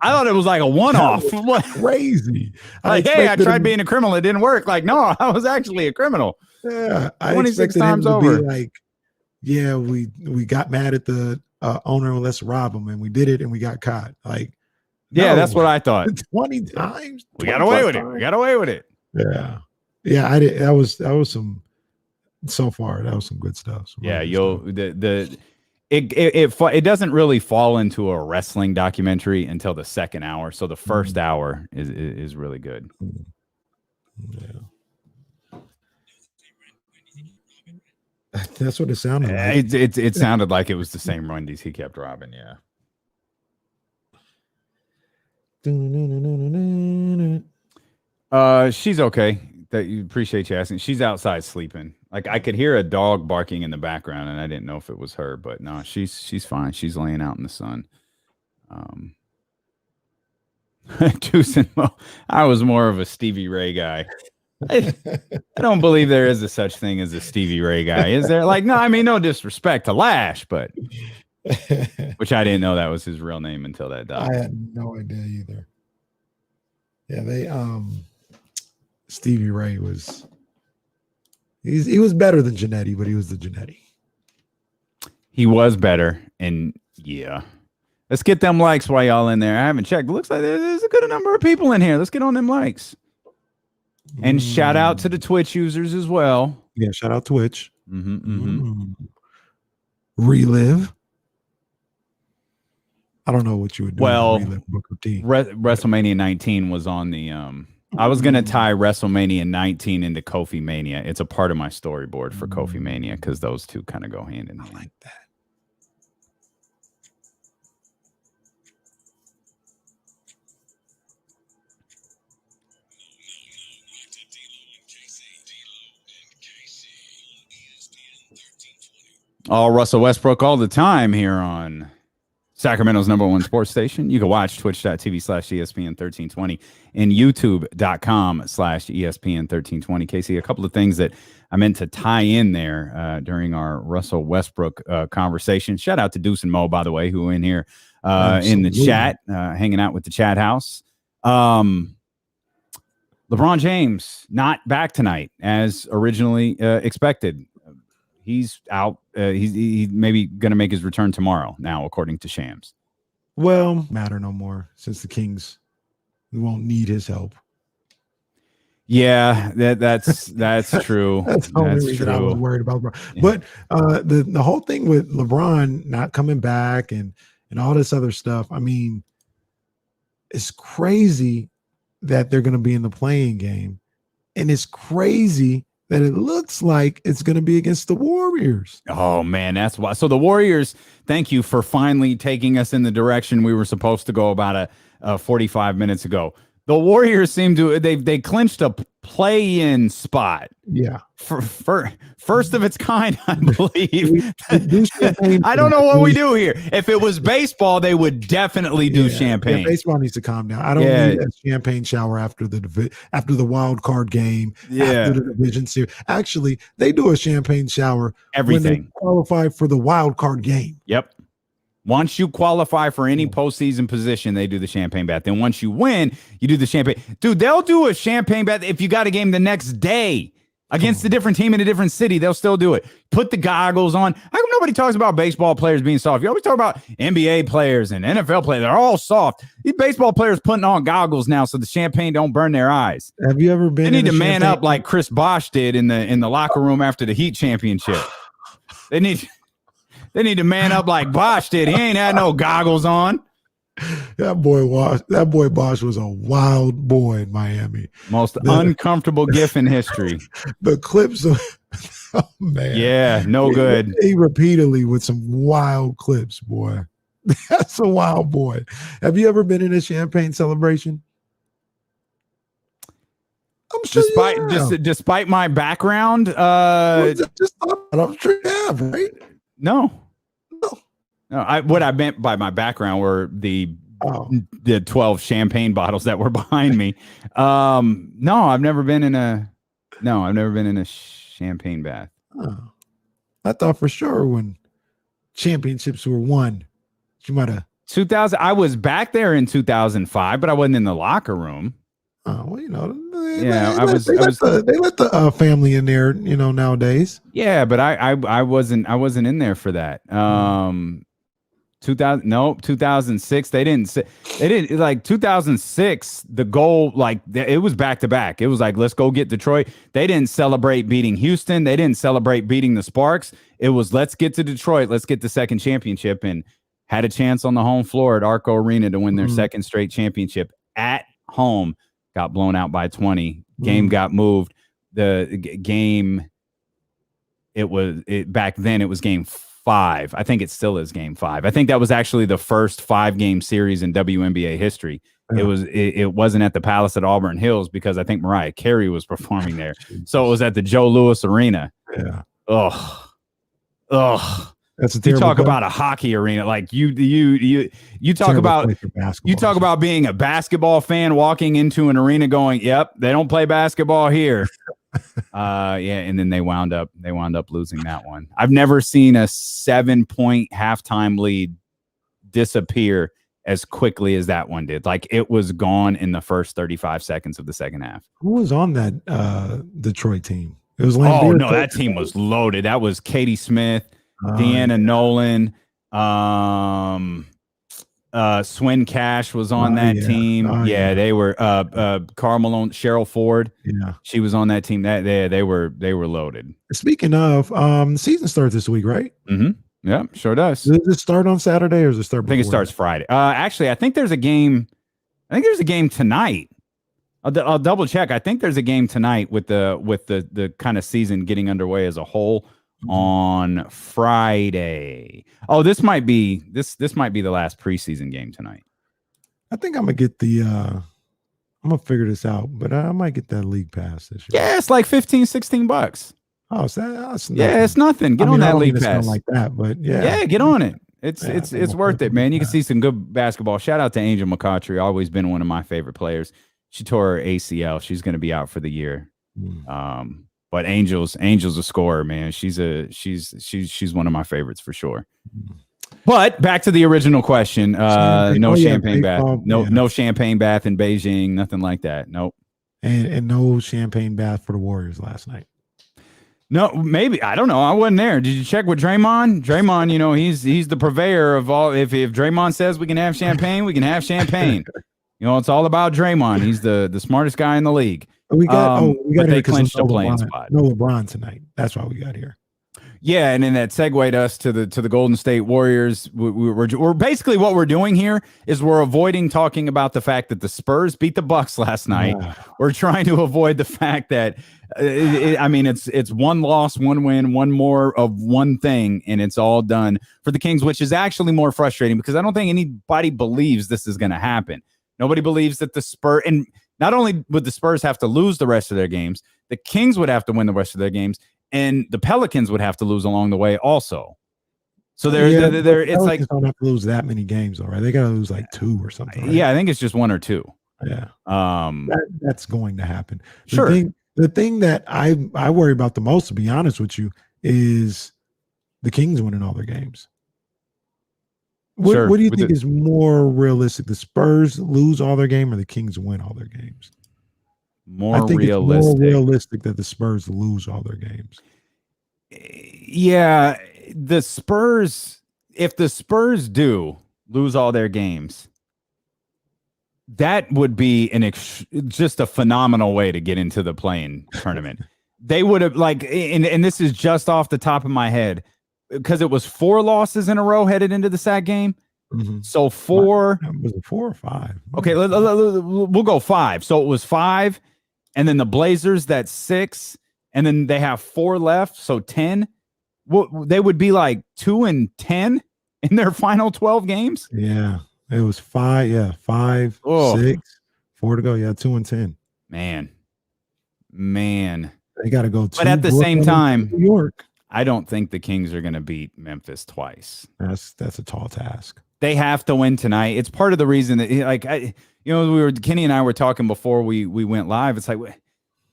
I thought it was like a one-off. Crazy. Like, hey, I tried being a criminal. It didn't work. Like, no, I was actually a criminal. Yeah. 26 times him to over. be like, yeah, we got mad at the owner and let's rob him. And we did it and we got caught. Like, yeah, that's what I thought. 20 times. We got away with it. We got away with it. Yeah. Yeah, I did. That was some so far. That was some good stuff. Yeah, it doesn't really fall into a wrestling documentary until the second hour. So the first hour is really good. Yeah. That's what it sounded like. It sounded like it was the same Wendy's he kept robbing. Yeah. She's okay. That you appreciate you asking. She's outside sleeping. Like I could hear a dog barking in the background, and I didn't know if it was her, but no, she's fine. She's laying out in the sun. I was more of a Stevie Ray guy. I don't believe there is a such thing as a Stevie Ray guy. Is there? Like, no, I mean, no disrespect to Lash, but which I didn't know that was his real name until that died. I had no idea either. Yeah, Stevie Ray was he was better than Jannetty, but he was the Jannetty. He was better, and yeah. Let's get them likes while y'all in there. I haven't checked. It looks like there's a good number of people in here. Let's get on them likes. And shout out to the Twitch users as well. Yeah, shout out Twitch. Relive. I don't know what you would do. Well, to relive Booker T. WrestleMania 19 was on the. I was gonna tie WrestleMania 19 into Kofi Mania. It's a part of my storyboard for Kofi Mania because those two kind of go hand in hand. I like that. All Russell Westbrook all the time here on Sacramento's #1 sports station. You can watch twitch.tv/ESPN1320 and youtube.com/ESPN1320. Casey, a couple of things that I meant to tie in there during our Russell Westbrook conversation. Shout out to Deuce and Mo, by the way, who are in here in the chat, hanging out with the chat house. LeBron James not back tonight as originally expected. He's out. He's maybe going to make his return tomorrow now, according to Shams. Well, matter no more since the Kings won't need his help. Yeah, that's true. That's the only reason I was worried about LeBron. Yeah. But the whole thing with LeBron not coming back and all this other stuff, I mean, it's crazy that they're going to be in the playing game. And it's crazy that it looks like it's going to be against the Warriors. Oh, man, that's why. So the Warriors, thank you for finally taking us in the direction we were supposed to go about 45 minutes ago. The Warriors seem to they clinched a play-in spot. Yeah, for first of its kind, I believe. I don't know what we do here. If it was baseball, they would definitely do champagne. Yeah, baseball needs to calm down. I don't need a champagne shower after the wild card game. After the division series. Actually, they do a champagne shower when they qualify for the wild card game. Yep. Once you qualify for any postseason position, they do the champagne bath. Then once you win, you do the champagne. Dude, they'll do a champagne bath if you got a game the next day against a different team in a different city. They'll still do it. Put the goggles on. How come nobody talks about baseball players being soft? You always talk about NBA players and NFL players. They're all soft. These baseball players putting on goggles now so the champagne don't burn their eyes. Have you ever been? They need to man up like Chris Bosh did in the locker room after the Heat championship. They need to man up like Bosh did. He ain't had no goggles on. That boy Bosh was a wild boy in Miami. Most uncomfortable gif in history. The clips of oh man. Yeah, no good. He repeatedly with some wild clips, boy. That's a wild boy. Have you ever been in a champagne celebration? I'm sure despite my background, I'm sure you have, right? No. What I meant by my background were the 12 champagne bottles that were behind me. No, I've never been in a champagne bath. Oh. I thought for sure when championships were won, you might have. 2000. I was back there in 2005, but I wasn't in the locker room. Oh, well, They let the family in there, nowadays. Yeah, but I wasn't in there for that. 2006. They didn't like 2006. The goal, like it was back to back. It was like, let's go get Detroit. They didn't celebrate beating Houston. They didn't celebrate beating the Sparks. It was, let's get to Detroit. Let's get the second championship, and had a chance on the home floor at Arco Arena to win their second straight championship at home. Got blown out by 20. Game got moved. The game, back then it was game 5. I think it still is game 5. I think that was actually the first 5-game series in WNBA history. Yeah. It wasn't at the Palace at Auburn Hills because I think Mariah Carey was performing there. So it was at the Joe Louis Arena. Yeah. Ugh. That's a you talk about a hockey arena, like you talk about being a basketball fan walking into an arena going, "Yep, they don't play basketball here." And then they wound up losing that one. I've never seen a 7-point halftime lead disappear as quickly as that one did. Like it was gone in the first 35 seconds of the second half. Who was on that Detroit team? It was that team was loaded. That was Katie Smith, Deanna Nolan, Swin Cash was on that team. They were Karl Malone, Cheryl Ford. Yeah, she was on that team. They were loaded. Speaking of, the season starts this week, right? Mm-hmm. Yeah, sure does. Does it start on Saturday or does it start? I think it before starts that? Friday. Actually, I think there's a game. I think there's a game tonight. I'll double check. I think there's a game tonight with the kind of season getting underway as a whole on Friday. Oh, this might be the last preseason game tonight. I think I'm gonna get the. I'm gonna figure this out, but I might get that league pass this year. Yeah, it's like $15-$16. Oh, that's Yeah, it's nothing. Get I mean, on I that don't mean league to sound pass. like that, but Yeah, get on it. It's Yeah, it's worth it, man. You can see some good basketball. Shout out to Angel McCautry, always been one of my favorite players. She tore her ACL. She's going to be out for the year. But Angel's a scorer, man. She's one of my favorites for sure. But back to the original question. No champagne bath. No champagne bath in Beijing. Nothing like that. Nope. And no champagne bath for the Warriors last night. No, maybe. I don't know. I wasn't there. Did you check with Draymond? Draymond, he's the purveyor of all. If Draymond says we can have champagne, we can have champagne. It's all about Draymond. He's the smartest guy in the league. We got they clinched a playing spot. No LeBron tonight. That's why we got here. Yeah, and then that segued us to the Golden State Warriors. We're basically what we're doing here is we're avoiding talking about the fact that the Spurs beat the Bucks last night. We're trying to avoid the fact that it's one loss, one win, one more of one thing, and it's all done for the Kings, which is actually more frustrating because I don't think anybody believes this is going to happen. Nobody believes that the Spurs, and not only would the Spurs have to lose the rest of their games, the Kings would have to win the rest of their games. And the Pelicans would have to lose along the way also. So it's like don't have to lose that many games, though, right? They got to lose like 2 or something. Right? Yeah, I think it's just 1 or 2. Yeah, that's going to happen. Sure. The thing that I worry about the most, to be honest with you, is the Kings winning all their games. What do you think is more realistic? The Spurs lose all their game, or the Kings win all their games? I think it's more realistic that the Spurs lose all their games. Yeah, the Spurs, if the Spurs do lose all their games, that would be just a phenomenal way to get into the play-in tournament. They would have and this is just off the top of my head because it was 4 losses in a row headed into the SAC game. Mm-hmm. So 4 was it 4 or 5? Okay, we'll go 5. So it was 5. And then the Blazers, that's 6. And then they have 4 left, so 10. They would be like 2-10 in their final 12 games. Yeah, it was 5. Yeah, 5, 6, 4 to go. Yeah, 2-10. Man, they got to go. But at the same time, New York. I don't think the Kings are going to beat Memphis twice. That's a tall task. They have to win tonight. It's part of the reason that, Kenny and I were talking before we went live. It's like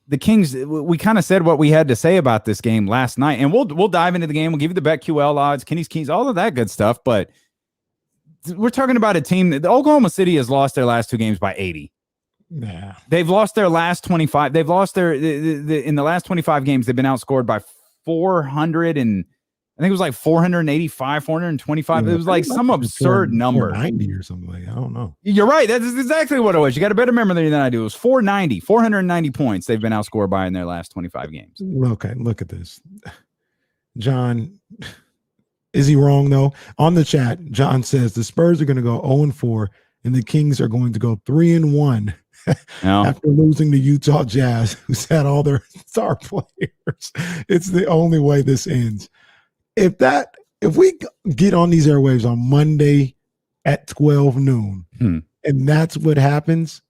the Kings. We kind of said what we had to say about this game last night, and we'll dive into the game. We'll give you the BetQL odds, Kenny's Keys, all of that good stuff. But we're talking about a team that Oklahoma City has lost their last 2 games by 80. Yeah, they've lost their last 25. They've lost in the last 25 games. They've been outscored by 400 and I think it was like 485, 425. It was like some absurd number. 490 or something like that. I don't know. You're right. That's exactly what it was. You got a better memory than I do. It was 490 points they've been outscored by in their last 25 games. Okay, look at this. John, is he wrong though? On the chat, John says the Spurs are going to go 0-4 and the Kings are going to go 3-1 after losing the Utah Jazz, who's had all their star players. It's the only way this ends. If we get on these airwaves on Monday at 12 noon and that's what happens,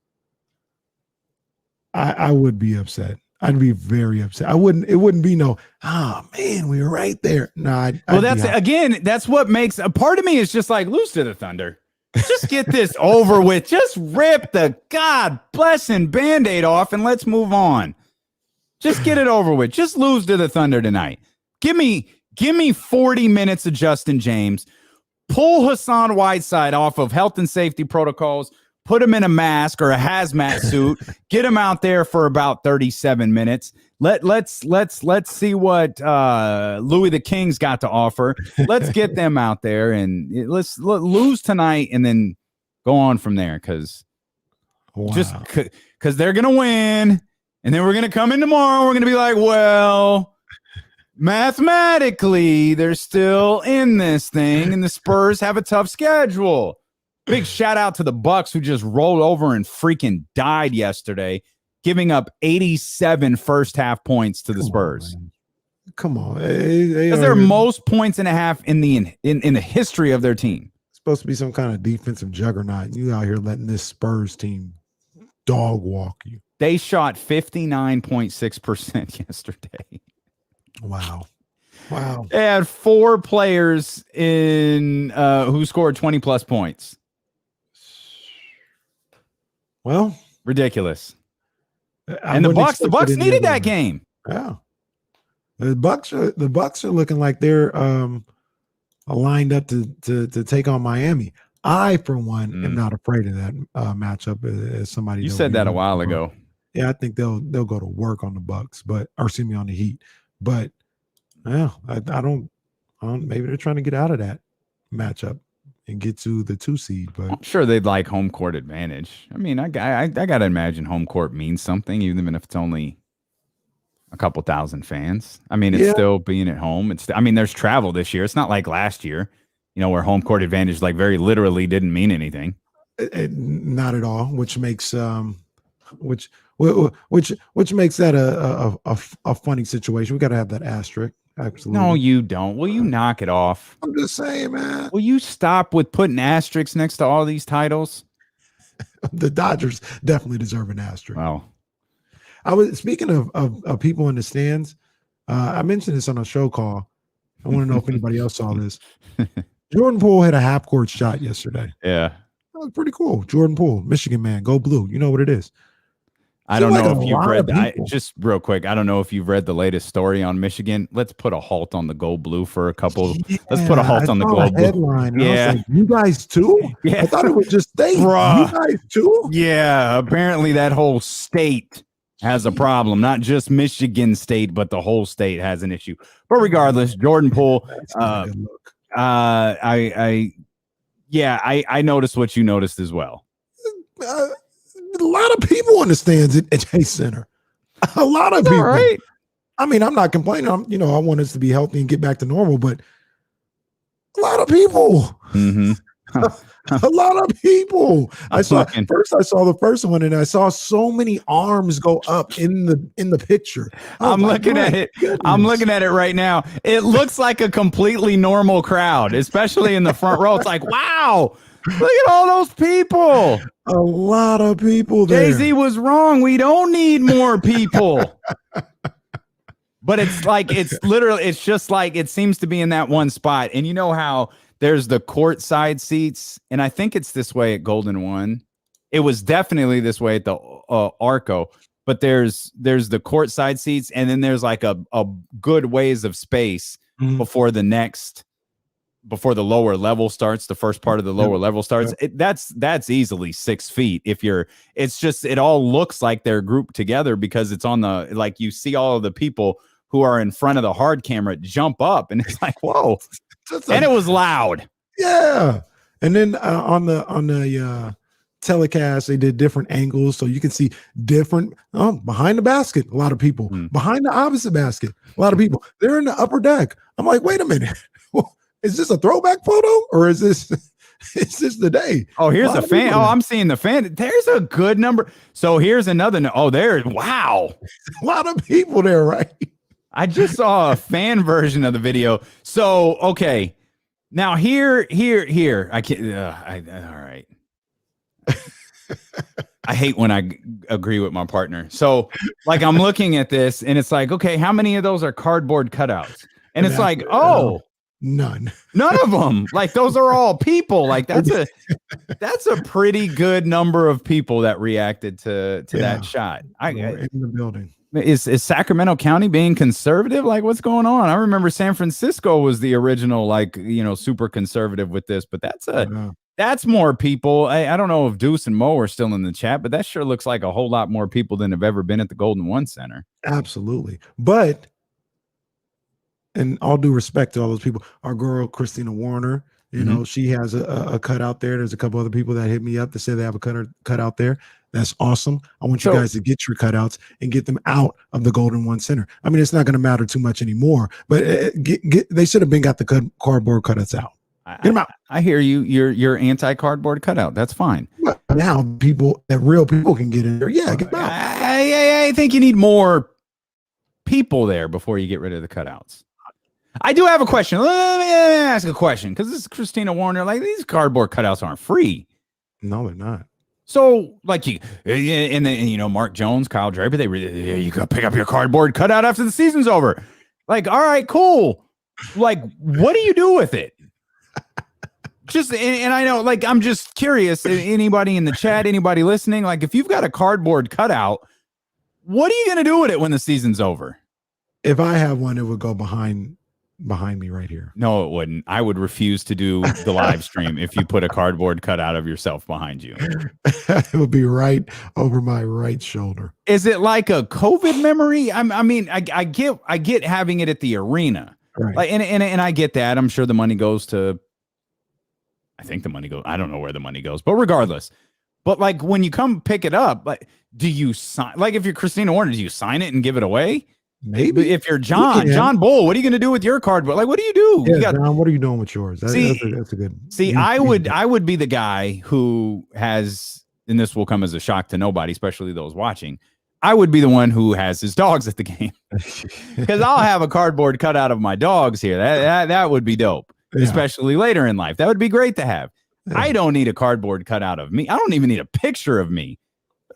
I would be upset. I'd be very upset. It wouldn't be man, we were right there. No, that's what makes a part of me is just like lose to the Thunder. Just get this over with. Just rip the God blessing Band-Aid off and let's move on. Just get it over with. Just lose to the Thunder tonight. Give me 40 minutes of Justin James, pull Hassan Whiteside off of health and safety protocols, put him in a mask or a hazmat suit, get him out there for about 37 minutes. Let's see what Louis the King's got to offer. Let's get them out there and let's lose tonight and then go on from there because they're gonna win and then we're gonna come in tomorrow. We're gonna be like, well. mathematically, they're still in this thing, and the Spurs have a tough schedule. Big shout out to the Bucks, who just rolled over and freaking died yesterday, giving up 87 first half points to the Spurs. Come on, because they're most points and a half in the history of their team. It's supposed to be some kind of defensive juggernaut. You out here letting this Spurs team dog walk you. They shot 59.6% yesterday. Wow. They had 4 players in who scored 20 plus points. Well, ridiculous. And the Bucks needed that game. Yeah. The Bucks are looking like they're lined up to take on Miami. I, for one, am not afraid of that matchup. As somebody you said that a while ago. Yeah, I think they'll go to work on the Bucks, on the Heat. But yeah, I don't. Maybe they're trying to get out of that matchup and get to the 2 seed. But I'm sure they'd like home court advantage. I mean, I gotta imagine home court means something, even if it's only a couple thousand fans. I mean, it's still being at home. There's travel this year. It's not like last year, where home court advantage very literally didn't mean anything. Not at all, which makes which makes that a funny situation. We got to have that asterisk. Absolutely. No, you don't. Will you knock it off? I'm just saying, man. Will you stop with putting asterisks next to all these titles? The Dodgers definitely deserve an asterisk. Wow. I was speaking of people in the stands. I mentioned this on a show call. I want to know if anybody else saw this. Jordan Poole had a half court shot yesterday. Yeah, that was pretty cool. Jordan Poole, Michigan man, go blue. You know what it is. I don't know if you've read just real quick. I don't know if you've read the latest story on Michigan. Let's put a halt on the go blue for a couple. Yeah, let's put a halt on the go blue. Headline, yeah, I was like, you guys too? Yeah, I thought it was just state. Bruh. You guys too? Yeah, apparently that whole state has a problem. Not just Michigan State, but the whole state has an issue. But regardless, Jordan Poole. I noticed what you noticed as well. A lot of people in the stands at Chase Center. A lot of people. Right. I mean, I'm not complaining. I want us to be healthy and get back to normal, but a lot of people. Mm-hmm. A lot of people. I saw the first one, and I saw so many arms go up in the picture. I'm looking at it. Goodness. I'm looking at it right now. It looks like a completely normal crowd, especially in the front row. It's like, wow, look at all those people. A lot of people there. Jay-Z was wrong. We don't need more people. But it's just like it seems to be in that one spot. And you know how there's the courtside seats, and I think it's this way at Golden One. It was definitely this way at the Arco, but there's the courtside seats, and then there's like a good ways of space before the lower level starts. The first part of the lower level starts. That's easily 6 feet. It all looks like they're grouped together because it's on you see all of the people who are in front of the hard camera jump up, and it's like, whoa. And it was loud. Yeah. And then on the telecast, they did different angles, so you can see different behind the basket. A lot of people behind the opposite basket. A lot of people. They're in the upper deck. I'm like, wait a minute. Is this a throwback photo or is this the day? Oh, here's a fan. Oh, I'm seeing the fan. There's a good number. So here's another. Wow. A lot of people there, right? I just saw a fan version of the video. So, okay. Now here. I can't. All right. I hate when I agree with my partner. So, I'm looking at this and it's like, okay, how many of those are cardboard cutouts? And it's like, none of them. Those are all people. That's a pretty good number of people that reacted to that shot. In the building. Is Sacramento County being conservative? What's going on? I remember San Francisco was the original, super conservative with this, but that's more people. I don't know if Deuce and Mo are still in the chat, but that sure looks like a whole lot more people than have ever been at the Golden One Center. Absolutely. But, and all due respect to all those people, our girl, Christina Warner, You know, she has a cutout there. There's a couple other people that hit me up to say they have a cutout there. That's awesome. I want you guys to get your cutouts and get them out of the Golden One Center. I mean, it's not going to matter too much anymore, but they should have got the cardboard cutouts out. Get them out. I hear you. You're anti-cardboard cutout. That's fine. But now real people can get in there. Yeah, get them out. I think you need more people there before you get rid of the cutouts. I do have a question. Let me ask a question, because this is Christina Warner. Like, these cardboard cutouts aren't free. No, they're not. So, like, Mark Jones, Kyle Draper, you got to pick up your cardboard cutout after the season's over. Like, all right, cool. Like, what do you do with it? And I know, like, I'm just curious. Anybody in the chat, anybody listening, like, if you've got a cardboard cutout, what are you going to do with it when the season's over? If I have one, it would go behind me right here. No, it wouldn't. I would refuse to do the live stream if you put a cardboard cutout of yourself behind you. It would be right over my right shoulder. Is it like a COVID memory? I get having it at the arena, right? Like, and I get that. I'm sure the money goes to. I think the money goes. I don't know where the money goes, but regardless. But like, when you come pick it up, like, do you sign? Like, if you're Christina Warner, do you sign it and give it away? Maybe. If you're John Bull, what are you going to do with your cardboard? Like, what do you do? Yeah, John, what are you doing with yours? That's a good. I would be the guy who has, and this will come as a shock to nobody, especially those watching. I would be the one who has his dogs at the game, because I'll have a cardboard cutout of my dogs here. That would be dope, especially later in life. That would be great to have. Yeah. I don't need a cardboard cutout of me. I don't even need a picture of me.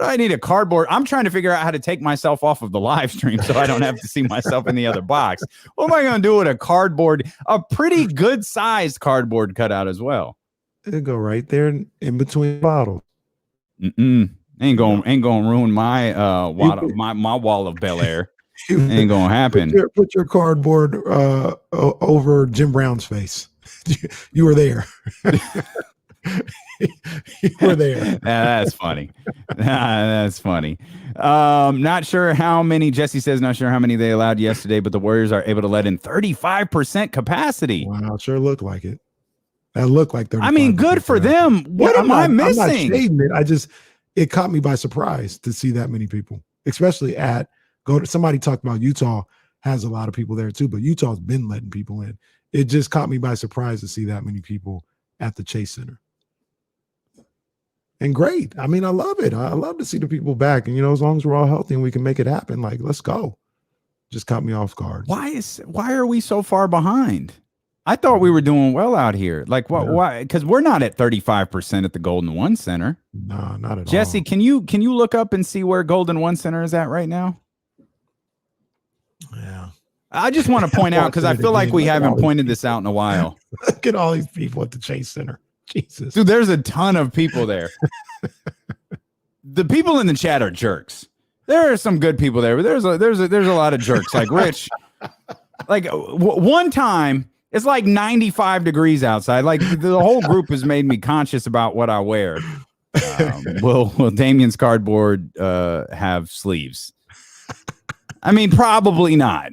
I need a cardboard. I'm trying to figure out how to take myself off of the live stream so I don't have to see myself in the other box. What am I going to do with a pretty good sized cardboard cutout as well? It'll go right there in between bottles. Ain't gonna ruin my my wall of Bel Air. Ain't gonna happen. Put your cardboard over Jim Brown's face. You were there. You were there. That's funny. That's funny. Not sure how many. Jesse says not sure how many they allowed yesterday, but the Warriors are able to let in 35% capacity. Wow, sure looked like it. That looked like 35%. I mean, good for them. What am I missing? I'm not shading it. It caught me by surprise to see that many people, especially somebody talked about Utah has a lot of people there too, but Utah's been letting people in. It just caught me by surprise to see that many people at the Chase Center. And great. I mean, I love it. I love to see the people back. And, as long as we're all healthy and we can make it happen, like, let's go. Just caught me off guard. Why are we so far behind? I thought we were doing well out here. Like, what? Yeah. Why? Because we're not at 35% at the Golden One Center. No, not at all. Jesse, can you look up and see where Golden One Center is at right now? Yeah. I just want to point out, because I feel like we haven't pointed this out in a while. Look at all these people at the Chase Center. Jesus. Dude, there's a ton of people there. The people in the chat are jerks. There are some good people there, but there's a lot of jerks. Like Rich, like one time it's like 95 degrees outside. Like the whole group has made me conscious about what I wear. Will Damien's cardboard have sleeves? I mean, probably not.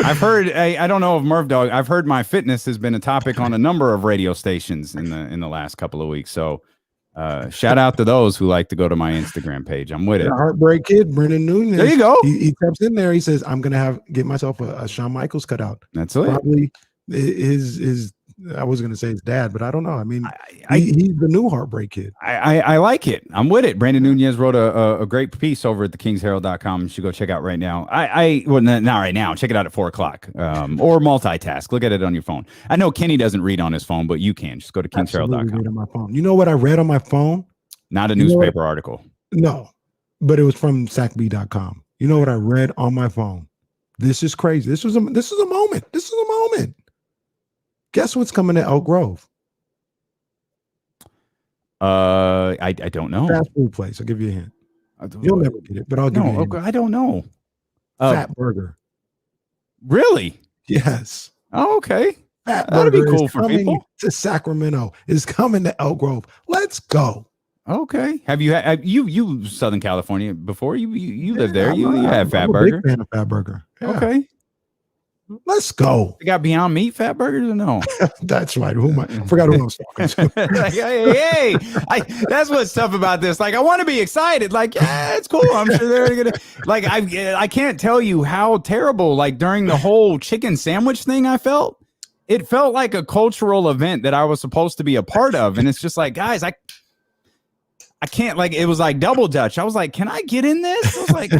I've heard, I don't know if Merv Dog, I've heard my fitness has been a topic on a number of radio stations in the last couple of weeks. So shout out to those who like to go to my Instagram page. I'm with it. Heartbreak Kid, Brendan Nunez. There you go. He taps in there. He says, I'm going to get myself a Shawn Michaels cutout. That's it. Probably his I was going to say his dad, but I don't know. I mean, he's the new Heartbreak Kid. I like it. I'm with it. Brandon Nunez wrote a great piece over at thekingsherald.com. You should go check out right now. Well, not right now. Check it out at 4:00 or multitask. Look at it on your phone. I know Kenny doesn't read on his phone, but you can. Just go to kingsherald.com. Read on my phone. You know what I read on my phone? Not a newspaper article. No, but it was from sacb.com. You know what I read on my phone? This is crazy. This is a moment. This is a moment. Guess what's coming to Elk Grove? I don't know. Fast food place. I'll give you a hint. You'll never get it, but I'll give you a hint. I don't know. Fat Burger. Really? Yes. Oh, okay. Fat That'd Burger be cool for people. To Sacramento. Is coming to Elk Grove. Let's go. Okay. Have you Southern California before? You lived there. You had Fat Burger. Big fan of Fat Burger. Yeah. Okay. Let's go. They got Beyond Meat fat burgers or no? That's right. I forgot who I was talking to. Like, hey, that's what's tough about this. Like, I want to be excited. Like, yeah, it's cool. I'm sure they're gonna. Like, I can't tell you how terrible. Like during the whole chicken sandwich thing, I felt. It felt like a cultural event that I was supposed to be a part of, and it's just like, guys, I can't. Like, it was like double Dutch. I was like, can I get in this? I was like.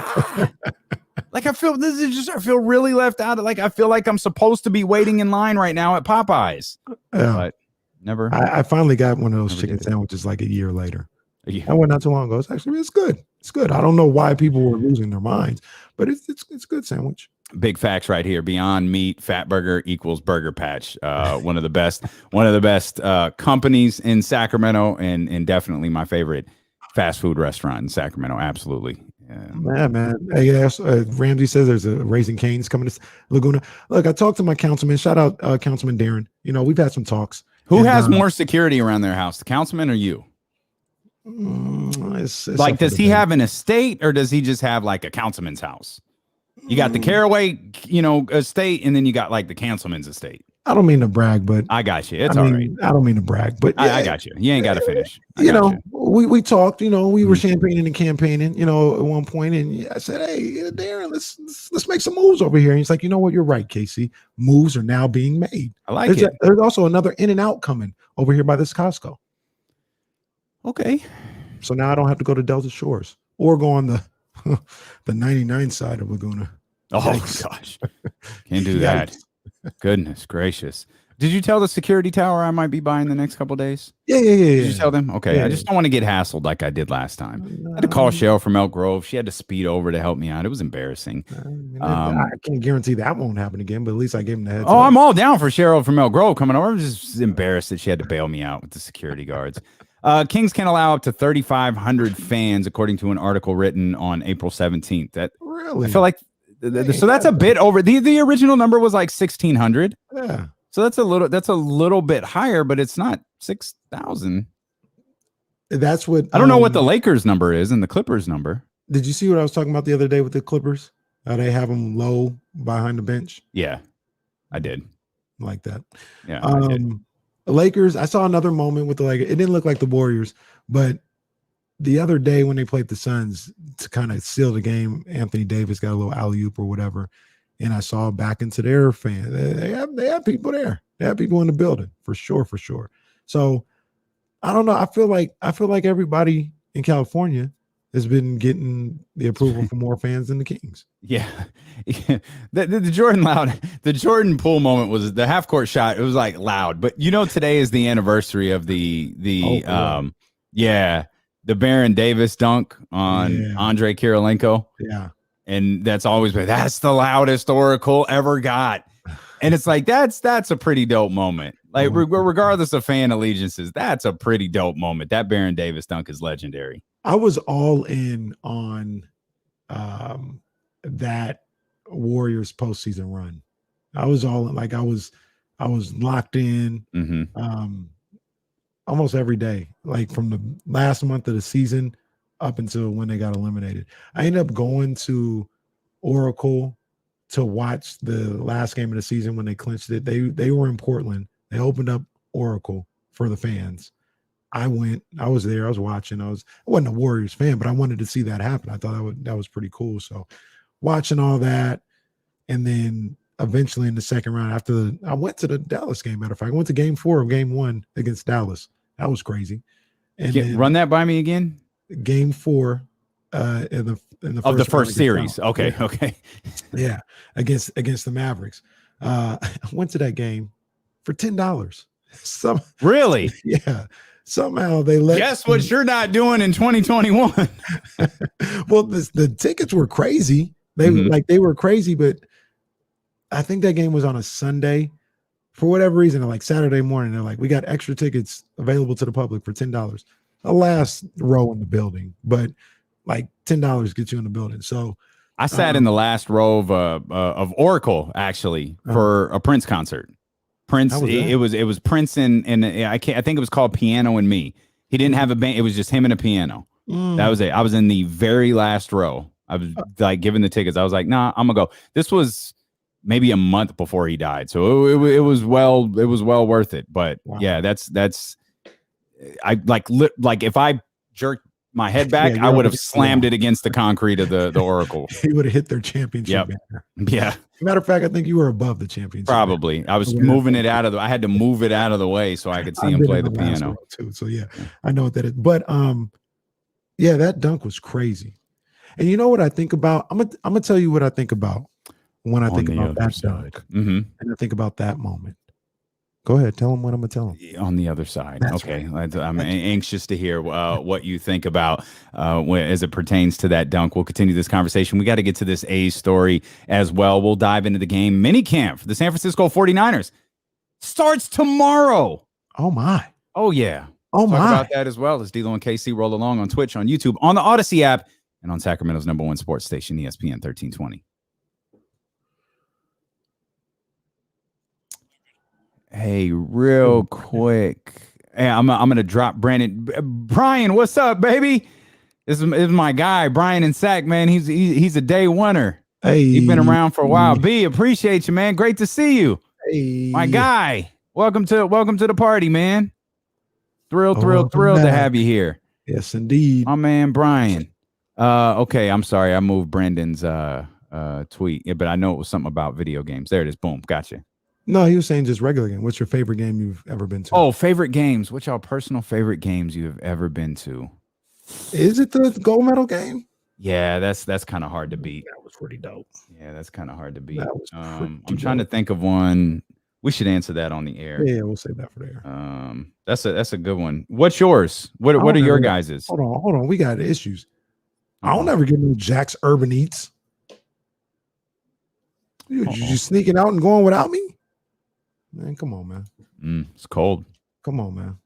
Like I feel I feel really left out. Like I feel like I'm supposed to be waiting in line right now at Popeyes. But never. I finally got one of those chicken sandwiches like a year later. Yeah. I went not too long ago. It's good. It's good. I don't know why people were losing their minds, but it's a good sandwich. Big facts right here. Beyond Meat Fat Burger equals Burger Patch. One of the best companies in Sacramento, and definitely my favorite fast food restaurant in Sacramento. Absolutely. Yeah, man. Hey, Ramsey says there's a Raising Cane's coming to Laguna. Look, I talked to my councilman. Shout out Councilman Darren. You know, we've had some talks. Who has more security around their house, the councilman or you? It's like, does he have an estate, or does he just have like a councilman's house? You got the Caraway, estate, and then you got like the councilman's estate. I don't mean to brag, but I got you. It's all right. I don't mean to brag, but yeah, I got you. You ain't got to finish. We talked. We were champagning and campaigning. At one point, and I said, "Hey, Darren, let's make some moves over here." And he's like, "You know what? You're right, Casey. Moves are now being made. I like it. There's also another In-N-Out coming over here by this Costco. Okay, so now I don't have to go to Delta Shores or go on the 99 side of Laguna. Oh gosh, can't do that." Goodness gracious. Did you tell the security tower I might be buying the next couple of days? Yeah. Did you tell them? Okay. I just don't want to get hassled like I did last time. I had to call Cheryl from Elk Grove. She had to speed over to help me out. It was embarrassing. I can't guarantee that won't happen again, but at least I gave him the heads up. I'm all down for Cheryl from Elk Grove coming over. I'm just embarrassed that she had to bail me out with the security guards. Kings can allow up to 3,500 fans, according to an article written on April 17th. That really? I feel like so that's a bit over. The original number was like 1,600. Yeah. So that's a little bit higher, but it's not 6,000. That's what I don't know what the Lakers number is and the Clippers number. Did you see what I was talking about the other day with the Clippers? How they have them low behind the bench? Yeah, I did. Like that. Yeah. The Lakers, I saw another moment with the Lakers. It didn't look like the Warriors, but the other day when they played the Suns to kind of seal the game, Anthony Davis got a little alley-oop or whatever, and I saw back into their fan. They have people there. They have people in the building for sure. So I don't know. I feel like everybody in California has been getting the approval for more fans than the Kings. Yeah. The Jordan Poole moment was the half court shot. It was like loud, but today is the anniversary of the Baron Davis dunk on Andre Kirilenko. Yeah. And that's always been, that's the loudest Oracle ever got. And it's like, that's a pretty dope moment. Like, regardless of fan allegiances, that's a pretty dope moment. That Baron Davis dunk is legendary. I was all in on that Warriors postseason run. I was all like, I was locked in almost every day, like from the last month of the season up until when they got eliminated. I ended up going to Oracle to watch the last game of the season when they clinched it. They were in Portland. They opened up Oracle for the fans. I went. I was there. I was watching. I wasn't a Warriors fan, but I wanted to see that happen. I thought that was pretty cool. So watching all that, and then eventually in the second round, I went to the Dallas game. Matter of fact, I went to Game 4 of Game 1 against Dallas. That was crazy. And then run that by me again. Game 4 in the first series. Okay. Yeah. Okay. Yeah, against the Mavericks. I went to that game for $10. Really? Yeah. Somehow they let. Guess what you're not doing in 2021. Well, the tickets were crazy. They were crazy, but I think that game was on a Sunday. For whatever reason, like Saturday morning, they're like, we got extra tickets available to the public for $10. The last row in the building, but like $10 gets you in the building. So I sat in the last row of Oracle actually for a Prince concert. Prince, it was Prince and I think it was called Piano and Me. He didn't have a band; it was just him and a piano. That was it. I was in the very last row. I was like given the tickets. I was like, nah, I'm gonna go. This was maybe a month before he died. So it was well worth it. But Wow. yeah, that's I like if I jerked my head back, Yeah, I you're would have against the slammed wall. it against the concrete of the Oracle. He would have hit their championship Yep. banner. Yeah, Matter of fact, I think you were above the championship. probably. I was moving it out of I had to move it out of the way so I could see him play the piano. Too. So yeah, I know what that is. But yeah, that dunk was crazy. And you know what I think about? I'm gonna tell you what I think about when I think about that dunk. Mm-hmm. And I think about that moment. Go ahead, tell him what I'm gonna tell him. On the other side. That's okay. Right. I'm anxious to hear what you think about as it pertains to that dunk. We'll continue this conversation. We got to get to this A's story as well. We'll dive into the game. Mini camp for the San Francisco 49ers starts tomorrow. Oh my. Oh yeah. Oh Talk my. about that as well as D'Lo and KC roll along on Twitch, on YouTube, on the Odyssey app, and on Sacramento's #1 sports station, ESPN 1320. Hey, real quick. Hey, I'm gonna drop Brandon. Brian, what's up, baby? This is my guy, Brian and Sack, man. He's a day oneer. Hey, He's been around for a while. B, appreciate you, man. Great to see you. Hey, My guy. Welcome to the party, man. Thrilled Welcome to back. have you here. Yes, indeed. My man, Brian. Okay, I'm sorry. I moved Brendan's tweet, but I know it was something about video games. There it is. Boom. Gotcha. No, he was saying just regular game. What's your favorite game you've ever been to? Oh, favorite games. What's y'all personal favorite games you have ever been to? Is it the gold medal game? Yeah, that's kind of hard to beat. That was pretty dope. Yeah, that's kind of hard to beat. That was I'm pretty trying to dope. think of one. We should answer that on the air. Yeah, we'll save that for there. That's a good one. What's yours? What I are don't your ever- guys's? Hold on. We got issues. I don't ever get no Jack's Urban Eats. You just sneaking out and going without me? Man, come on, man. It's cold. Come on, man.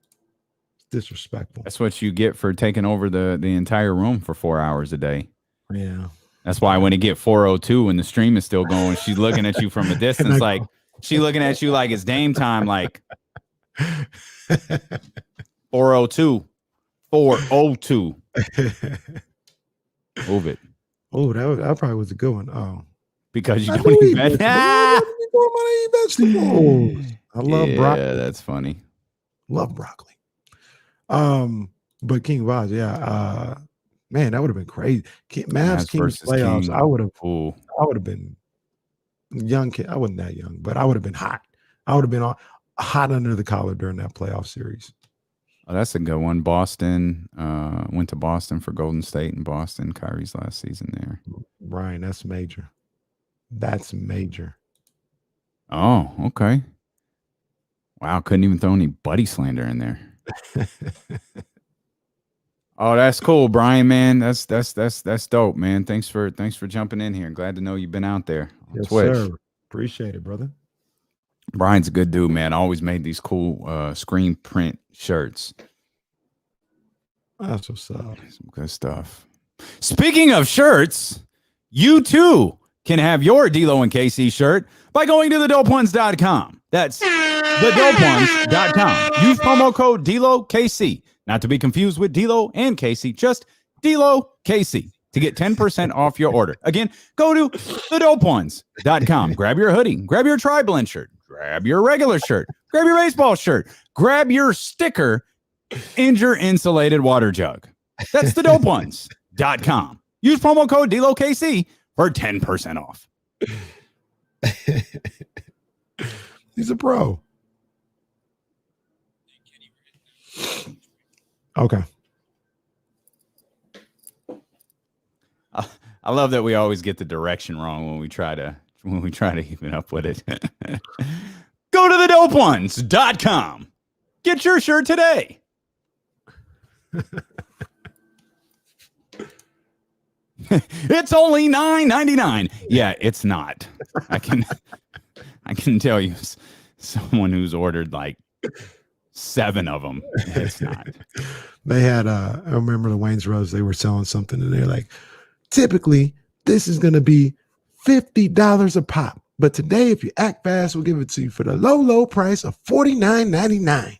It's disrespectful. That's what you get for taking over the entire room for 4 hours a day. Yeah. That's why when it get 4:02 and the stream is still going, she's looking at you from a distance, like she looking at you like it's Dame time, like 4:02, 4:02. Move it. Oh, that probably was a good one. Oh, Because you I don't do eat even vegetables. I love broccoli. Yeah, that's funny. Love broccoli. But King Vaz, yeah. Man, that would have been crazy. Mavs Mavs Kings versus playoffs. King. I would Ooh. have been young kid. I wasn't that young, but I would have been hot. I would have been hot under the collar during that playoff series. Oh, that's a good one. Boston went to Boston for Golden State and Boston. Kyrie's last season there. Brian, that's major. That's major. Oh, okay. Wow, couldn't even throw any buddy slander in there. Oh, that's cool, Brian, man. That's dope, man. Thanks for jumping in here. Glad to know you've been out there on Yes, Twitch. sir. Appreciate it, brother. Brian's a good dude, man. Always made these cool screen print shirts. That's what's up. Some good stuff. Speaking of shirts, you too can have your D'Lo and KC shirt by going to thedopeones.com. That's thedopeones.com. Use promo code D'Lo KC, not to be confused with D'Lo and KC, just D'Lo KC to get 10% off your order. Again, go to thedopeones.com. Grab your hoodie, grab your tri-blend shirt, grab your regular shirt, grab your baseball shirt, grab your sticker and your insulated water jug. That's thedopeones.com. Use promo code D'Lo KC for 10% off. He's a pro. Okay. I love that we always get the direction wrong when we try to even up with it. Go to thedopeones.com. Get your shirt today. It's only $9.99. Yeah, it's not. I can tell you, someone who's ordered like 7 of them. It's not. They had I remember the Wayne's Rose, they were selling something and they're like, typically this is gonna be $50 a pop. But today, if you act fast, we'll give it to you for the low price of $49.99.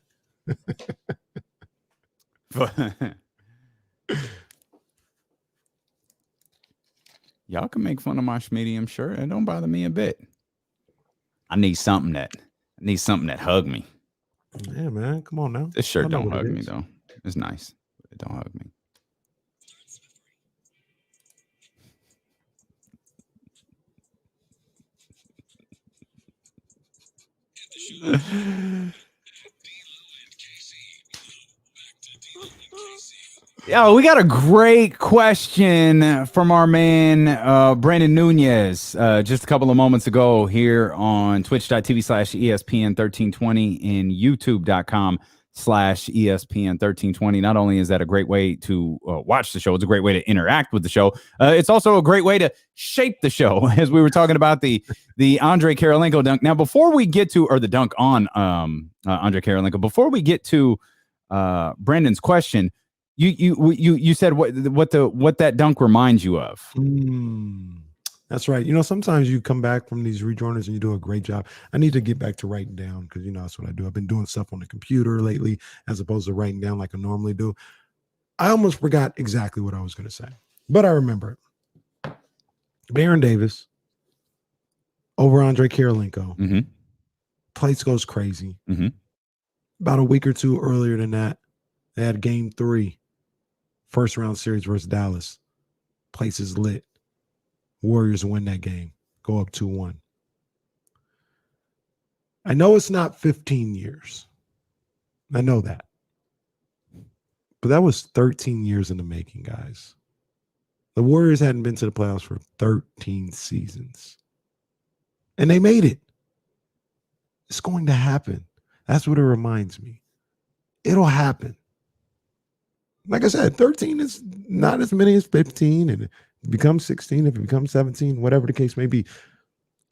Y'all can make fun of my medium shirt. It don't bother me a bit. I need something that hug me. Yeah, man. Come on now. This shirt I know don't what it hug me is. though. It's nice. It don't hug me. Yeah, we got a great question from our man Brandon Nunez just a couple of moments ago here on twitch.tv/ESPN1320 and youtube.com/ESPN1320. Not only is that a great way to watch the show, it's a great way to interact with the show. It's also a great way to shape the show, as we were talking about the Andre Karolinko dunk. Now, before we get to, or the dunk on Andre Karolinko, before we get to Brandon's question, you said what that dunk reminds you of. That's right. Sometimes you come back from these rejoiners and you do a great job. I need to get back to writing down because that's what I do. I've been doing stuff on the computer lately as opposed to writing down like I normally do. I almost forgot exactly what I was going to say, but I remember it. Baron Davis over Andre Karolinko. Mm-hmm. Place goes crazy. Mm-hmm. About a week or two earlier than that, they had game 3, first round series versus Dallas. Place is lit. Warriors win that game, go up 2-1. I know it's not 15 years. I know that. But that was 13 years in the making, guys. The Warriors hadn't been to the playoffs for 13 seasons. And they made it. It's going to happen. That's what it reminds me. It'll happen. Like I said, 13 is not as many as 15, and it becomes 16, if it becomes 17, whatever the case may be.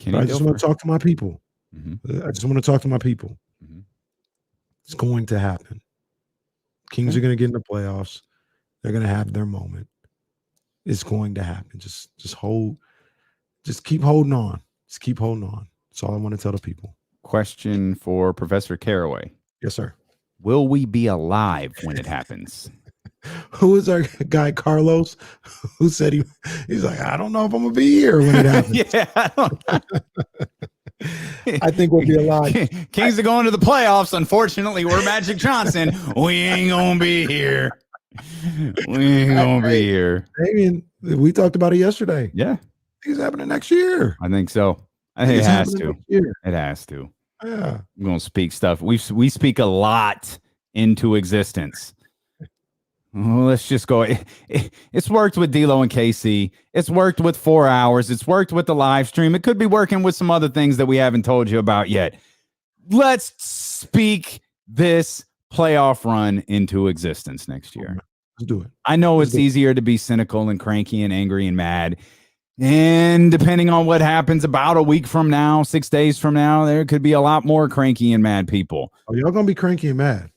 I just want to talk to my people. Mm-hmm. I just want to talk to my people. Mm-hmm. It's going to happen. Kings are going to get in the playoffs. They're going to have their moment. It's going to happen. Just keep holding on. Just keep holding on. That's all I want to tell the people. Question for Professor Caraway. Yes, sir. Will we be alive when it happens? Who is our guy, Carlos, who said he's like, I don't know if I'm going to be here when it happens. Yeah. I think we'll be alive. Kings are going to the playoffs. Unfortunately, we're Magic Johnson. We ain't going to be here. We ain't going to be here. Damien, we talked about it yesterday. Yeah. It's happening next year. I think so. I think it has to. It has to. Yeah. We're going to speak stuff. We speak a lot into existence. Well, let's just go. It's worked with D'Lo and KC. It's worked with 4 hours. It's worked with the live stream. It could be working with some other things that we haven't told you about yet. Let's speak this playoff run into existence next year. Let's do it. I know it's easier to be cynical and cranky and angry and mad. And depending on what happens about a week from now, 6 days from now, there could be a lot more cranky and mad people. Oh, y'all going to be cranky and mad.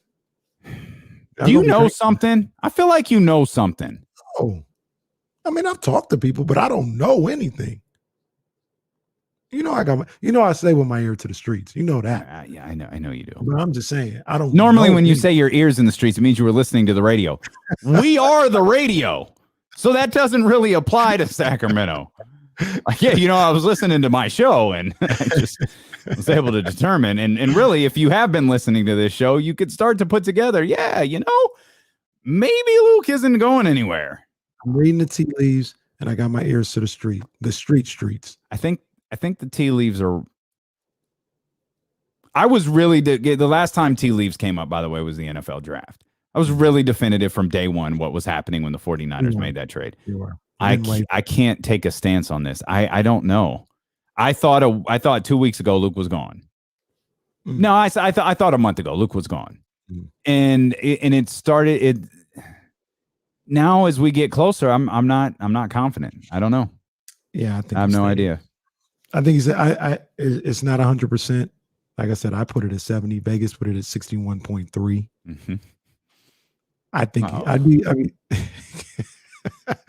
Do you know something? I feel like you know something. Oh, I mean, I've talked to people, but I don't know anything. I say with my ear to the streets. You know that. Yeah, I know you do. But I'm just saying, I don't. Normally, when you say your ears in the streets, it means you were listening to the radio. We are the radio, so that doesn't really apply to Sacramento. Yeah, I was listening to my show, and I just was able to determine. And really, if you have been listening to this show, you could start to put together. Yeah, maybe Luke isn't going anywhere. I'm reading the tea leaves, and I got my ears to the streets. I think the tea leaves are. I was really the last time tea leaves came up, by the way, was the NFL draft. I was really definitive from day one what was happening when the 49ers made that trade. You are. I can't take a stance on this. I don't know. I thought 2 weeks ago Luke was gone. No, I thought a month ago Luke was gone, and it started. Now as we get closer, I'm not confident. I don't know. Yeah, I have no idea. I think it's not 100%. Like I said, I put it at 70. Vegas put it at 61.3. Mm-hmm. I think I'd be. I mean.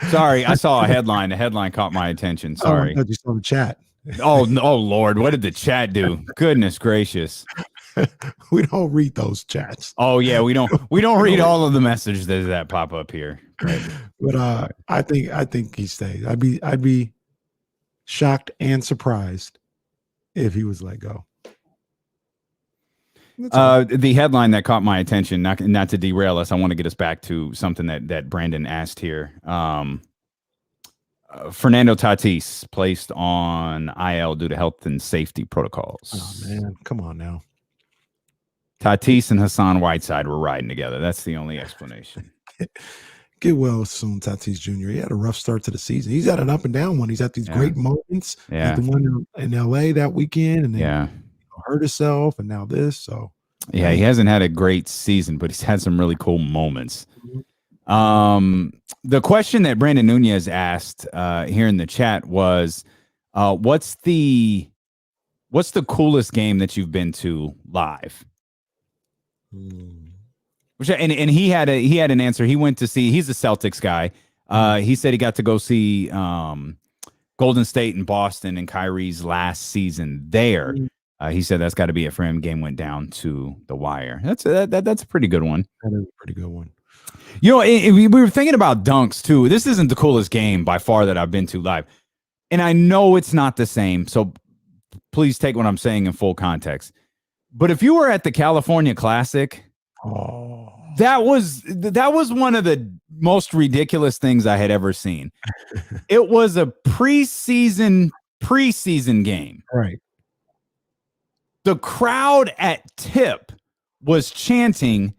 Sorry, I saw a headline. The headline caught my attention. Sorry. I just saw the chat. Oh Lord, what did the chat do? Goodness gracious. We don't read those chats. Oh yeah, we don't read all of the messages that pop up here. Right. But I think he stays. I'd be shocked and surprised if he was let go. That's The headline that caught my attention, not to derail us, I want to get us back to something that Brandon asked here. Fernando Tatis placed on IL due to health and safety protocols. oh man, come on now. Tatis and Hassan Whiteside were riding together. That's the only explanation. Get well soon, Tatis Jr. He had a rough start to the season. He's had an up and down one. He's had these great moments. Yeah. Like the one in LA that weekend, and then hurt himself, and now this. So yeah, he hasn't had a great season, but he's had some really cool moments. The question that Brandon Nunez asked here in the chat was, what's the coolest game that you've been to live? Which and he had an answer. He went to see. He's a Celtics guy. He said he got to go see Golden State and Boston and Kyrie's last season there. He said that's got to be it for him. Game went down to the wire. That's a pretty good one. That is a pretty good one. You know, we were thinking about dunks too. This isn't the coolest game by far that I've been to live, and I know it's not the same. So please take what I'm saying in full context. But if you were at the California Classic, that was one of the most ridiculous things I had ever seen. It was a preseason game. Right. The crowd at tip was chanting,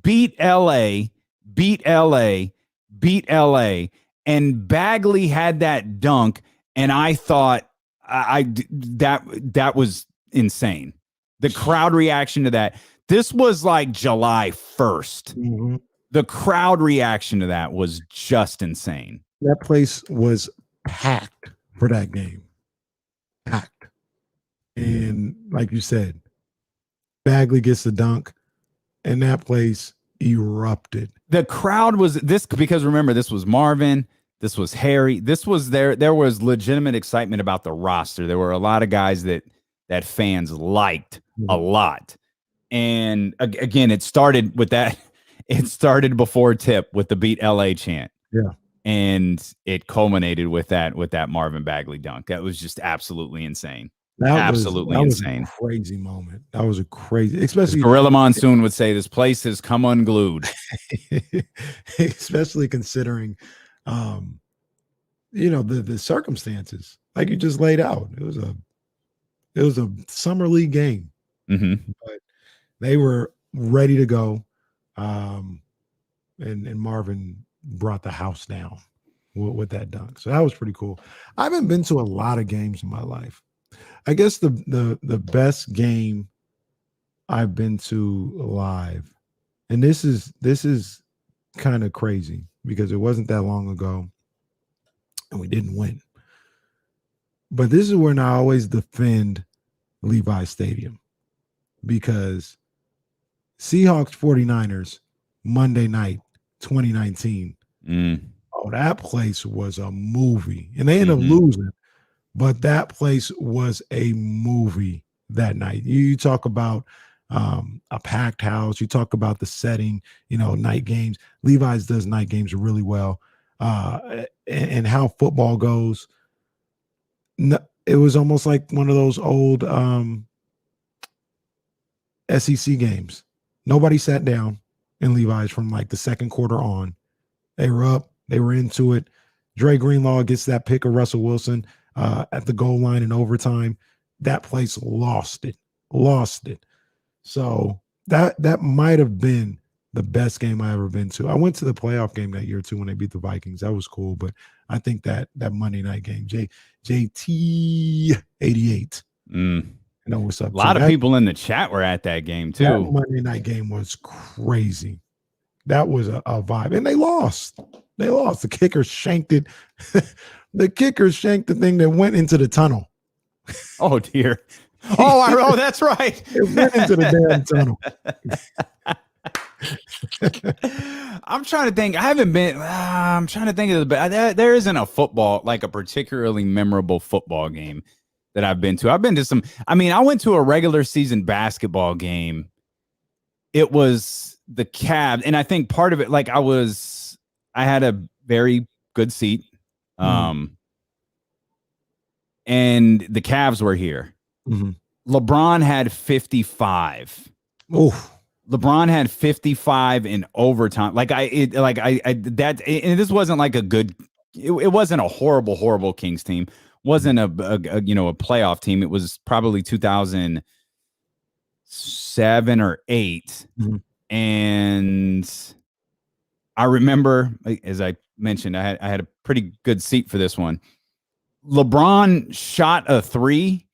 "Beat LA, beat LA, beat LA." And Bagley had that dunk, and I thought that was insane. The crowd reaction to that. This was like July 1st. Mm-hmm. The crowd reaction to that was just insane. That place was packed for that game. Packed. And like you said, Bagley gets the dunk, and that place erupted. The crowd was this because remember, this was Marvin, this was Harry, this was there was legitimate excitement about the roster. There were a lot of guys that fans liked a lot. And again, it started with that. It started before tip with the "Beat LA" chant. Yeah. And it culminated with that Marvin Bagley dunk. That was just absolutely insane. That insane. Was a crazy moment. That was a crazy, especially as Gorilla Monsoon would say, this place has come unglued. Especially considering the circumstances like you just laid out. It was a summer league game. Mm-hmm. But they were ready to go. And Marvin brought the house down with that dunk. So that was pretty cool. I haven't been to a lot of games in my life. I guess the best game I've been to live, and this is kind of crazy because it wasn't that long ago and we didn't win. But this is when I always defend Levi Stadium, because Seahawks 49ers Monday night 2019. Oh, that place was a movie. And they ended up losing, but that place was a movie that night. You talk about a packed house. You talk about the setting, night games. Levi's does night games really well. And how football goes. It was almost like one of those old SEC games. Nobody sat down in Levi's from like the second quarter on. They were up. They were into it. Dre Greenlaw gets that pick of Russell Wilson at the goal line in overtime. That place lost it. So that might have been the best game I ever been to. I went to the playoff game that year too when they beat the Vikings. That was cool. But I think that Monday night game, JT 88. What's up? A lot of people in the chat were at that game too. That Monday night game was crazy. That was a vibe. And they lost. The kicker shanked it. The kicker shanked the thing that went into the tunnel. Oh, dear. Oh, that's right. It went into the damn tunnel. I'm trying to think. I haven't been. I'm trying to think of but there isn't a football, like a particularly memorable football game that I've been to. I've been to some. I mean, I went to a regular season basketball game. It was the Cavs, and I think part of it, like I had a very good seat, and the Cavs were here, Mhm. LeBron had 55. Oof. LeBron had 55 in overtime. And this wasn't like a good, it wasn't a horrible Kings team. Wasn't a playoff team. It was probably 2007 or 8. Mhm. And I remember, as I mentioned, I had a pretty good seat for this one. LeBron shot a 3.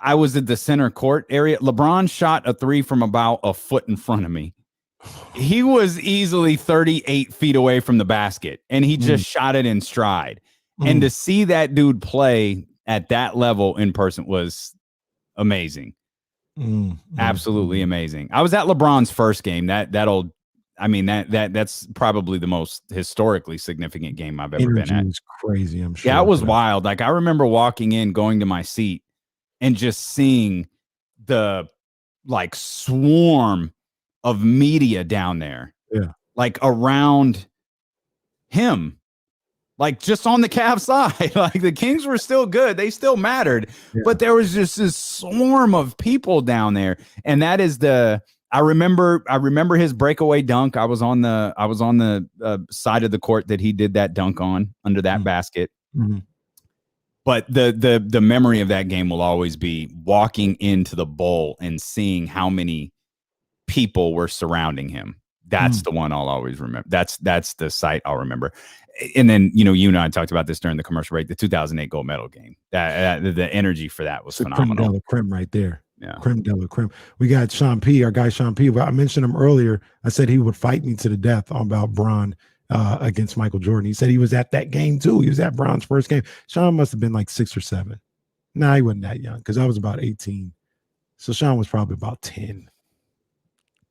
I was at the center court area. LeBron shot a 3 from about a foot in front of me. He was easily 38 feet away from the basket, and he just shot it in stride. And to see that dude play at that level in person was amazing. Absolutely amazing. I was at LeBron's first game. That's probably the most historically significant game I've ever been at. Was crazy, I'm sure. Yeah, it was wild. Like, I remember walking in, going to my seat, and just seeing the like swarm of media down there. Yeah. Like around him. Like just on the Cavs side. Like the Kings were still good. They still mattered. Yeah. But there was just this swarm of people down there. And that is I remember his breakaway dunk. I was on the side of the court that he did that dunk on under that basket. Mm-hmm. But the memory of that game will always be walking into the bowl and seeing how many people were surrounding him. That's the one I'll always remember. That's the sight I'll remember. And then, you and I talked about this during the commercial break, the 2008 gold medal game. The energy for that was phenomenal. Creme de la creme right there. Yeah. Creme de la creme. We got Sean P., our guy Sean P. I mentioned him earlier. I said he would fight me to the death about Bron against Michael Jordan. He said he was at that game too. He was at Bron's first game. Sean must have been like 6 or 7. Nah, he wasn't that young because I was about 18. So Sean was probably about 10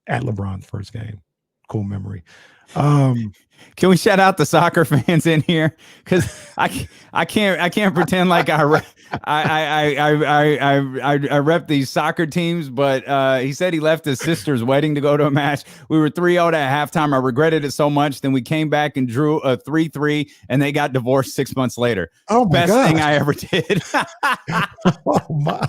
at LeBron's first game. Cool memory. Can we shout out the soccer fans in here? Because I can't pretend like I rep these soccer teams. But he said he left his sister's wedding to go to a match. We were 3-0 at halftime. I regretted it so much. Then we came back and drew a 3-3, and they got divorced 6 months later. Oh my Best God. thing I ever did. Oh my!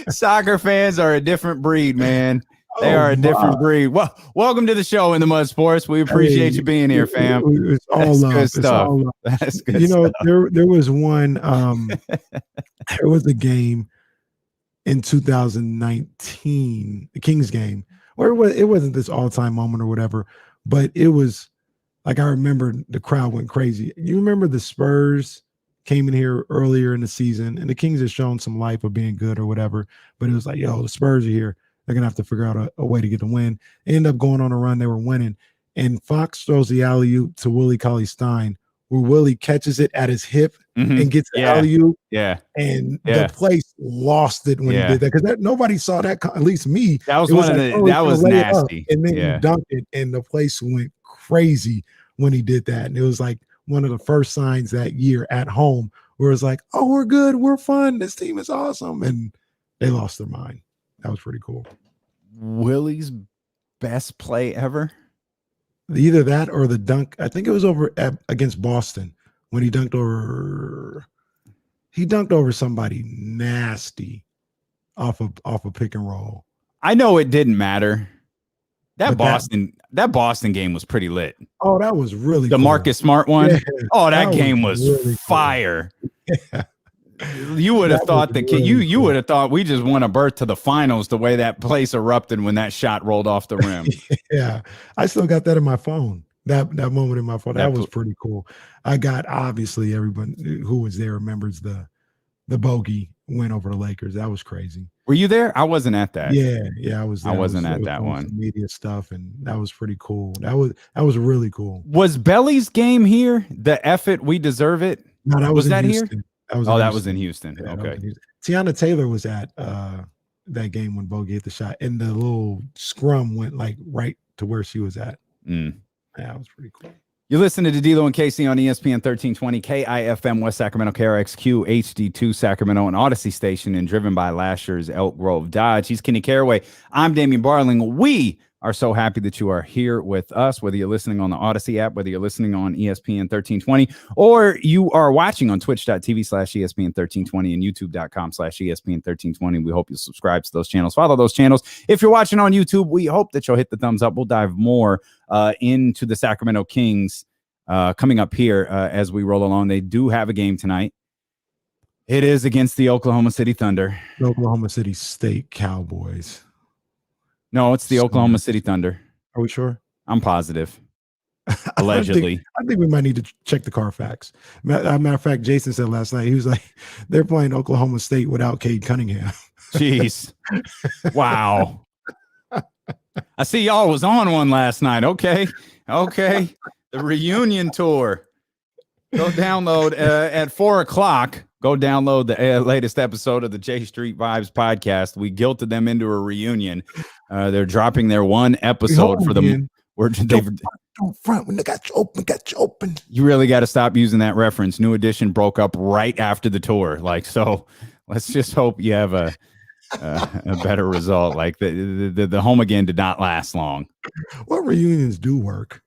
Soccer fans are a different breed, man. They are a different breed. Well, welcome to the show in the Mud Sports. We appreciate you being here, fam. It's all love. Good stuff. All love. That's good stuff. There was one. There was a game in 2019, the Kings game, where it wasn't this all-time moment or whatever, but it was like I remember the crowd went crazy. You remember the Spurs came in here earlier in the season, and the Kings had shown some life of being good or whatever, but it was like, yo, the Spurs are here. They're going to have to figure out a way to get the win. They end up going on a run. They were winning. And Fox throws the alley-oop to Willie Cauley-Stein, where Willie catches it at his hip and gets the alley-oop. Yeah. And the place lost it when he did that. Because nobody saw that, at least me. That was that was nasty. And then he dunked it, and the place went crazy when he did that. And it was like one of the first signs that year at home where it's like, oh, we're good. We're fun. This team is awesome. And they lost their mind. That was pretty cool. Willie's best play ever? Either that or the dunk. I think it was over against Boston when he dunked over somebody nasty off a pick and roll. I know it didn't matter. That Boston game was pretty lit. Oh, that was really the cool. Marcus Smart one. Yeah, that game was really fire. Cool. Yeah. You would have thought you would have thought we just won a berth to the finals the way that place erupted when that shot rolled off the rim. Yeah, I still got that in my phone. That moment in my phone. That was pretty cool. I got, obviously everyone who was there remembers the bogey win over the Lakers. That was crazy. Were you there? I wasn't at that. Yeah, I was there. I wasn't at that one. Media stuff, and that was pretty cool. That was really cool. Was Belly's game here? The F it, we deserve it. No, that was that Houston. Here? That was in Houston. Yeah, okay. Tiana Taylor was at that game when Bogey hit the shot, and the little scrum went like right to where she was at. Yeah, that was pretty cool. You listen to D'Lo and Casey on ESPN 1320 KIFM West Sacramento, KRXQ HD2 Sacramento, and Odyssey Station, and driven by Lashers, Elk Grove Dodge. He's Kenny Caraway. I'm Damian Barling. We are so happy that you are here with us, whether you're listening on the Odyssey app, whether you're listening on ESPN 1320, or you are watching on twitch.tv/ESPN 1320 and youtube.com/ESPN 1320. We hope you subscribe to those channels, follow those channels. If you're watching on YouTube, we hope that you'll hit the thumbs up. We'll dive more into the Sacramento Kings coming up here as we roll along. They do have a game tonight. It is against the Oklahoma City Thunder. The Oklahoma City State Cowboys. No, it's the Oklahoma City Thunder. Are we sure? I'm positive. Allegedly. I think we might need to check the Carfax. Matter of fact, Jason said last night, he was like, they're playing Oklahoma State without Cade Cunningham. Jeez. Wow. I see y'all was on one last night. Okay. The reunion tour. Go download at 4:00. Go download the latest episode of the J Street Vibes podcast. We guilted them into a reunion. They're dropping their one episode for them. Don't front when they got you open. You really got to stop using that reference. New Edition broke up right after the tour. So let's just hope you have a better result. Like the home again did not last long. What reunions do work?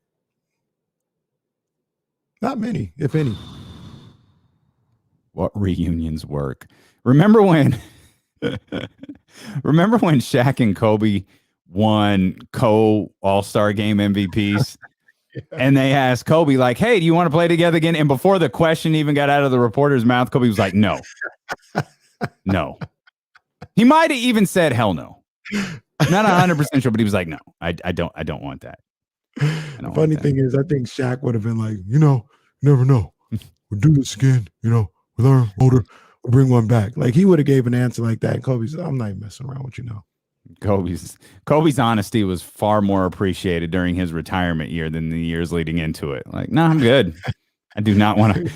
Not many, if any. What reunions work? Remember when Shaq and Kobe won All-Star game MVPs? Yeah. And they asked Kobe, like, hey, do you want to play together again? And before the question even got out of the reporter's mouth, Kobe was like, no. No. He might have even said hell no. Not 100% sure, but he was like, no, I don't want that. The funny thing is, I think Shaq would have been like, you never know. We'll do this again, with our motor, we'll bring one back. Like, he would have gave an answer like that. And Kobe's, I'm not even messing around with Kobe's honesty was far more appreciated during his retirement year than the years leading into it. Like, no, I'm good. I do not want to.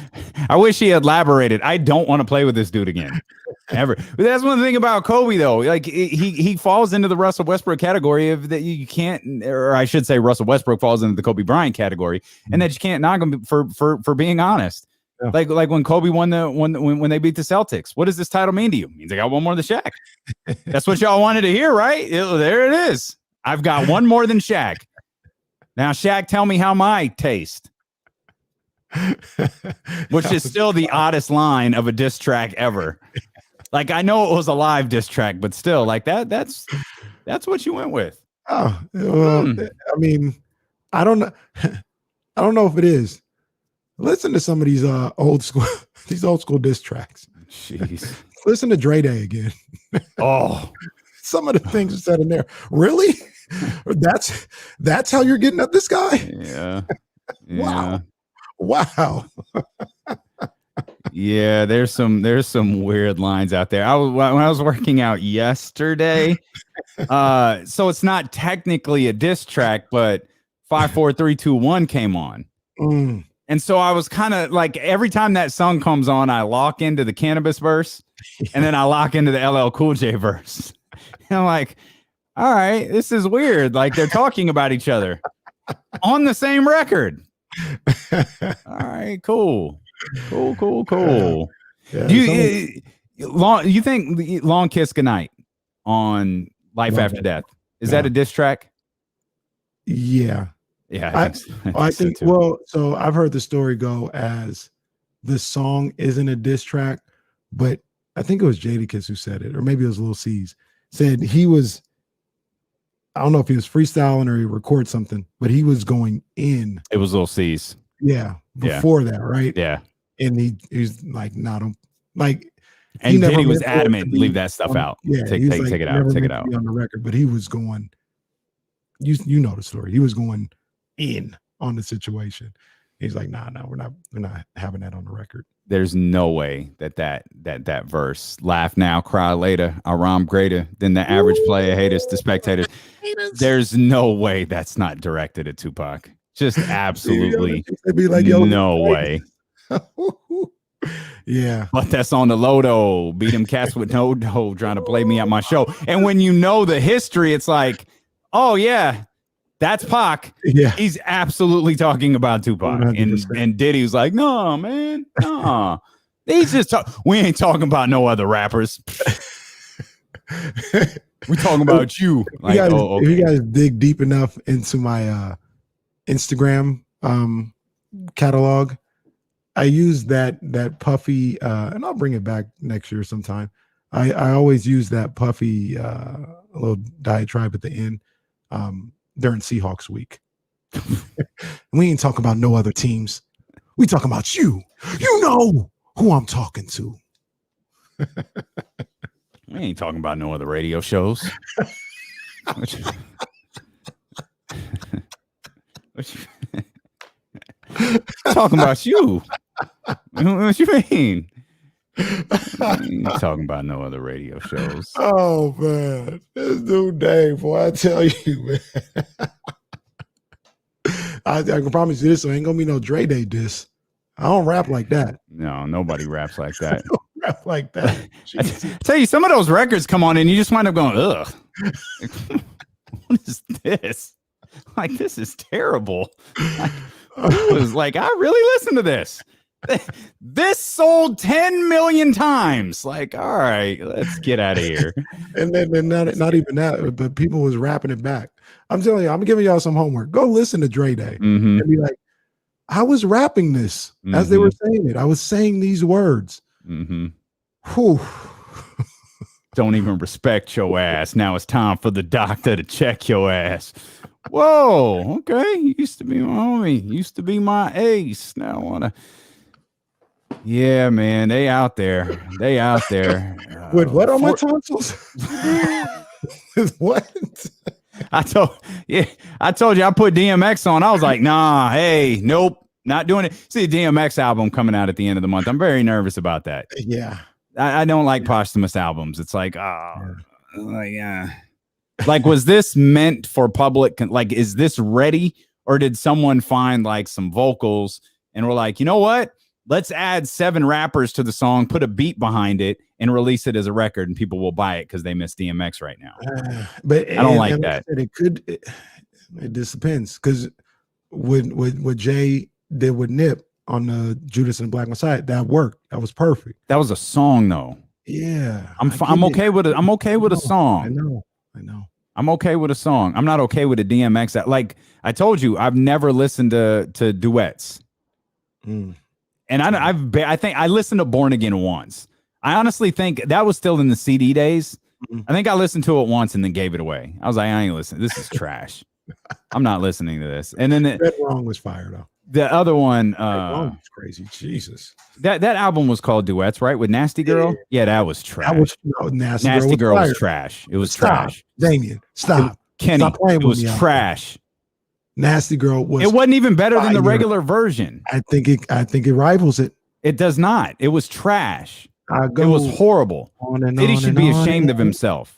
I wish he had elaborated. I don't want to play with this dude again, ever. But that's one thing about Kobe, though. Like, he falls into the Russell Westbrook category of that you can't, or I should say, Russell Westbrook falls into the Kobe Bryant category, and that you can't knock him for being honest. Yeah. Like when Kobe won when they beat the Celtics. What does this title mean to you? It means I got one more than Shaq. That's what y'all wanted to hear, right? There it is. I've got one more than Shaq. Now, Shaq, tell me how my taste. Which is still the oddest line of a diss track ever. Like, I know it was a live diss track, but still, like that's what you went with. Oh, well, I mean, I don't know if it is. Listen to some of these old school diss tracks. Jeez. Listen to Dre Day again. Oh, some of the things are said in there. Really? That's how you're getting at this guy? Yeah. Wow. Yeah, there's some weird lines out there. When I was working out yesterday, so it's not technically a diss track, but 5, 4, 3, 2, 1 came on. And so I was kind of like, every time that song comes on, I lock into the Cannabis verse, and then I lock into the LL Cool J verse. And I'm like, all right, this is weird. Like, they're talking about each other on the same record. All right, cool. Yeah, you think Long Kiss Goodnight on Life After Death, is that a diss track? Yeah. Yeah, I think so, well, so I've heard the story go as the song isn't a diss track, but I think it was Jadakiss who said it, or maybe it was Lil C's, said he was, I don't know if he was freestyling or he recorded something, but he was going in. It was Lil C's. Yeah, before that, right? Yeah. And he's like, not like, and Diddy was adamant, leave that stuff out. Yeah, take it out. On the record, but he was going, you know the story. He was going in on the situation. He's like, no, we're not having that on the record. There's no way that verse, laugh now, cry later, I rhyme greater than the average player, haters to spectators. There's no way that's not directed at Tupac. Just absolutely no way. Yeah. But that's on the Lodo. Beat them cats with no dough trying to play me at my show. And when you know the history, it's like, oh yeah, that's Pac. Yeah. He's absolutely talking about Tupac. 100%. And Diddy was like, no, man, no. He's just we ain't talking about no other rappers. We talking about you. Like, if you guys dig deep enough into my Instagram catalog, I use that puffy, and I'll bring it back next year sometime. I always use that puffy little diatribe at the end during Seahawks week. We ain't talking about no other teams. We talking about you. You know who I'm talking to. We ain't talking about no other radio shows. Talking about you. What you mean? Ain't talking about no other radio shows. Oh man, this dude Dave, boy, I tell you, man. I can promise you this, so ain't gonna be no Dre Day diss. I don't rap like that. No, nobody raps like that. I don't rap like that. I tell you, some of those records come on and you just wind up going, ugh. What is this? Like, this is terrible. I was like, I really listened to this. This sold 10 million times. Like, all right, let's get out of here. And then not even that, but people was rapping it back. I'm telling you, I'm giving y'all some homework. Go listen to Dre Day and be like, I was rapping this as they were saying it. I was saying these words. Whew. Don't even respect your ass. Now it's time for the doctor to check your ass. Whoa, okay. You used to be my homie. Used to be my ace. Now I want to. Yeah, man. They out there. They out there. With what on my tonsils? With what? I told you I put DMX on. I was like, nah, hey, nope, not doing it. See the DMX album coming out at the end of the month. I'm very nervous about that. Yeah. I don't like posthumous albums. It's like, like, was this meant for public? Like, is this ready? Or did someone find like some vocals and we're like, you know what? Let's add 7 rappers to the song, put a beat behind it, and release it as a record, and people will buy it because they miss DMX right now. But I don't like that. It just depends, because what Jay did with Nip on the Judas and the Black Messiah, that worked. That was perfect. That was a song, though. Yeah, I'm okay with it. I'm okay with a song. I know. I'm okay with a song. I'm not okay with a DMX. Like I told you, I've never listened to duets. And I think I listened to Born Again once. I honestly think that was still in the CD days. I think I listened to it once and then gave it away. I was like, I ain't listening. This is trash. I'm not listening to this. And then Red Wrong was fire though. The other one, was crazy. Jesus. That album was called Duets, right? With Nasty Girl. Yeah, that was trash. Nasty Girl was trash. It was trash. Damien, stop. Kenny, stop playing it was with me trash. Nasty Girl was. It wasn't even better than the regular version. I think it rivals it. It does not. It was trash. It was horrible. Diddy should be ashamed of himself.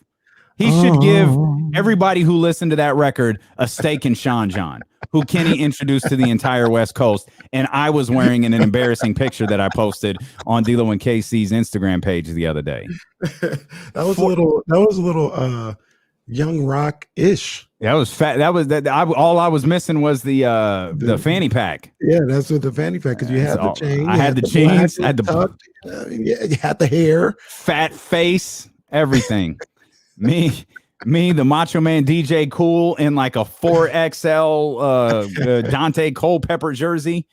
He should give everybody who listened to that record a steak and Sean John, who Kenny introduced to the entire West Coast. And I was wearing in an embarrassing picture that I posted on D'Lo and KC's Instagram page the other day. That was a little young rock-ish. That was fat. All I was missing was the fanny pack. Yeah, that's what the fanny pack, because you had the chain. I had the chains. I had the you had the hair, fat face, everything. me, the Macho Man DJ Cool in like a 4XL Dante Culpepper jersey.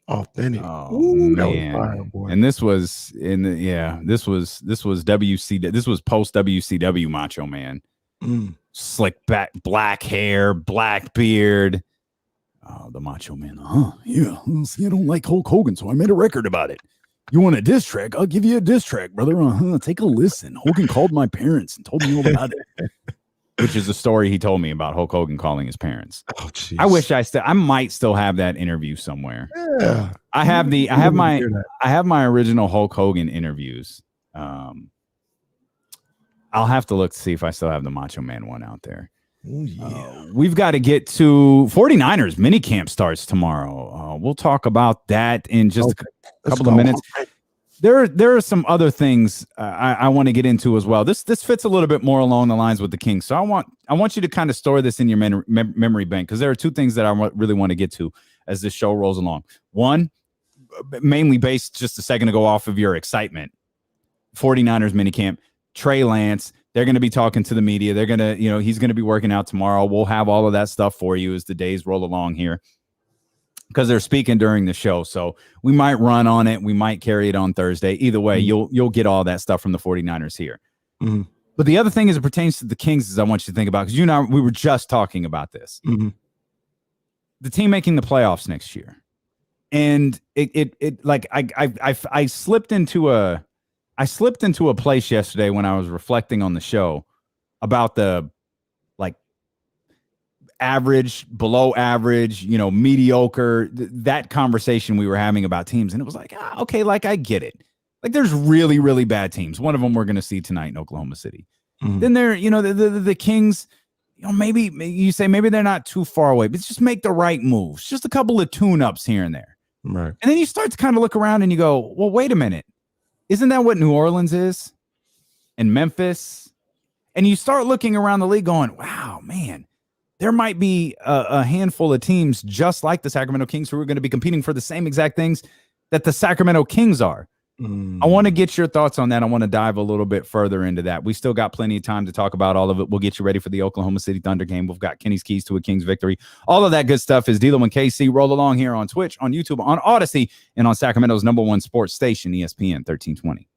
Authentic. Oh, ooh, man. Fire, boy. And this was this was WC. This was post WCW Macho Man. Slick back, black hair, black beard. Oh, the Macho Man. Yeah. See, I don't like Hulk Hogan, so I made a record about it. You want a diss track? I'll give you a diss track, brother. Take a listen. Hogan called my parents and told me all about it. Which is a story he told me about Hulk Hogan calling his parents. Oh, geez. I wish I might still have that interview somewhere. Yeah. I have my original Hulk Hogan interviews. I'll have to look to see if I still have the Macho Man one out there. Oh, yeah. We've got to get to 49ers minicamp starts tomorrow. We'll talk about that in just a couple of minutes. There are some other things I want to get into as well. This fits a little bit more along the lines with the Kings. So I want you to kind of store this in your memory bank, because there are two things that I really want to get to as this show rolls along. One, mainly based just a second ago off of your excitement. 49ers minicamp. Trey Lance. They're going to be talking to the media. They're going to, he's going to be working out tomorrow. We'll have all of that stuff for you as the days roll along here because they're speaking during the show. So we might run on it. We might carry it on Thursday. Either way, you'll get all that stuff from the 49ers here. Mm-hmm. But the other thing as it pertains to the Kings is I want you to think about, because you and I, we were just talking about this. Mm-hmm. The team making the playoffs next year. And I slipped into a place yesterday when I was reflecting on the show about the average, below average, mediocre, that conversation we were having about teams. And it was like, okay, I get it. There's really, really bad teams. One of them we're going to see tonight in Oklahoma City. Mm-hmm. Then there, the Kings, maybe you say maybe they're not too far away, but just make the right moves. Just a couple of tune-ups here and there. Right. And then you start to kind of look around and you go, well, wait a minute. Isn't that what New Orleans is? And Memphis? And you start looking around the league going, wow, man, there might be a handful of teams just like the Sacramento Kings who are going to be competing for the same exact things that the Sacramento Kings are. I want to get your thoughts on that. I want to dive a little bit further into that. We still got plenty of time to talk about all of it. We'll get you ready for the Oklahoma City Thunder game. We've got Kenny's keys to a Kings victory. All of that good stuff is D'Lo and KC. Roll along here on Twitch, on YouTube, on Odyssey, and on Sacramento's #1 sports station, ESPN 1320.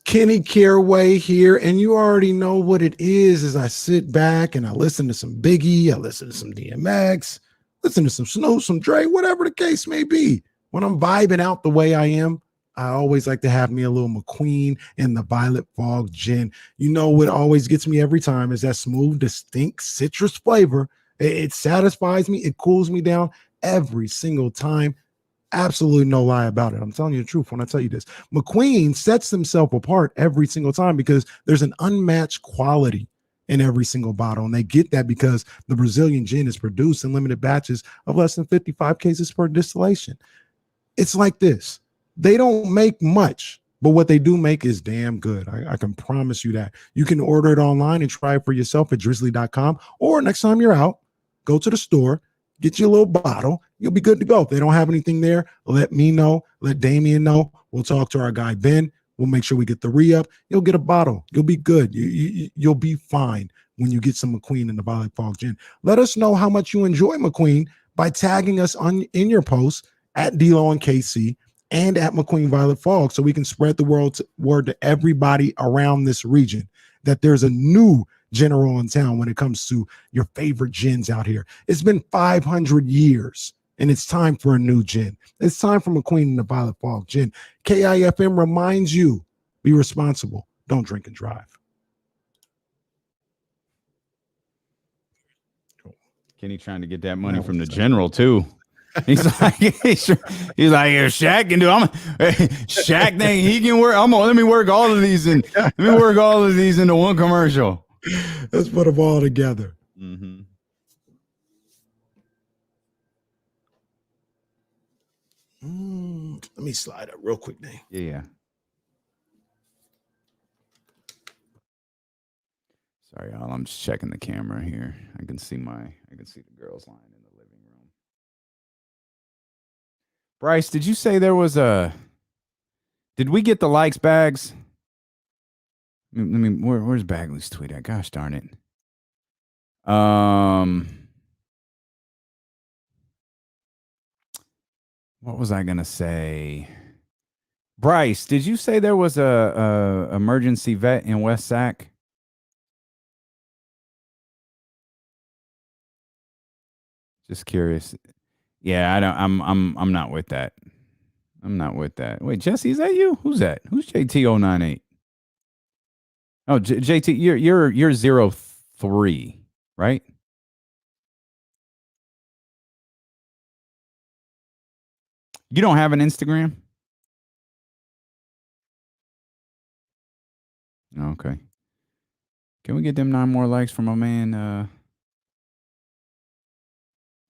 Kenny Caraway here, and you already know what it is as I sit back and I listen to some Biggie, I listen to some DMX, listen to some Snoop, some Dre, whatever the case may be. When I'm vibing out the way I am, I always like to have me a little McQueen and the Violet Fog gin. You know what always gets me every time is that smooth, distinct citrus flavor. It satisfies me. It cools me down every single time. Absolutely no lie about it. I'm telling you the truth when I tell you this. McQueen sets himself apart every single time because there's an unmatched quality in every single bottle. And they get that because the Brazilian gin is produced in limited batches of less than 55 cases per distillation. It's like this. They don't make much, but what they do make is damn good. I can promise you that. You can order it online and try it for yourself at drizzly.com, or next time you're out, go to the store, get you a little bottle. You'll be good to go. If they don't have anything there, let me know. Let Damien know. We'll talk to our guy, Ben. We'll make sure we get the re-up. You'll get a bottle. You'll be good. You'll be fine when you get some McQueen in the Violet Fog gin. Let us know how much you enjoy McQueen by tagging us in your posts at D'Lo and KC and at McQueen Violet Fog so we can spread the word to everybody around this region that there's a new general in town when it comes to your favorite gins out here. It's been 500 years and it's time for a new gin. It's time for McQueen and the Violet Fog gin. KIFM reminds you, be responsible. Don't drink and drive. Kenny trying to get that money from the general too. He's like, Shaq can do. Shaq thing. He can work. Let me work all of these into one commercial. Let's put them all together. Mm-hmm. Let me slide up real quick, Nate. Yeah. Sorry, y'all. I'm just checking the camera here. I can see the girls line in the living room. Bryce, did you say there was did we get the likes bags? Where's Bagley's tweet at? Gosh darn it. What was I gonna say? Bryce, did you say there was a emergency vet in West Sac? Just curious. Yeah, I'm not with that. I'm not with that. Wait, Jesse, is that you? Who's that? Who's JT098? Oh, JT, you're 03, right? You don't have an Instagram? Okay. Can we get them 9 more likes from my man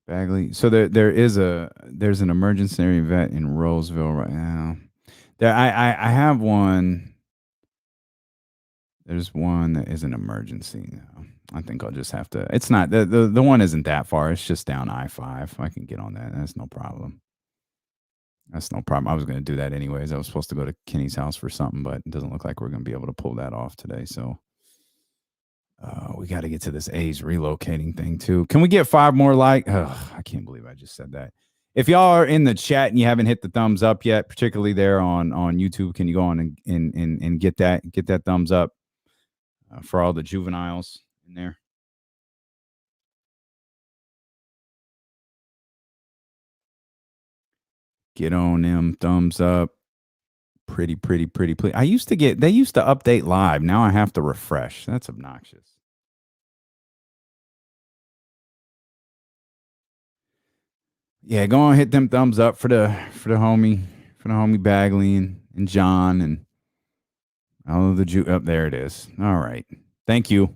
Bagley? So there's an emergency vet in Roseville right now. I have one. There's one that is an emergency. I think I'll just have to. It's not the one isn't that far. It's just down I-5. I can get on that. That's no problem. That's no problem. I was going to do that anyways. I was supposed to go to Kenny's house for something, but it doesn't look like we're going to be able to pull that off today. So we got to get to this A's relocating thing too. Can we get 5 more like? I can't believe I just said that. If y'all are in the chat and you haven't hit the thumbs up yet, particularly there on YouTube, can you go on and get that thumbs up for all the juveniles in there? Get on them thumbs up. Pretty. Please. They used to update live. Now I have to refresh. That's obnoxious. Yeah, go on and hit them thumbs up for the homie Bagley and John and all of the up there it is. All right. Thank you.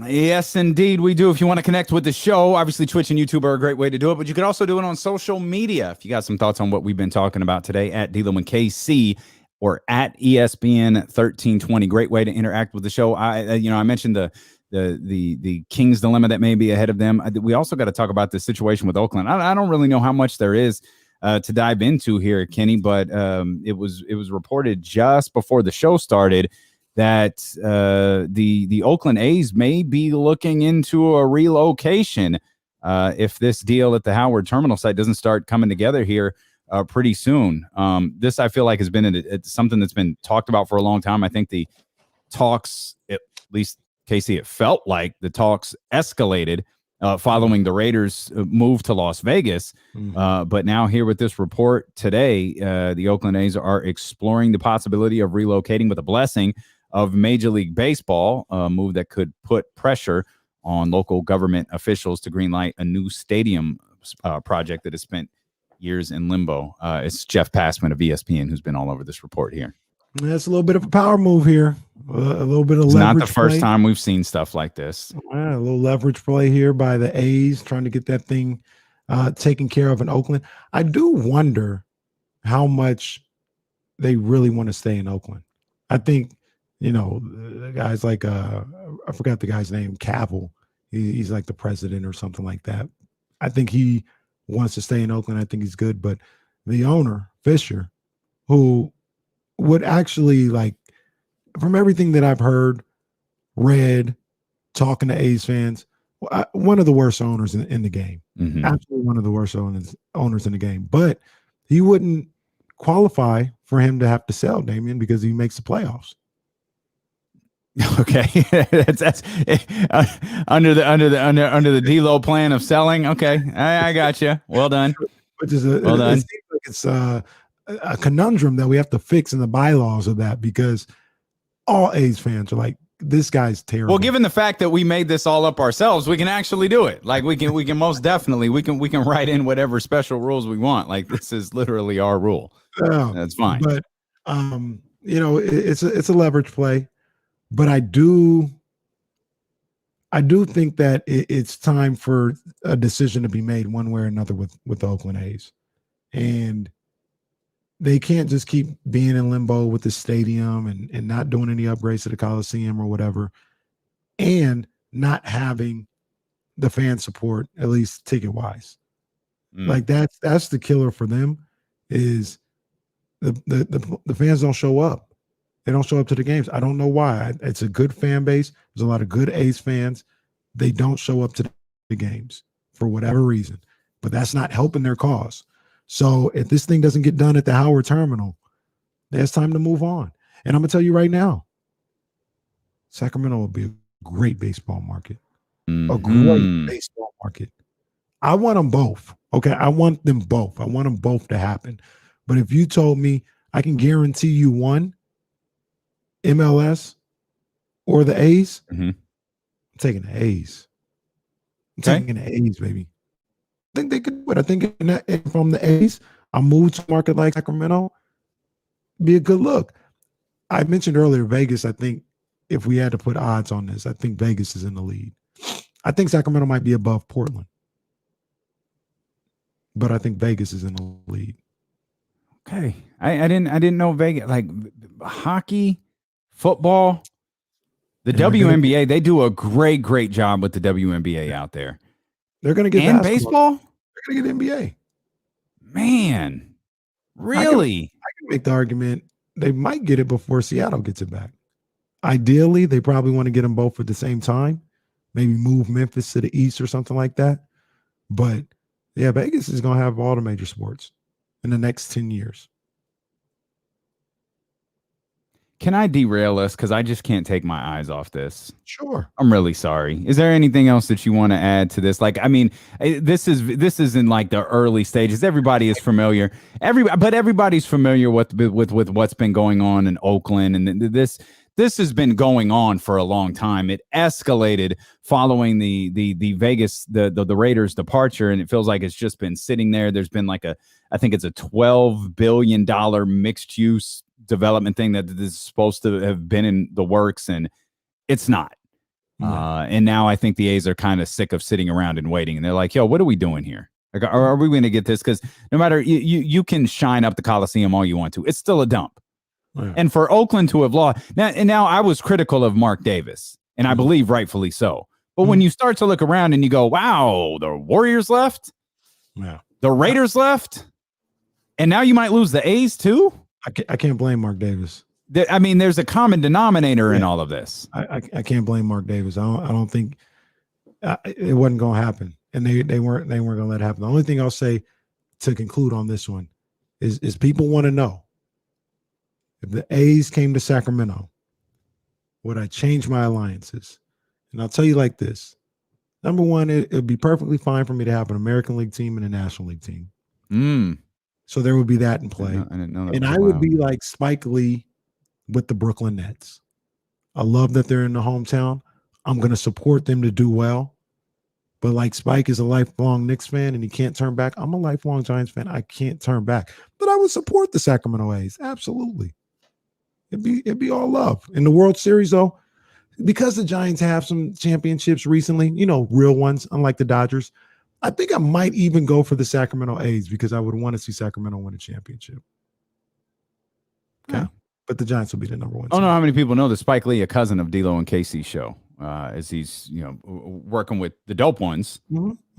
Yes, indeed, we do. If you want to connect with the show, obviously Twitch and YouTube are a great way to do it, but you can also do it on social media. If you got some thoughts on what we've been talking about today, at D'Lo and KC or at ESPN 1320. Great way to interact with the show. I mentioned the Kings dilemma that may be ahead of them. We also got to talk about the situation with Oakland. I don't really know how much there is to dive into here, Kenny, but it was reported just before the show started that the Oakland A's may be looking into a relocation if this deal at the Howard Terminal site doesn't start coming together here pretty soon. This, I feel like, has been it's something that's been talked about for a long time. I think the talks, at least Casey, it felt like the talks escalated following the Raiders' move to Las Vegas. But now here with this report today, the Oakland A's are exploring the possibility of relocating with a blessing of Major League Baseball, a move that could put pressure on local government officials to greenlight a new stadium project that has spent years in limbo. It's Jeff Passman of ESPN who's been all over this report here. That's a little bit of a power move here. A little bit of it's leverage. Not the first play. time we've seen stuff like this. A little leverage play here by the A's, trying to get that thing taken care of in Oakland. I do wonder how much they really want to stay in Oakland. I think, the guys like I forgot the guy's name, Cavill. He's like the president or something like that. I think he wants to stay in Oakland. I think he's good. But the owner, Fisher, who would actually, like, from everything that I've heard, read, talking to A's fans, one of the worst owners in the game. Absolutely one of the worst owners in the game. But he wouldn't qualify for him to have to sell, Damian, because he makes the playoffs. Okay, that's under the D'Lo plan of selling. Okay, I got you. Well done. Which is well done. It seems like it's a conundrum that we have to fix in the bylaws of that, because all A's fans are like, this guy's terrible. Well, given the fact that we made this all up ourselves, we can actually do it. Like we can most definitely we can write in whatever special rules we want. Like, this is literally our rule. That's fine. But it's a leverage play. But I do think that it's time for a decision to be made one way or another with the Oakland A's. And they can't just keep being in limbo with the stadium and not doing any upgrades to the Coliseum or whatever, and not having the fan support, at least ticket-wise. Like, that's the killer for them, is the fans don't show up. They don't show up to the games. I don't know why. It's a good fan base. There's a lot of good A's fans. They don't show up to the games for whatever reason. But that's not helping their cause. So if this thing doesn't get done at the Howard Terminal, there's time to move on. And I'm going to tell you right now, Sacramento will be a great baseball market. A great baseball market. I want them both. Okay, I want them both. I want them both to happen. But if you told me I can guarantee you one, MLS or the A's, I'm taking the A's. I'm taking the A's, baby. I think they could do it. I think from the A's, I'll move to a market like Sacramento, be a good look. I mentioned earlier, Vegas, I think, if we had to put odds on this, I think Vegas is in the lead. I think Sacramento might be above Portland, but I think Vegas is in the lead. Okay, I didn't know Vegas, like hockey, football, the WNBA. They do a great job with the WNBA out there. They're going to get and baseball. They're going to get NBA. Man, really? I can make the argument they might get it before Seattle gets it back. Ideally, they probably want to get them both at the same time. Maybe move Memphis to the East or something like that. But yeah, Vegas is going to have all the major sports in the next 10 years. Can I derail us? Because I just can't take my eyes off this. Sure. I'm really sorry. Is there anything else that you want to add to this? Like, I mean, this is in like the early stages. Everybody is familiar. But everybody's familiar with what's been going on in Oakland, and this has been going on for a long time. It escalated following the Vegas the Raiders departure, and it feels like it's just been sitting there. There's been like I think it's a $12 billion mixed use development thing that is supposed to have been in the works, and it's not. And now I think the A's are kind of sick of sitting around and waiting, and they're like, yo, what are we doing here? Like, are we going to get this? Because no matter, you can shine up the Coliseum all you want to, it's still a dump. Yeah. And for Oakland to have lost now I was critical of Mark Davis, and I believe rightfully so. But when you start to look around and you go, wow, the Warriors left, the Raiders left, and now you might lose the A's too. I can't blame Mark Davis. I mean, there's a common denominator in all of this. I can't blame Mark Davis. I don't think it wasn't going to happen, and they weren't going to let it happen. The only thing I'll say to conclude on this one is people want to know, if the A's came to Sacramento, would I change my alliances? And I'll tell you like this. Number one, it would be perfectly fine for me to have an American League team and a National League team. So there would be that in play. I didn't know that. And I would be like Spike Lee with the Brooklyn Nets. I love that they're in the hometown. I'm going to support them to do well. But like Spike is a lifelong Knicks fan and he can't turn back. I'm a lifelong Giants fan. I can't turn back. But I would support the Sacramento A's. Absolutely. It'd be all love. In the World Series, though, because the Giants have some championships recently, real ones, unlike the Dodgers, I think I might even go for the Sacramento A's because I would want to see Sacramento win a championship. Okay. Yeah. But the Giants will be the number one. I don't know how many people know that Spike Lee, a cousin of D'Lo and Casey's show, as he's working with the Dope Ones,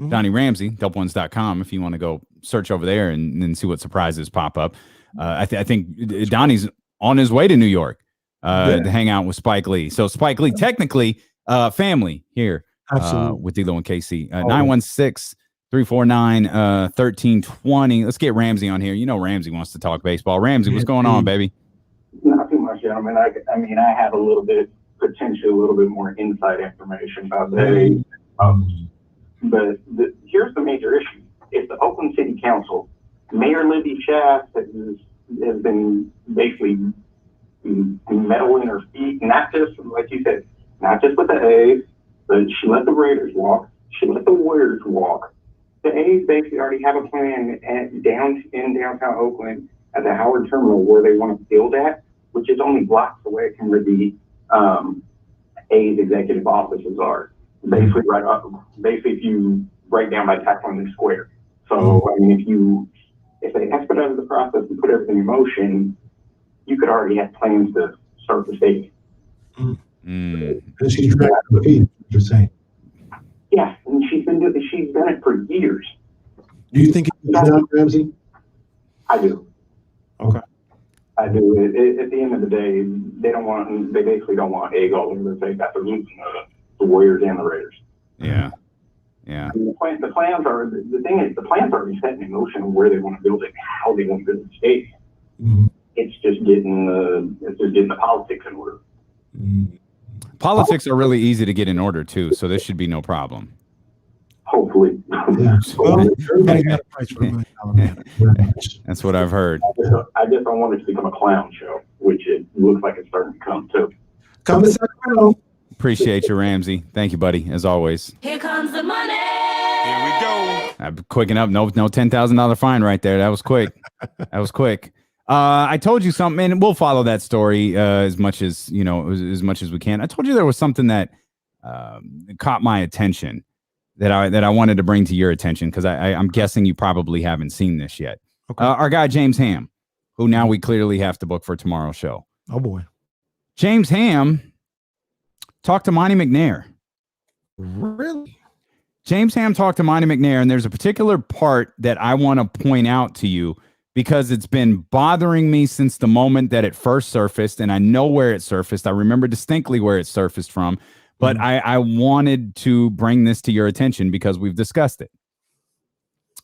Donnie Ramsey, dopeones.com, if you want to go search over there and see what surprises pop up. I think Donnie's on his way to New York to hang out with Spike Lee. So Spike Lee, technically, family here. With D'Lo and Casey. 916-349-1320. Let's get Ramsey on here. Ramsey wants to talk baseball. Ramsey, what's going on, baby? Not too much, gentlemen. I have a little bit more inside information about the but here's the major issue. If the Oakland City Council, Mayor Libby Schaaf has been basically meddling her feet, not just, like you said, not just with the A's, but she let the Raiders walk. She let the Warriors walk. The A's basically already have a plan in downtown Oakland at the Howard Terminal where they want to build at, which is only blocks away from where the A's executive offices are. Basically, if you right down by Tackling Square. So, I mean, if they expedited the process and put everything in motion, you could already have plans to start the stadium. She's dragging the feet, you're saying. Yeah, and she's done it for years. Do you think it's done, Ramsey? I do. Okay. I do. At the end of the day, they basically don't want egg all over their face after losing the Warriors and the Raiders. Yeah. I mean, the plans are already set in motion of where they want to build it, how they want to build the stadium. It's just getting the politics in order. Politics are really easy to get in order too, so this should be no problem. Hopefully. Yeah. Well, everybody got a price for $1 million. That's what I've heard. I just don't want it to become a clown show, which it looks like it's starting to come too. Come to Sacramento. Appreciate you, Ramsey. Thank you, buddy, as always. Here comes the money. Here we go. Quicken up. No $10,000 fine right there. That was quick. I told you something, and we'll follow that story as much as we can. I told you there was something that caught my attention that I wanted to bring to your attention because I'm guessing you probably haven't seen this yet. Okay. Our guy James Ham, who now we clearly have to book for tomorrow's show. Oh boy, James Ham talked to Monty McNair. Really? James Ham talked to Monty McNair, and there's a particular part that I want to point out to you because it's been bothering me since the moment that it first surfaced, and I know where it surfaced. I remember distinctly where it surfaced from, but I wanted to bring this to your attention because we've discussed it.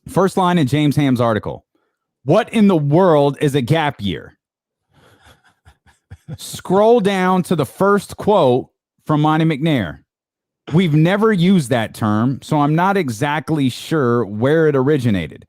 First line in James Ham's article: what in the world is a gap year? Scroll down to the first quote from Monty McNair. We've never used that term, so I'm not exactly sure where it originated.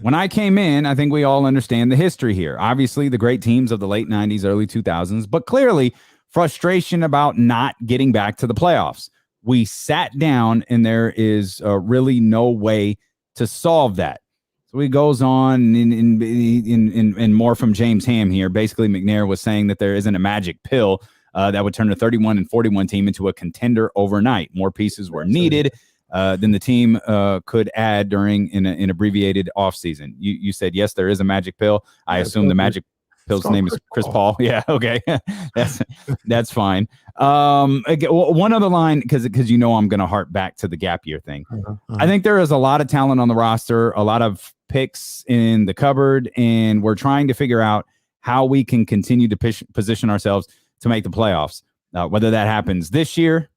When I came in, I think we all understand the history here. Obviously, the great teams of the late 90s, early 2000s, but clearly frustration about not getting back to the playoffs. We sat down, and there is really no way to solve that. So he goes on in more from James Ham here. Basically, McNair was saying that there isn't a magic pill that would turn a 31-41 team into a contender overnight. More pieces were needed than the team could add during an abbreviated offseason. You said, yes, there is a magic pill. I assume the magic pill's name is Chris Paul. Yeah, okay. that's fine. Again, one other line, because I'm going to harp back to the gap year thing. I think there is a lot of talent on the roster, a lot of picks in the cupboard, and we're trying to figure out how we can continue to position ourselves to make the playoffs, whether that happens this year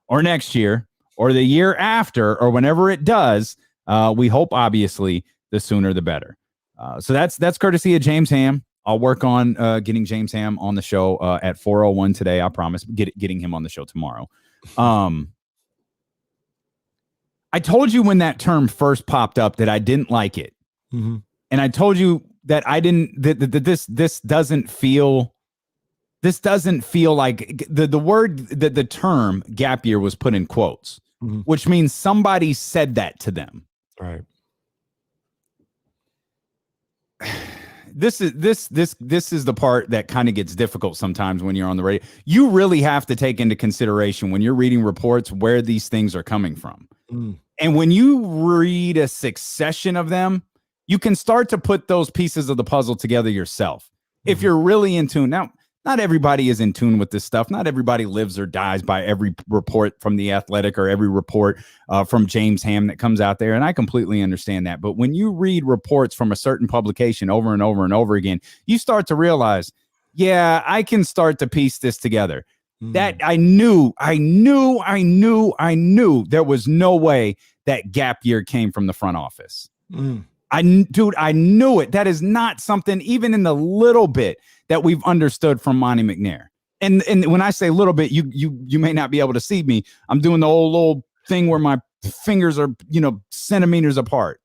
or next year or the year after or whenever it does. We hope, obviously, the sooner the better. So that's courtesy of James Ham. I'll work on getting James Ham on the show at 4:01 today. I promise getting him on the show tomorrow. I told you when that term first popped up that I didn't like it. Mm-hmm. And I told you that I didn't, that this doesn't feel like the word, the term gap year was put in quotes, which means somebody said that to them. Right. This is the part that kind of gets difficult sometimes when you're on the radio. You really have to take into consideration when you're reading reports where these things are coming from. And when you read a succession of them, you can start to put those pieces of the puzzle together yourself. If you're really in tune. Now, not everybody is in tune with this stuff. Not everybody lives or dies by every report from The Athletic or every report from James Ham that comes out there. And I completely understand that. But when you read reports from a certain publication over and over and over again, you start to realize, yeah, I can start to piece this together. That I knew there was no way that gap year came from the front office. I knew it. That is not something, even in the little bit that we've understood from Monty McNair. And when I say little bit, you may not be able to see me. I'm doing the old little thing where my fingers are, centimeters apart.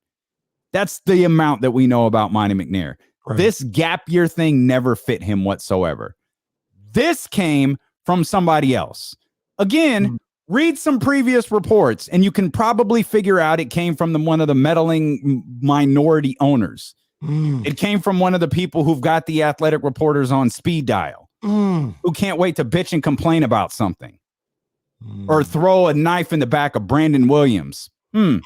That's the amount that we know about Monty McNair. Right. This gap year thing never fit him whatsoever. This came from somebody else. Again, read some previous reports, and you can probably figure out it came from one of the meddling minority owners. It came from one of the people who've got the Athletic reporters on speed dial, who can't wait to bitch and complain about something, or throw a knife in the back of Brandon Williams. Throw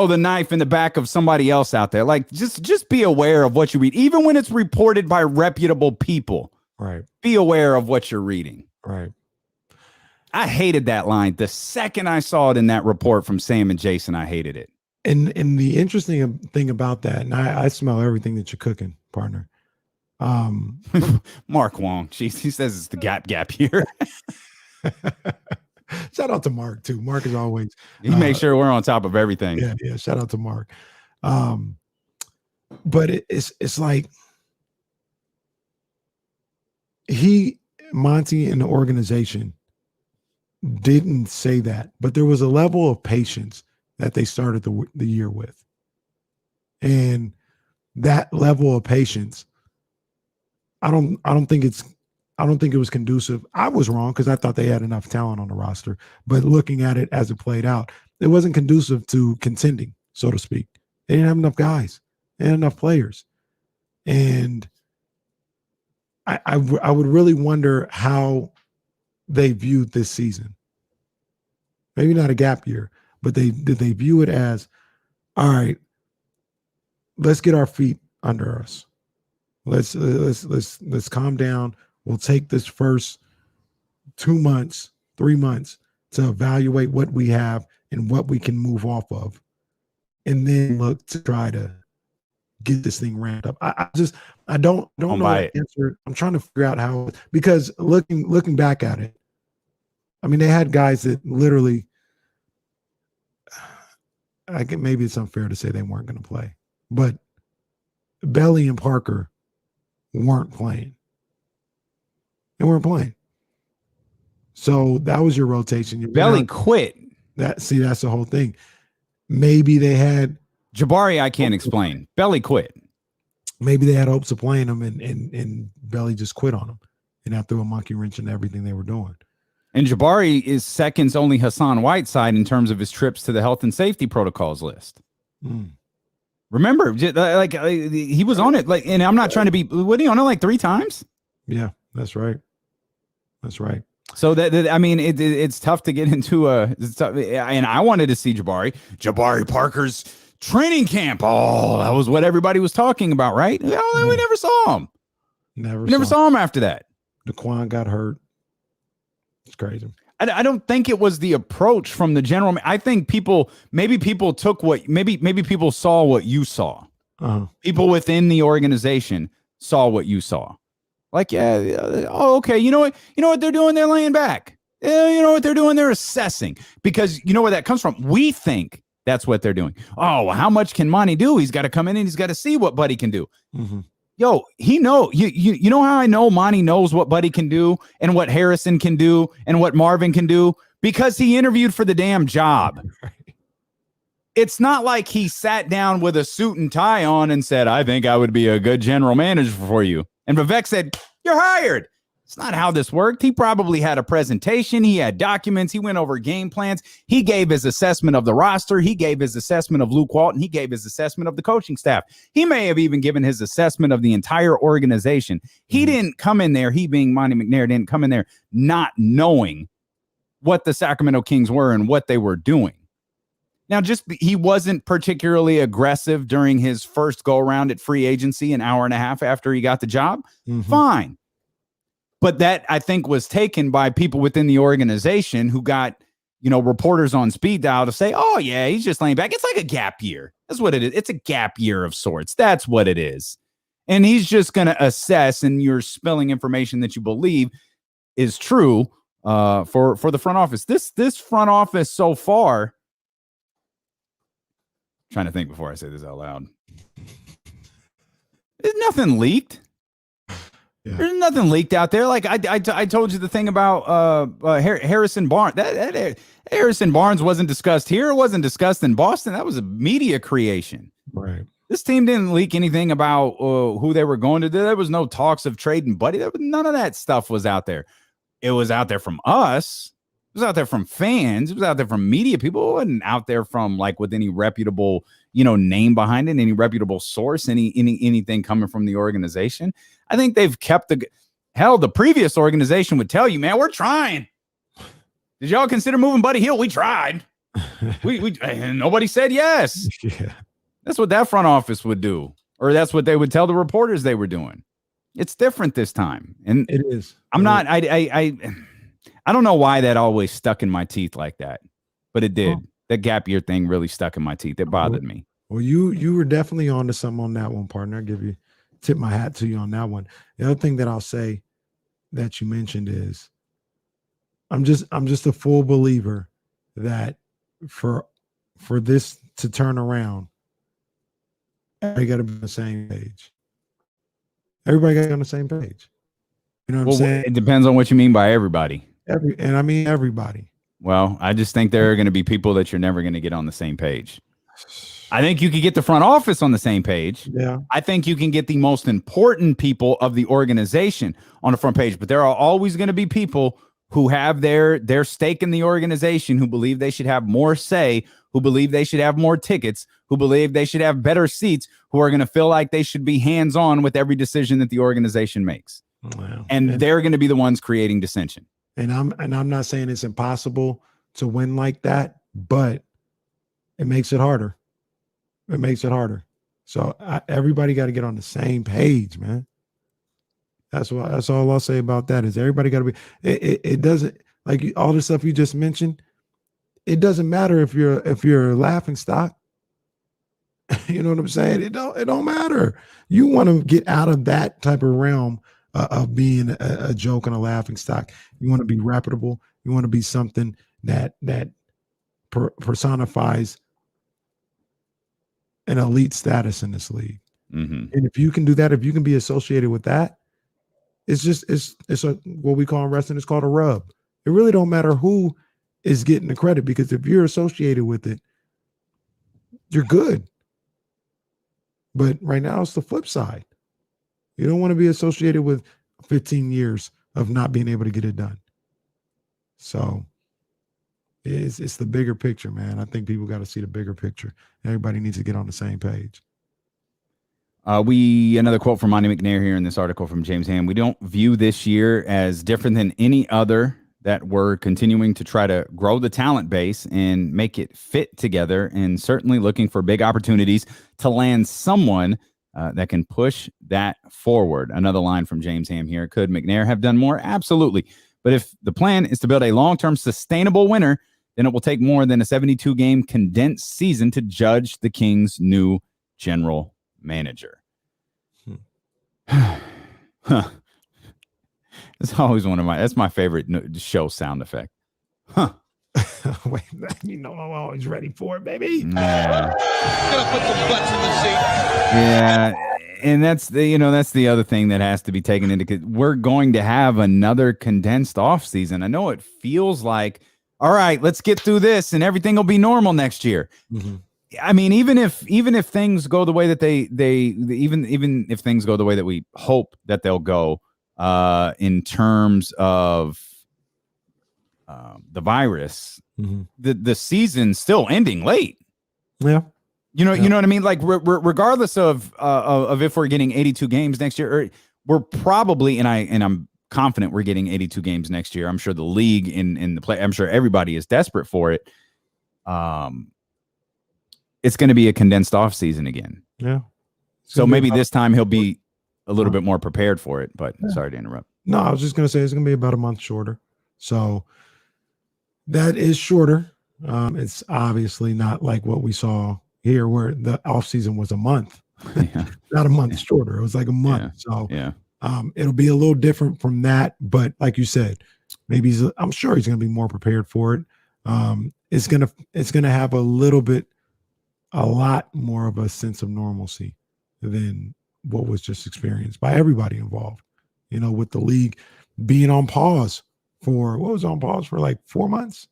the knife in the back of somebody else out there. Like, just be aware of what you read, even when it's reported by reputable people. Right. Be aware of what you're reading. Right. I hated that line. The second I saw it in that report from Sam and Jason, I hated it. And the interesting thing about that, and I smell everything that you're cooking, partner. Mark Wong, he says it's the gap here. Shout out to Mark too. Mark is always he makes sure we're on top of everything. Yeah. Shout out to Mark. But it's like Monty and the organization didn't say that, but there was a level of patience that they started the year with. And that level of patience, I don't think it was conducive. I was wrong because I thought they had enough talent on the roster, but looking at it as it played out, it wasn't conducive to contending, so to speak. They didn't have enough guys. and enough players. And I would really wonder how they viewed this season. Maybe not a gap year, but did they view it as, all right, let's get our feet under us. Let's calm down. We'll take this first 2 months, 3 months to evaluate what we have and what we can move off of, and then look to try to get this thing ramped up. I don't know the answer. I'm trying to figure out how, because looking back at it, I mean, they had guys that literally, maybe it's unfair to say they weren't going to play, but Beil and Parker weren't playing. They weren't playing. So that was your rotation. Beil quit. That's the whole thing. Maybe they had Jabari. I can't explain. Beil quit. Maybe they had hopes of playing him, and Beil just quit on him, and that threw a monkey wrench in everything they were doing. And Jabari is seconds only Hassan Whiteside in terms of his trips to the health and safety protocols list. Remember, like he was on it. Like, and I'm not trying to be. What he on it like 3 times? Yeah, that's right. That's right. So that I mean, it's tough to get into and I wanted to see Jabari Parker's training camp. Oh, that was what everybody was talking about, right? We never saw him. Never saw him after that. Daquan got hurt. It's crazy. I don't think it was the approach from the general. I think people took maybe people saw what you saw. People within the organization saw what you saw. Like, okay, you know what they're doing? They're laying back. You know what they're doing? They're assessing, because you know where that comes from. We think that's what they're doing. Oh, well, how much can Monty do? He's got to come in and he's got to see what Buddy can do. Yo, he know you know how I know Monty knows what Buddy can do and what Harrison can do and what Marvin can do? Because he interviewed for the damn job. It's not like he sat down with a suit and tie on and said, I think I would be a good general manager for you. And Vivek said, you're hired. It's not how this worked. He probably had a presentation. He had documents. He went over game plans. He gave his assessment of the roster. He gave his assessment of Luke Walton. He gave his assessment of the coaching staff. He may have even given his assessment of the entire organization. He didn't come in there, he being Monty McNair, didn't come in there not knowing what the Sacramento Kings were and what they were doing. Now, he wasn't particularly aggressive during his first go around at free agency, an hour and a half after he got the job. Fine. But that, I think, was taken by people within the organization who got, reporters on speed dial to say, oh, yeah, he's just laying back. It's like a gap year. That's what it is. It's a gap year of sorts. That's what it is. And he's just going to assess, and you're spilling information that you believe is true for the front office. This front office so far, trying to think before I say this out loud. There's nothing leaked. Yeah. There's nothing leaked out there. Like I told you the thing about Harrison Barnes. That Harrison Barnes wasn't discussed here. It wasn't discussed in Boston. That was a media creation. Right. This team didn't leak anything about who they were going to do. There was no talks of trading Buddy. None of that stuff was out there. It was out there from us. It was out there from fans. It was out there from media people. It wasn't out there from with any reputable, name behind it, any reputable source, anything coming from the organization. I think they've kept the previous organization would tell you, man, we're trying. Did y'all consider moving Buddy Hield? We tried. we and nobody said yes. Yeah. That's what that front office would do, or that's what they would tell the reporters they were doing. It's different this time, and it is. I don't know why that always stuck in my teeth like that, but it did. That gap year thing really stuck in my teeth. It bothered me. Well, you were definitely on to something on that one, partner. I tip my hat to you on that one. The other thing that I'll say that you mentioned is I'm just a full believer that for this to turn around, everybody got to be on the same page. Everybody got to be on the same page. You know what I'm saying? It depends on what you mean by everybody. And I mean everybody. Well, I just think there are going to be people that you're never going to get on the same page. I think you could get the front office on the same page. Yeah. I think you can get the most important people of the organization on the front page, but there are always going to be people who have their stake in the organization, who believe they should have more say, who believe they should have more tickets, who believe they should have better seats, who are going to feel like they should be hands-on with every decision that the organization makes. Wow. And they're going to be the ones creating dissension. And I'm not saying it's impossible to win like that, but it makes it harder. It makes it harder. So everybody got to get on the same page, man. That's all I'll say about that is everybody got to be. It doesn't, like all the stuff you just mentioned. It doesn't matter if you're a laughing stock. You know what I'm saying? It don't matter. You want to get out of that type of realm of being a joke and a laughing stock. You want to be reputable. You want to be something that personifies an elite status in this league. Mm-hmm. And if you can do that, if you can be associated with that, it's what we call in wrestling, it's called a rub. It really don't matter who is getting the credit, because if you're associated with it, you're good. But right now it's the flip side. You don't want to be associated with 15 years of not being able to get it done. So it's the bigger picture, man. I think people got to see the bigger picture. Everybody needs to get on the same page. Another quote from Monty McNair here in this article from James Ham. We don't view this year as different than any other, that we're continuing to try to grow the talent base and make it fit together, and certainly looking for big opportunities to land someone that can push that forward. Another line from James Ham here. Could McNair have done more? Absolutely. But if the plan is to build a long-term sustainable winner, then it will take more than a 72-game condensed season to judge the Kings' new general manager. It's always that's my favorite show sound effect. Huh. Wait, you know I'm always ready for it, baby. Yeah. Gonna put some butts in the seat. Yeah. And that's the other thing that has to be taken into. We're going to have another condensed off season. I know it feels like, all right, let's get through this and everything will be normal next year. Mm-hmm. I mean, even if things go the way that even if things go the way that we hope that they'll go, in terms of the virus, mm-hmm. the season's still ending late. Yeah. You know what I mean? Like regardless of if we're getting 82 games next year, we're probably, and I'm confident we're getting 82 games next year. I'm sure the league in the play, I'm sure everybody is desperate for it. It's going to be a condensed off season again. Yeah. So maybe this time he'll be a little bit more prepared for it, but sorry to interrupt. No, I was just going to say it's going to be about a month shorter. So that is shorter. It's obviously not like what we saw here where the off season was a month, not a month shorter. It was like a month. So it'll be a little different from that. But like you said, maybe I'm sure he's going to be more prepared for it. It's going to have a lot more of a sense of normalcy than what was just experienced by everybody involved, with the league being on pause for like 4 months.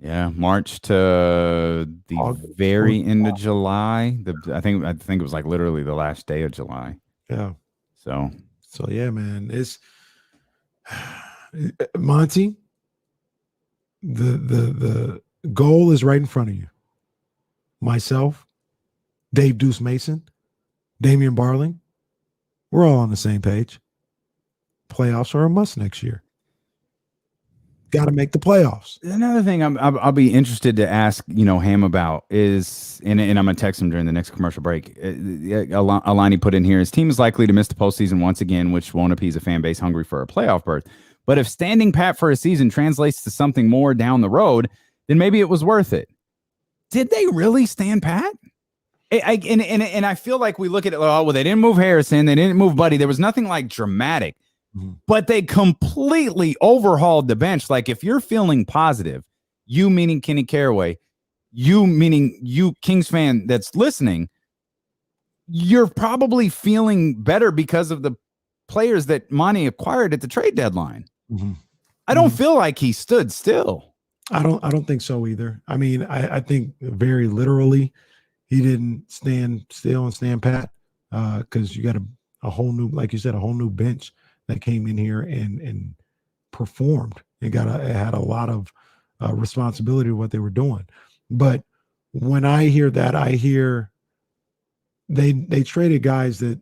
Yeah. March to the August, very end of July. I think it was like literally the last day of July. Yeah. So yeah, man, it's Monty. The goal is right in front of you. Myself, Dave Deuce Mason, Damian Barling, we're all on the same page. Playoffs are a must next year. Got to make the playoffs. Another thing I'll be interested to ask, Ham about is, and I'm going to text him during the next commercial break. A line he put in here: his team is likely to miss the postseason once again, which won't appease a fan base hungry for a playoff berth. But if standing pat for a season translates to something more down the road, then maybe it was worth it. Did they really stand pat? And I feel like we look at it, they didn't move Harrison, they didn't move Buddy. There was nothing like dramatic. But they completely overhauled the bench. Like, if you're feeling positive, you meaning Kenny Caraway, you meaning you Kings fan that's listening, you're probably feeling better because of the players that Monty acquired at the trade deadline. Mm-hmm. I don't feel like he stood still. I don't think so either. I mean, I think very literally he didn't stand still and stand pat, because you got a whole new, like you said, a whole new bench that came in here and performed and had a lot of responsibility to what they were doing. But when I hear that, I hear they traded guys that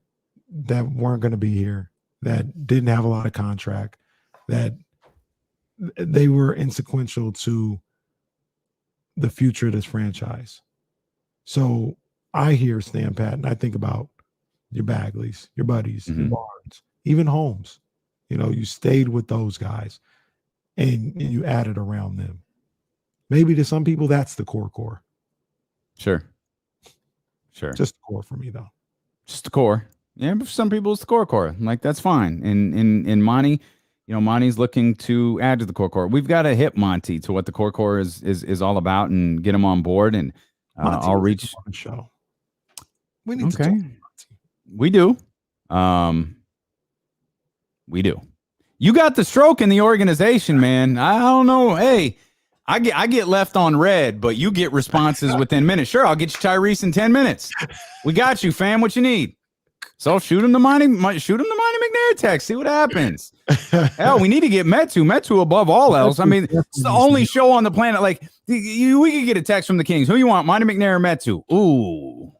weren't going to be here, that didn't have a lot of contract, that they were insequential to the future of this franchise. So I hear Stan Pat, and I think about your Bagleys, your buddies, your Barnes, even Holmes. You know, you stayed with those guys and you added around them. Maybe to some people, that's the core. Sure. Just the core for me, though. Just the core. Yeah, but for some people, it's the core. Like, that's fine. In Monty, you know, Monty's looking to add to the core. We've got to hit Monty to what the core is all about and get him on board. And I'll reach on the show. We need to talk okay. about Monty. We do. We do. You got the stroke in the organization, man. I don't know. Hey, I get left on red, but you get responses within minutes. Sure, I'll get you Tyrese in 10 minutes. We got you, fam. What you need? So shoot him the Monty McNair text. See what happens. Hell, we need to get Metu above all else. I mean, it's the only show on the planet. Like, we could get a text from the Kings. Who you want, Monty McNair or Metu? Ooh.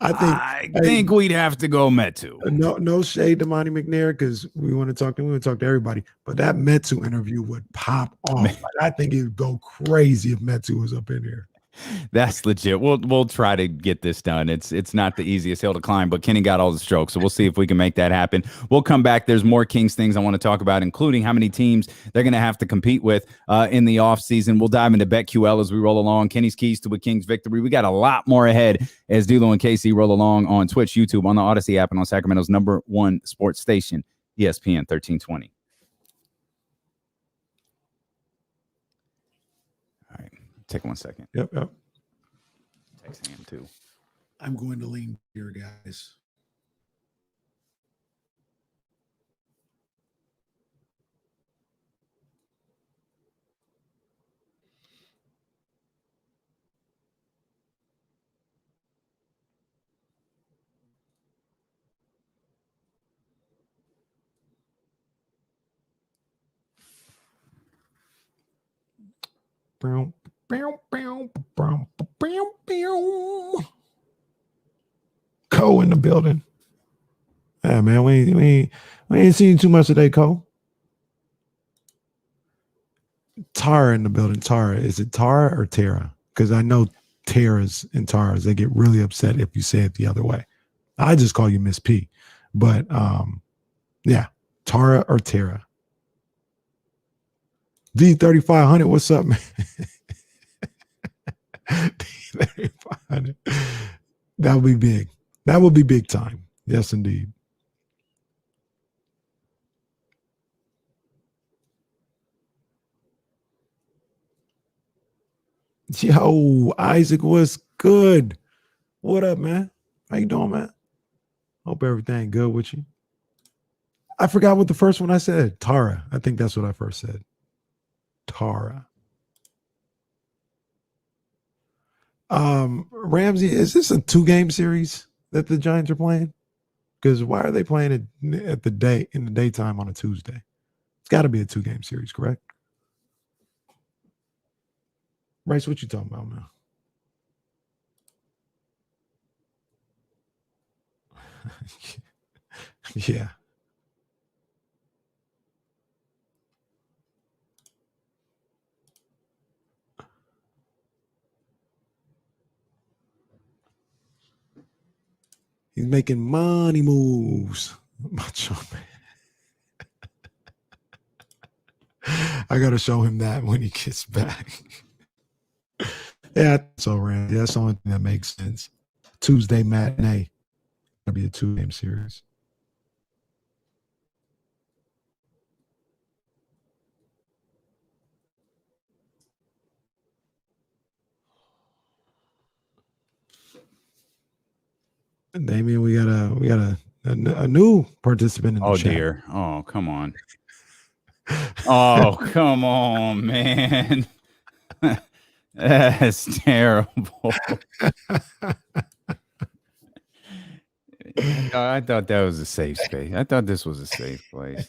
I think we'd have to go Metu. No shade to Monty McNair, because we want to talk to everybody. But that Metu interview would pop off. Like, I think it would go crazy if Metu was up in here. That's legit. We'll try to get this done. It's not the easiest hill to climb, but Kenny got all the strokes, so we'll see if we can make that happen. We'll come back. There's more Kings things I want to talk about, including how many teams they're going to have to compete with in the offseason. We'll dive into BetQL as we roll along. Kenny's keys to a Kings victory. We got a lot more ahead as Dulo and KC roll along on Twitch, YouTube, on the Odyssey app, and on Sacramento's #1 sports station, ESPN 1320. All right. Take 1 second. Yep. Texting him too. I'm going to lean here, guys. Cole in the building. Yeah, man, we ain't seen too much today, Cole. Tara in the building. Tara, is it Tara or Tara? Because I know Tara's and Tara's, they get really upset if you say it the other way. I just call you Miss P. But yeah, Tara or Tara. D3500, what's up, man? D3500. That would be big. That would be big time. Yes, indeed. Yo, Isaac, what's good? What up, man? How you doing, man? Hope everything good with you. I forgot what the first one I said. Tara. I think that's what I first said. Tara. Ramsey, is this a 2-game series that the Giants are playing? Because why are they playing it in the daytime on a Tuesday? It's got to be a 2-game series, correct? Bryce, what you talking about, man? Yeah. He's making money moves. Macho man. I got to show him that when he gets back. Yeah, so Randy, that's the only thing that makes sense. Tuesday matinee. That'll be a 2-game series. And Damien, we got a new participant in the chat. Oh dear. Oh, come on. Oh, come on, man. That's terrible. I thought that was a safe space. I thought this was a safe place.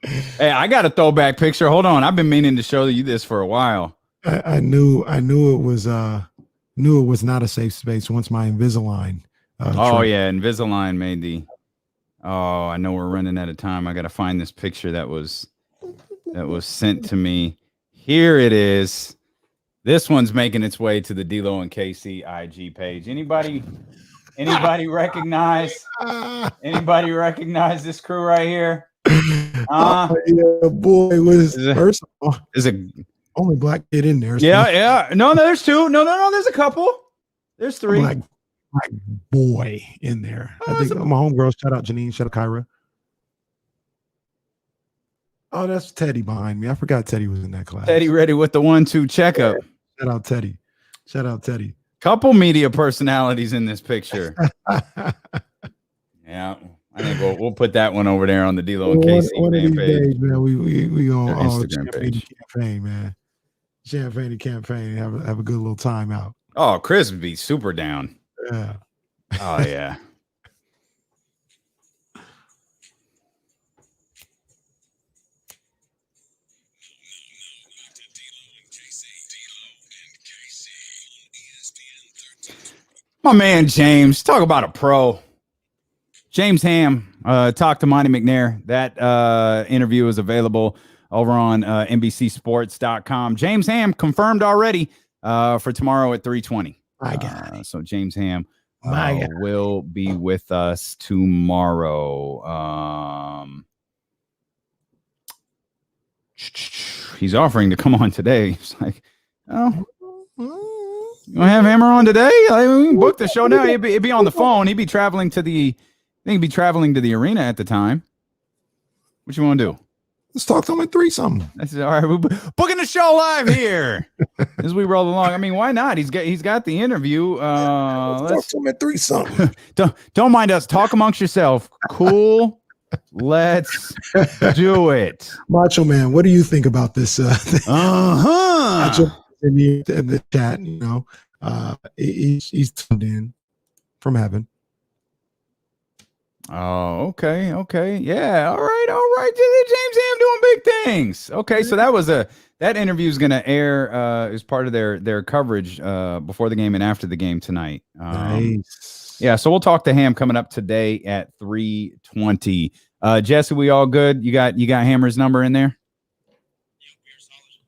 Hey, I got a throwback picture. Hold on. I've been meaning to show you this for a while. I knew it was not a safe space once my Invisalign. Yeah, Invisalign made the. Oh, I know we're running out of time. I got to find this picture that was sent to me. Here it is. This one's making its way to the D-Lo and KC IG page. Anybody recognize? Anybody recognize this crew right here? Yeah, boy, first of all, is it only black kid in there? Yeah. No, there's two. No, there's a couple. There's three. Black boy in there. I think my homegirl. Shout out Janine. Shout out Kyra. Oh, that's Teddy behind me. I forgot Teddy was in that class. Teddy ready with the 1-2 checkup. Shout out Teddy. Shout out Teddy. Couple media personalities in this picture. Yeah, I think we'll put that one over there on the D-Lo and KC fan page. Days, man, we gonna Instagram page. Campaign, man. Champagne campaign. Have a good little time out. Oh, Chris would be super down. Yeah. Oh yeah. My man James, talk about a pro. James Ham talked to Monty McNair. That interview is available over on NBCSports.com. James Ham confirmed already for tomorrow at 3:20. My God. So James Ham will be with us tomorrow. He's offering to come on today. He's like, oh. You want to have Hammer on today? Like, we can book the show now. He'd be on the phone. He'd be traveling to the arena at the time. What you want to do? Let's talk to him at 3 something. That's all right. We're booking the show live here as we roll along. I mean, why not? He's got the interview. Let's talk to him at 3 something. Don't mind us. Talk amongst yourself. Cool. Let's do it. Macho Man, what do you think about this? Macho in the chat, you know, he's tuned in from heaven. Oh, okay. Yeah, all right. James Ham doing big things. Okay, so that interview is going to air as part of their coverage before the game and after the game tonight. Nice. Yeah, so we'll talk to Ham coming up today at 3:20. Jesse, we all good? You got Hammer's number in there?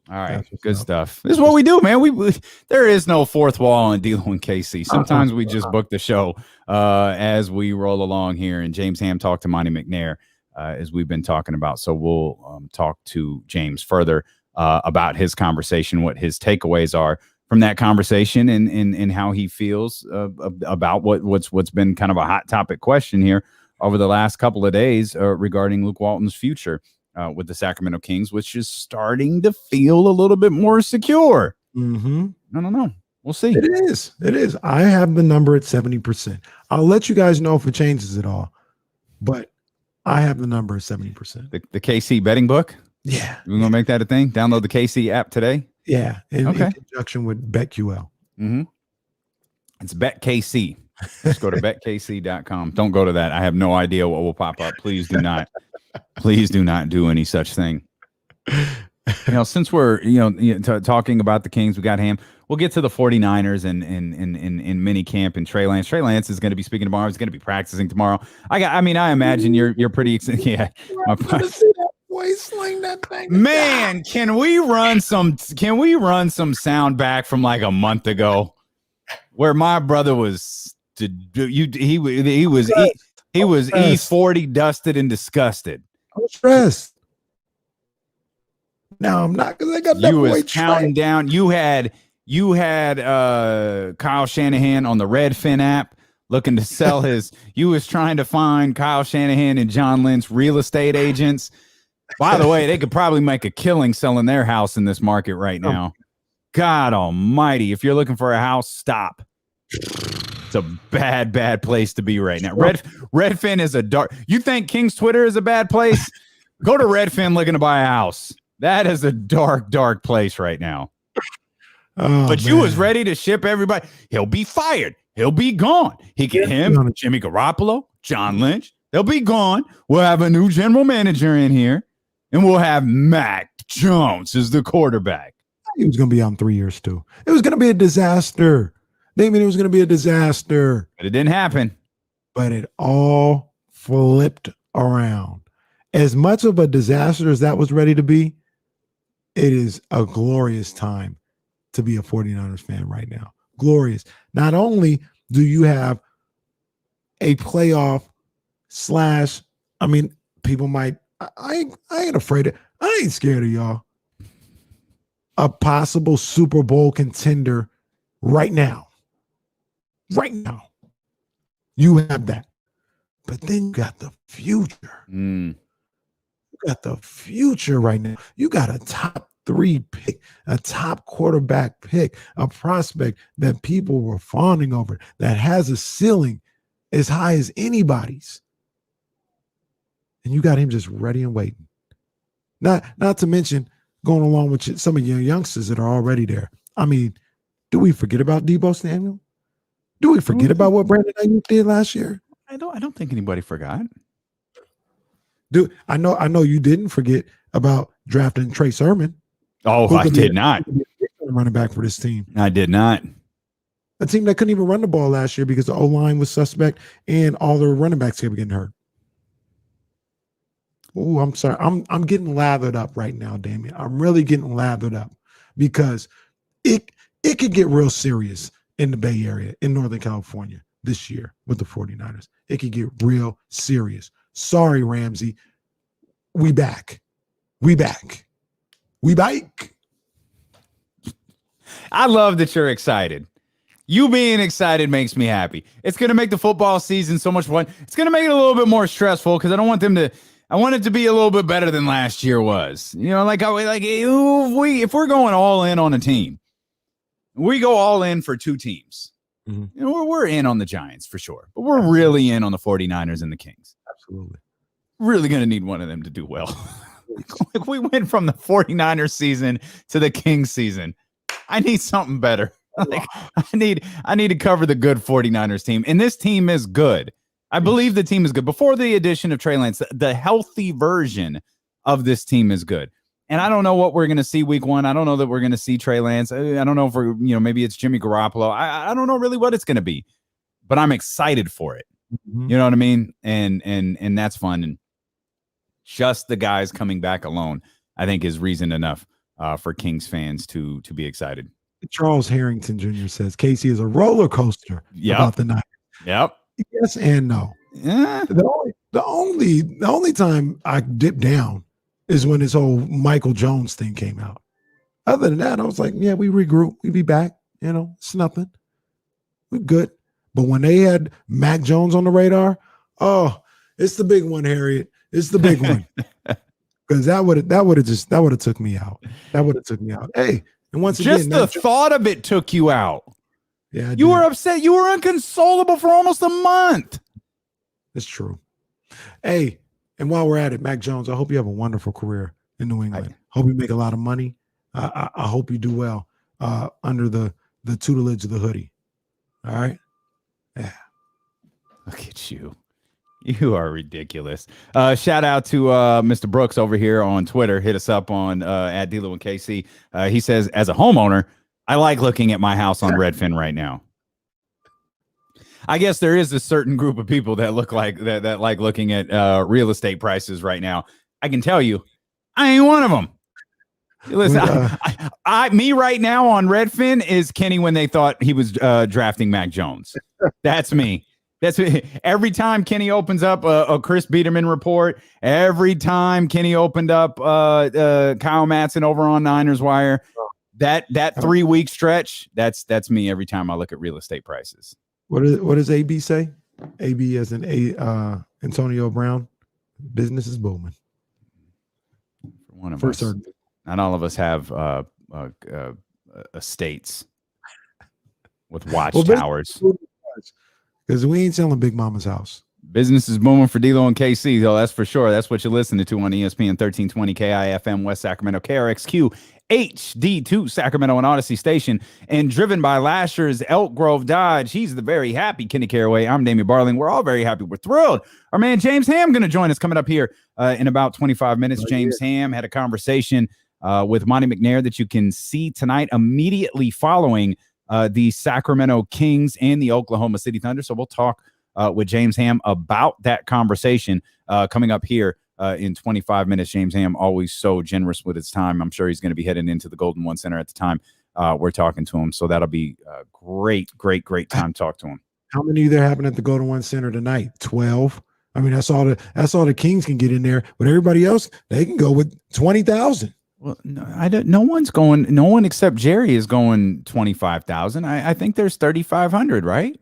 All right, good stuff. This is what we do, man. We there is no fourth wall on D-Lo and KC. Sometimes we just book the show as we roll along here. And James Ham talked to Monty McNair as we've been talking about. So we'll talk to James further about his conversation, what his takeaways are from that conversation, and how he feels about what's been kind of a hot topic question here over the last couple of days regarding Luke Walton's future. With the Sacramento Kings, which is starting to feel a little bit more secure. Mm-hmm. I don't know. We'll see. It is. I have the number at 70%. I'll let you guys know if it changes at all, but I have the number at 70%. The KC betting book? Yeah. We're going to make that a thing? Download the KC app today? Yeah. In conjunction with BetQL. Mm-hmm. It's BetKC. Just go to betkc.com. Don't go to that. I have no idea what will pop up. Please do not. Please do not do any such thing. Since we're talking about the Kings, we got Ham. We'll get to the 49ers in mini camp and Trey Lance. Trey Lance is going to be speaking tomorrow. He's going to be practicing tomorrow. I imagine you're pretty excited. Yeah. Boy, sling that thing. Man, can we run some sound back from like a month ago where my brother was he was E40 dusted and disgusted. I'm stressed. No, I'm not, because I got that. You boy was counting down. You had Kyle Shanahan on the Redfin app looking to sell his. You was trying to find Kyle Shanahan and John Lynch real estate agents. By the way, they could probably make a killing selling their house in this market right now. God almighty. If you're looking for a house, stop. It's a bad place to be right now. Redfin is a dark. You think King's Twitter is a bad place? Go to Redfin looking to buy a house. That is a dark place right now. But you was ready to ship everybody. He'll be fired. He'll be gone. Him, Jimmy Garoppolo, John Lynch. They'll be gone. We'll have a new general manager in here, and we'll have Mac Jones as the quarterback. He was going to be out in 3 years too. It was going to be a disaster. Damien, it was going to be a disaster. But it didn't happen. But it all flipped around. As much of a disaster as that was ready to be, it is a glorious time to be a 49ers fan right now. Glorious. Not only do you have a playoff / I mean, people might, I ain't afraid of, I ain't scared of y'all. A possible Super Bowl contender right now. Right now. You have that. But then you got the future. You got the future right now. You got a top 3 pick, a top quarterback pick, a prospect that people were fawning over, that has a ceiling as high as anybody's. And you got him just ready and waiting. Not to mention going along with some of your youngsters that are already there. I mean, do we forget about Deebo Samuel? Do we forget about what Brandon Ayuk did last year? I don't think anybody forgot. Dude, I know you didn't forget about drafting Trey Sermon. Oh, I did not. Running back for this team. I did not. A team that couldn't even run the ball last year because the O-line was suspect and all the running backs kept getting hurt. Oh, I'm sorry. I'm getting lathered up right now, Damien. I'm really getting lathered up because it could get real serious in the Bay Area, in Northern California this year with the 49ers. It could get real serious. Sorry, Ramsey. We back. We back. We back. I love that you're excited. You being excited makes me happy. It's going to make the football season so much fun. It's going to make it a little bit more stressful because I want it to be a little bit better than last year was. You know, if we're going all in on a team, we go all in for 2 teams. You know, we're in on the Giants for sure, but we're really in on the 49ers and the Kings. Absolutely. Really going to need one of them to do well. Like we went from the 49ers season to the Kings season. I need something better. Like, I need to cover the good 49ers team. And this team is good. I believe the team is good. Before the addition of Trey Lance, the healthy version of this team is good. And I don't know what we're going to see week 1. I don't know that we're going to see Trey Lance. I don't know if maybe it's Jimmy Garoppolo. I don't know really what it's going to be, but I'm excited for it. You know what I mean? And that's fun. And just the guys coming back alone, I think, is reason enough for Kings fans to be excited. Charles Harrington Jr. says Casey is a roller coaster about the night. Yep. Yes and no. Yeah. The only time I dip down is when this whole Michael Jones thing came out. Other than that, I was like, yeah, we regroup. We be back. You know, it's nothing. We're good. But when they had Mac Jones on the radar, oh, it's the big one, Harriet. It's the big one. Because that would have took me out. That would have took me out. Hey, and once again, just the thought of it took you out. Yeah, you were upset. You were inconsolable for almost a month. It's true. Hey, and while we're at it, Mac Jones, I hope you have a wonderful career in New England. Hope you make a lot of money. I hope you do well under the tutelage of the hoodie. All right? Yeah. Look at you. You are ridiculous. Shout out to Mr. Brooks over here on Twitter. Hit us up on at D'Lo and KC. He says, as a homeowner, I like looking at my house on Redfin right now. I guess there is a certain group of people that look like that like looking at real estate prices right now. I can tell you, I ain't one of them. Listen, me right now on Redfin is Kenny when they thought he was drafting Mac Jones. That's me. That's every time Kenny opens up a Chris Biederman report. Every time Kenny opened up Kyle Matson over on Niners Wire. That 3-week stretch. That's me every time I look at real estate prices. What does AB say? AB as in Antonio Brown. Business is booming. For one of us. Certain. Not all of us have estates with watchtowers. Because we ain't selling Big Mama's house. Business is booming for D'Lo and KC, though. That's for sure. That's what you're listening to on ESPN 1320 KIFM West Sacramento, KRXQ HD2 Sacramento and Odyssey Station, and driven by Lashers, Elk Grove Dodge. He's the very happy Kenny Caraway. I'm Damian Barling. We're all very happy. We're thrilled. Our man James Ham going to join us coming up here in about 25 minutes. James Ham had a conversation with Monty McNair that you can see tonight immediately following the Sacramento Kings and the Oklahoma City Thunder. So we'll talk with James Ham about that conversation coming up here in 25 minutes. James Ham, always so generous with his time. I'm sure he's going to be heading into the Golden One Center at the time we're talking to him. So that'll be a great time to talk to him. How many there happen at the Golden One Center tonight? 12. I mean, that's all the Kings can get in there, but everybody else, they can go with 20,000. Well, no one's going. No one except Jerry is going 25,000. I think there's 3,500, right?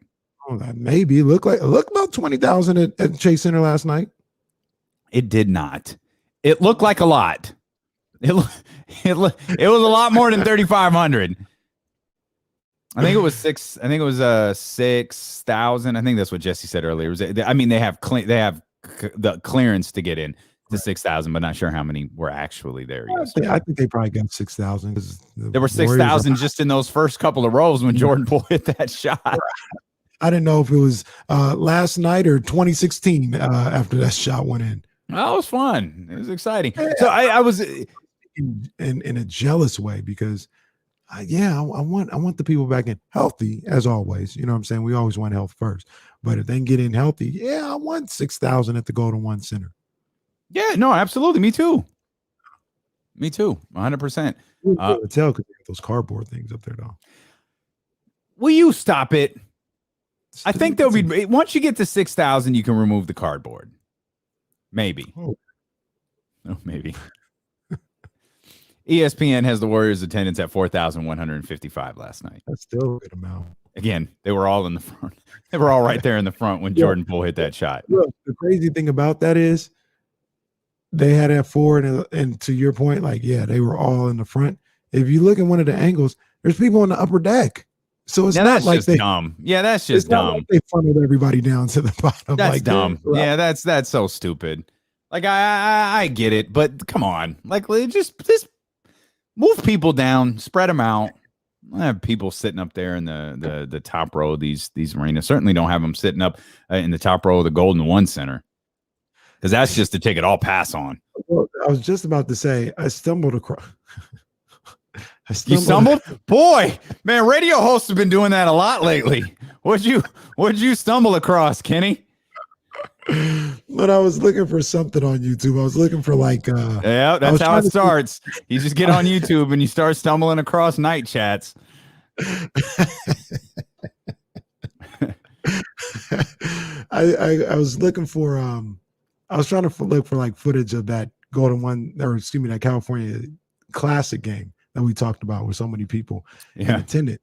Oh, that maybe look about 20,000 at Chase Center last night. It did not. It looked like a lot. It was a lot more than 3,500. I think it was 6,000. I think that's what Jesse said earlier. I mean, they have the clearance to get in to 6,000, but not sure how many were actually there. I think they probably got 6,000. There were 6,000 just in those first couple of rows when Jordan Poole hit that shot. I didn't know if it was last night or 2016 after that shot went in. That was fun. It was exciting. So I was in a jealous way because, I want the people back in healthy as always. You know what I'm saying? We always want health first. But if they can get in healthy, I want 6,000 at the Golden One Center. Yeah, no, absolutely. Me too. 100%. Tell because they have those cardboard things up there, though. Will you stop it? I think there'll be once you get to 6,000, you can remove the cardboard. Maybe. Oh, maybe. ESPN has the Warriors' attendance at 4,155 last night. That's still a good amount. Again, they were all in the front. They were all right there in the front when Jordan Poole hit that shot. Look, the crazy thing about that is they had that forward, and to your point, they were all in the front. If you look at one of the angles, there's people on the upper deck. So it's not like just dumb. Yeah, that's just dumb. Like they funneled everybody down to the bottom. That's dumb. Yeah, that's so stupid. Like I get it, but come on, just move people down, spread them out. I have people sitting up there in the top row of these arenas. Certainly don't have them sitting up in the top row of the Golden One Center, because that's just to take it all pass on. Well, I was just about to say I stumbled across. You stumbled? Boy, man, radio hosts have been doing that a lot lately. What'd you stumble across, Kenny? But I was looking for something on YouTube. I was looking for yeah, that's how it starts. You just get on YouTube and you start stumbling across night chats. I was looking for I was trying to look for footage of that that California Classic game that we talked about with so many people in attendance.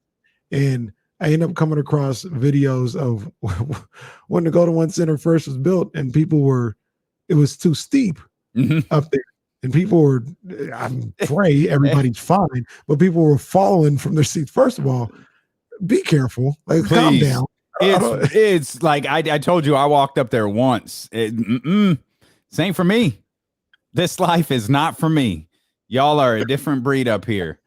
And I ended up coming across videos of when the Golden One Center first was built, and it was too steep up there. And people were, I'm afraid everybody's fine, but people were falling from their seats. First of all, be careful. Calm down. It's like I told you, I walked up there once. Same for me. This life is not for me. Y'all are a different breed up here.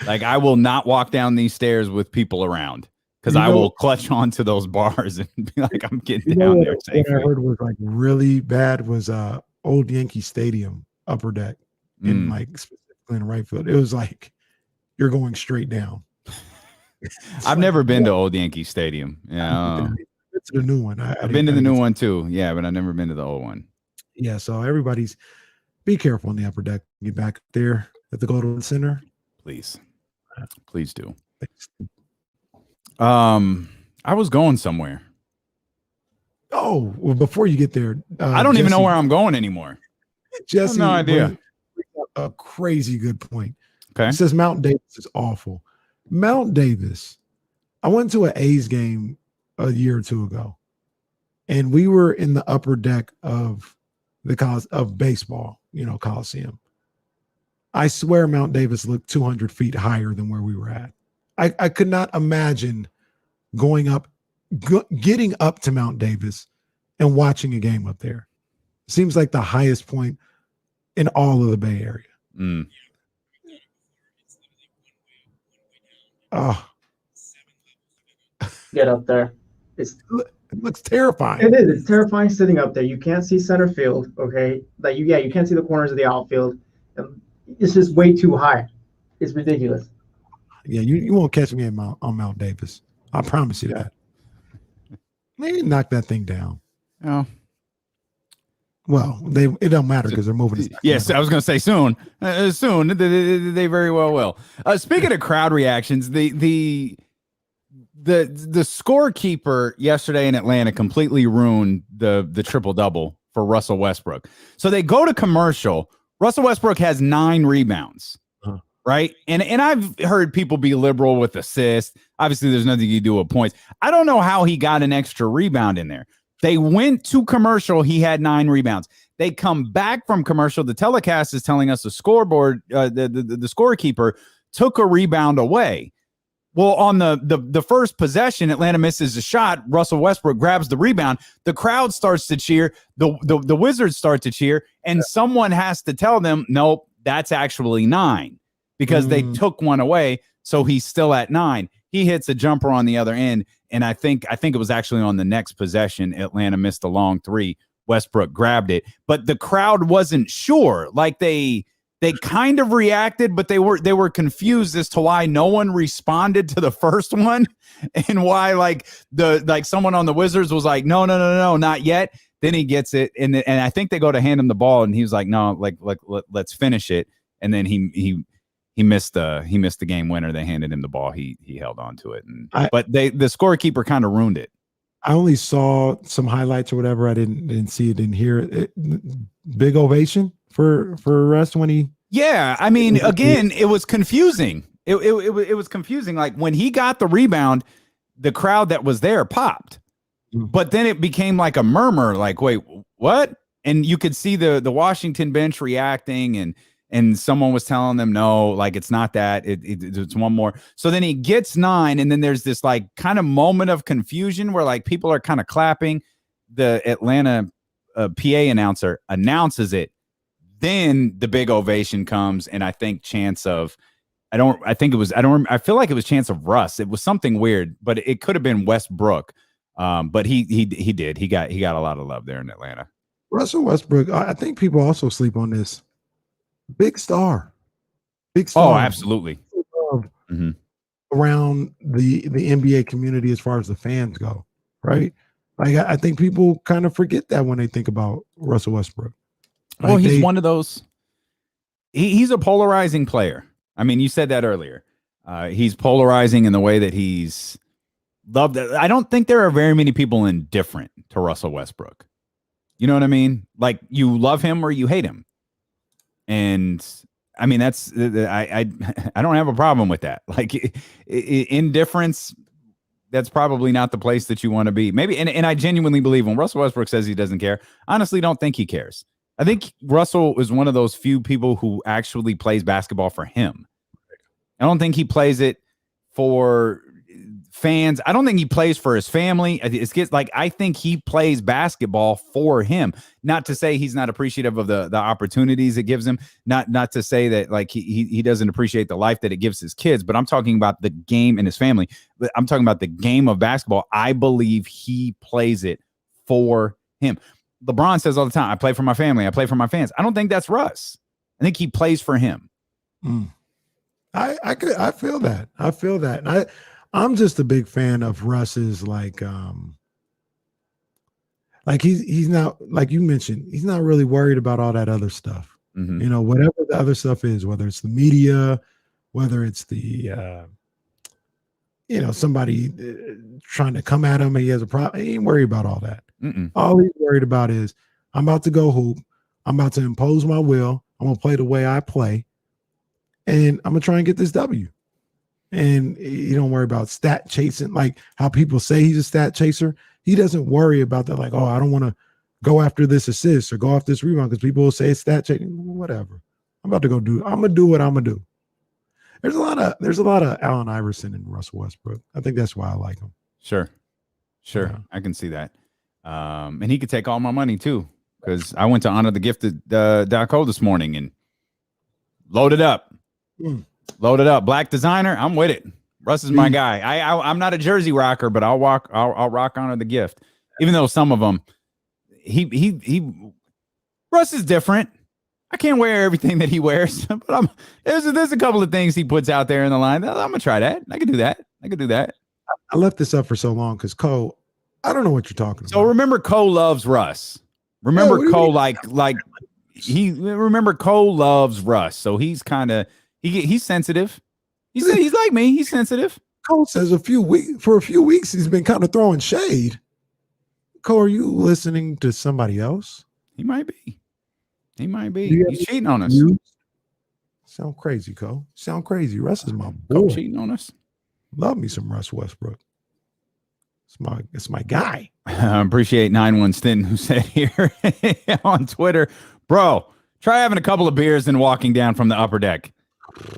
I will not walk down these stairs with people around, because I will clutch onto those bars and be like, I'm getting down there. What I heard was really bad was Old Yankee Stadium upper deck in specifically in right field. It was you're going straight down. I've never been to Old Yankee Stadium. Yeah, it's the new one. I've been to the new one too. Yeah, but I've never been to the old one. Yeah, so everybody's be careful on the upper deck. Get back there at the Golden Center. Please do. I was going somewhere. Oh, well, before you get there, I don't even know where I'm going anymore. Jesse, no idea. A crazy good point. Okay. It says Mount Davis is awful. Mount Davis. I went to an A's game a year or two ago, and we were in the upper deck of of baseball, Coliseum. I swear Mount Davis looked 200 feet higher than where we were at. I could not imagine getting up to Mount Davis and watching a game up there. Seems like the highest point in all of the Bay Area. Oh, Get up there. it looks terrifying. It is. It's terrifying sitting up there. You can't see center field. Okay, like you can't see the corners of the outfield. It's just way too high. It's ridiculous. Yeah, you won't catch me on Mount Davis. I promise you that. Maybe knock that thing down. Oh. Well, it don't matter because they're moving. Yes, I was going to say soon. Soon they very well will. Speaking of crowd reactions, the scorekeeper yesterday in Atlanta completely ruined the triple double for Russell Westbrook. So they go to commercial. Russell Westbrook has 9 rebounds. Right. And I've heard people be liberal with assists. Obviously, there's nothing you do with points. I don't know how he got an extra rebound in there. They went to commercial. He had 9 rebounds. They come back from commercial. The telecast is telling us the scoreboard, the scorekeeper took a rebound away. Well, on the first possession, Atlanta misses a shot. Russell Westbrook grabs the rebound. The crowd starts to cheer. The Wizards start to cheer. And someone has to tell them, nope, that's actually 9. Because they took one away, so he's still at 9. He hits a jumper on the other end, and I think it was actually on the next possession. Atlanta missed a long 3. Westbrook grabbed it, but the crowd wasn't sure. Like they kind of reacted, but they were confused as to why no one responded to the first one, and why someone on the Wizards was like, no, not yet. Then he gets it, and I think they go to hand him the ball, and he was like, no, let's finish it, and then he missed the game winner. They handed him the ball. He held on to it. But the scorekeeper kind of ruined it. I only saw some highlights or whatever. I didn't see it, didn't hear it. Big ovation for Russ when he. Yeah, I mean, again, it was confusing. It was confusing. Like when he got the rebound, the crowd that was there popped, but then it became like a murmur. Like, wait, what? And you could see the Washington bench reacting and someone was telling them, no, like, it's not that. It's one more. So then he gets 9, and then there's this, like, kind of moment of confusion where, like, people are kind of clapping. The Atlanta PA announcer announces it. Then the big ovation comes, and I think chance of – I feel like it was chance of Russ. It was something weird, but it could have been Westbrook. But he did. He got a lot of love there in Atlanta. Russell Westbrook, I think people also sleep on this. Big star. Oh, absolutely. Around the NBA community as far as the fans go, right? Like I think people kind of forget that when they think about Russell Westbrook. Like well, he's one of those. He's a polarizing player. I mean, you said that earlier. He's polarizing in the way that he's loved. I don't think there are very many people indifferent to Russell Westbrook. You know what I mean? Like you love him or you hate him. And I mean, that's I don't have a problem with that. Like indifference, that's probably not the place that you want to be. Maybe, and I genuinely believe when Russell Westbrook says he doesn't care, honestly, don't think he cares. I think Russell is one of those few people who actually plays basketball for him. I don't think he plays it for fans. I don't think he plays for his family. I think he plays basketball for him. Not to say he's not appreciative of the opportunities it gives him. Not to say that like he doesn't appreciate the life that it gives his kids. But I'm talking about the game and his family. But I'm talking about the game of basketball. I believe he plays it for him. LeBron says all the time, "I play for my family. I play for my fans." I don't think that's Russ. I think he plays for him. I feel that. I feel that. And I'm just a big fan of Russ's like he's not, like you mentioned, he's not really worried about all that other stuff. Mm-hmm. You know, whatever the other stuff is, whether it's the media, whether it's the somebody trying to come at him and he has a problem. He ain't worried about all that. Mm-mm. All he's worried about is I'm about to go hoop. I'm about to impose my will. I'm gonna play the way I play, and I'm gonna try and get this W. And you don't worry about stat chasing, like how people say he's a stat chaser. He doesn't worry about that, like, oh, I don't want to go after this assist or go after this rebound because people will say it's stat chasing. Whatever. I'm gonna do what I'm gonna do. There's a lot of Allen Iverson and Russell Westbrook. I think that's why I like him. Sure. Yeah. I can see that. And he could take all my money too, because I went to Honor the Gifted.co this morning and loaded up. Loaded up. Black designer, I'm with it. Russ is my guy. I'm not a jersey rocker, but I'll rock on the gift. Even though some of them, Russ is different. I can't wear everything that he wears, but there's a couple of things he puts out there in the line. I'm gonna try that. I can do that. I left this up for so long because Cole, I don't know what you're talking about. So remember, Cole loves Russ. Remember, Cole remember Cole loves Russ. So he's kind of he's sensitive. He's like me. He's sensitive. Cole says for a few weeks he's been kind of throwing shade. Cole, are you listening to somebody else? He might be. He's cheating on us. Sound crazy, Cole. Sound crazy. Russ is my boy. Cole cheating on us. Love me some Russ Westbrook. It's my guy. I appreciate 9-1 Stinton who said here on Twitter, bro, try having a couple of beers and walking down from the upper deck.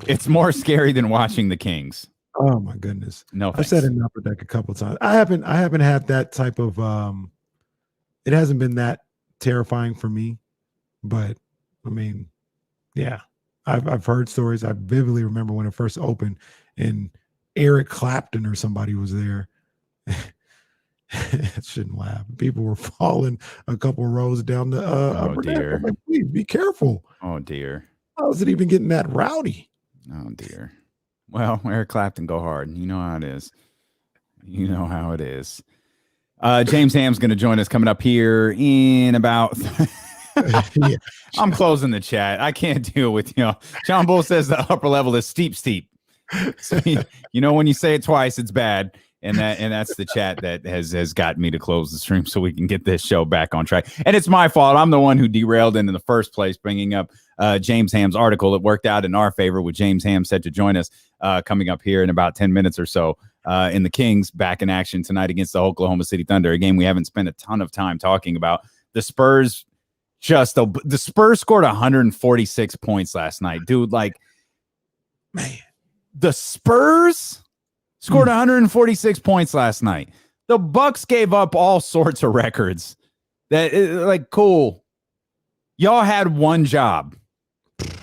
It's more scary than watching the Kings. Oh my goodness. No, I've said it in the upper deck a couple of times. I haven't had that type of it hasn't been that terrifying for me. But I mean, yeah, I've heard stories. I vividly remember when it first opened and Eric Clapton or somebody was there. I shouldn't laugh. People were falling a couple rows down the upper deck. I'm like, please be careful. Oh dear. How is it even getting that rowdy? Oh dear. Well, Eric Clapton, go hard. You know how it is. James Ham's going to join us coming up here in about. Yeah. I'm closing the chat. I can't deal with John Bull says the upper level is steep. So, when you say it twice, it's bad. And that's the chat that has gotten me to close the stream so we can get this show back on track. And it's my fault. I'm the one who derailed in the first place, bringing up James Ham's article. It worked out in our favor with James Ham set to join us coming up here in about 10 minutes or so. In the Kings back in action tonight against the Oklahoma City Thunder, a game we haven't spent a ton of time talking about. The Spurs scored 146 points last night, dude. Like, man, the Spurs scored 146 points last night. The Bucks gave up all sorts of records. Cool. Y'all had one job.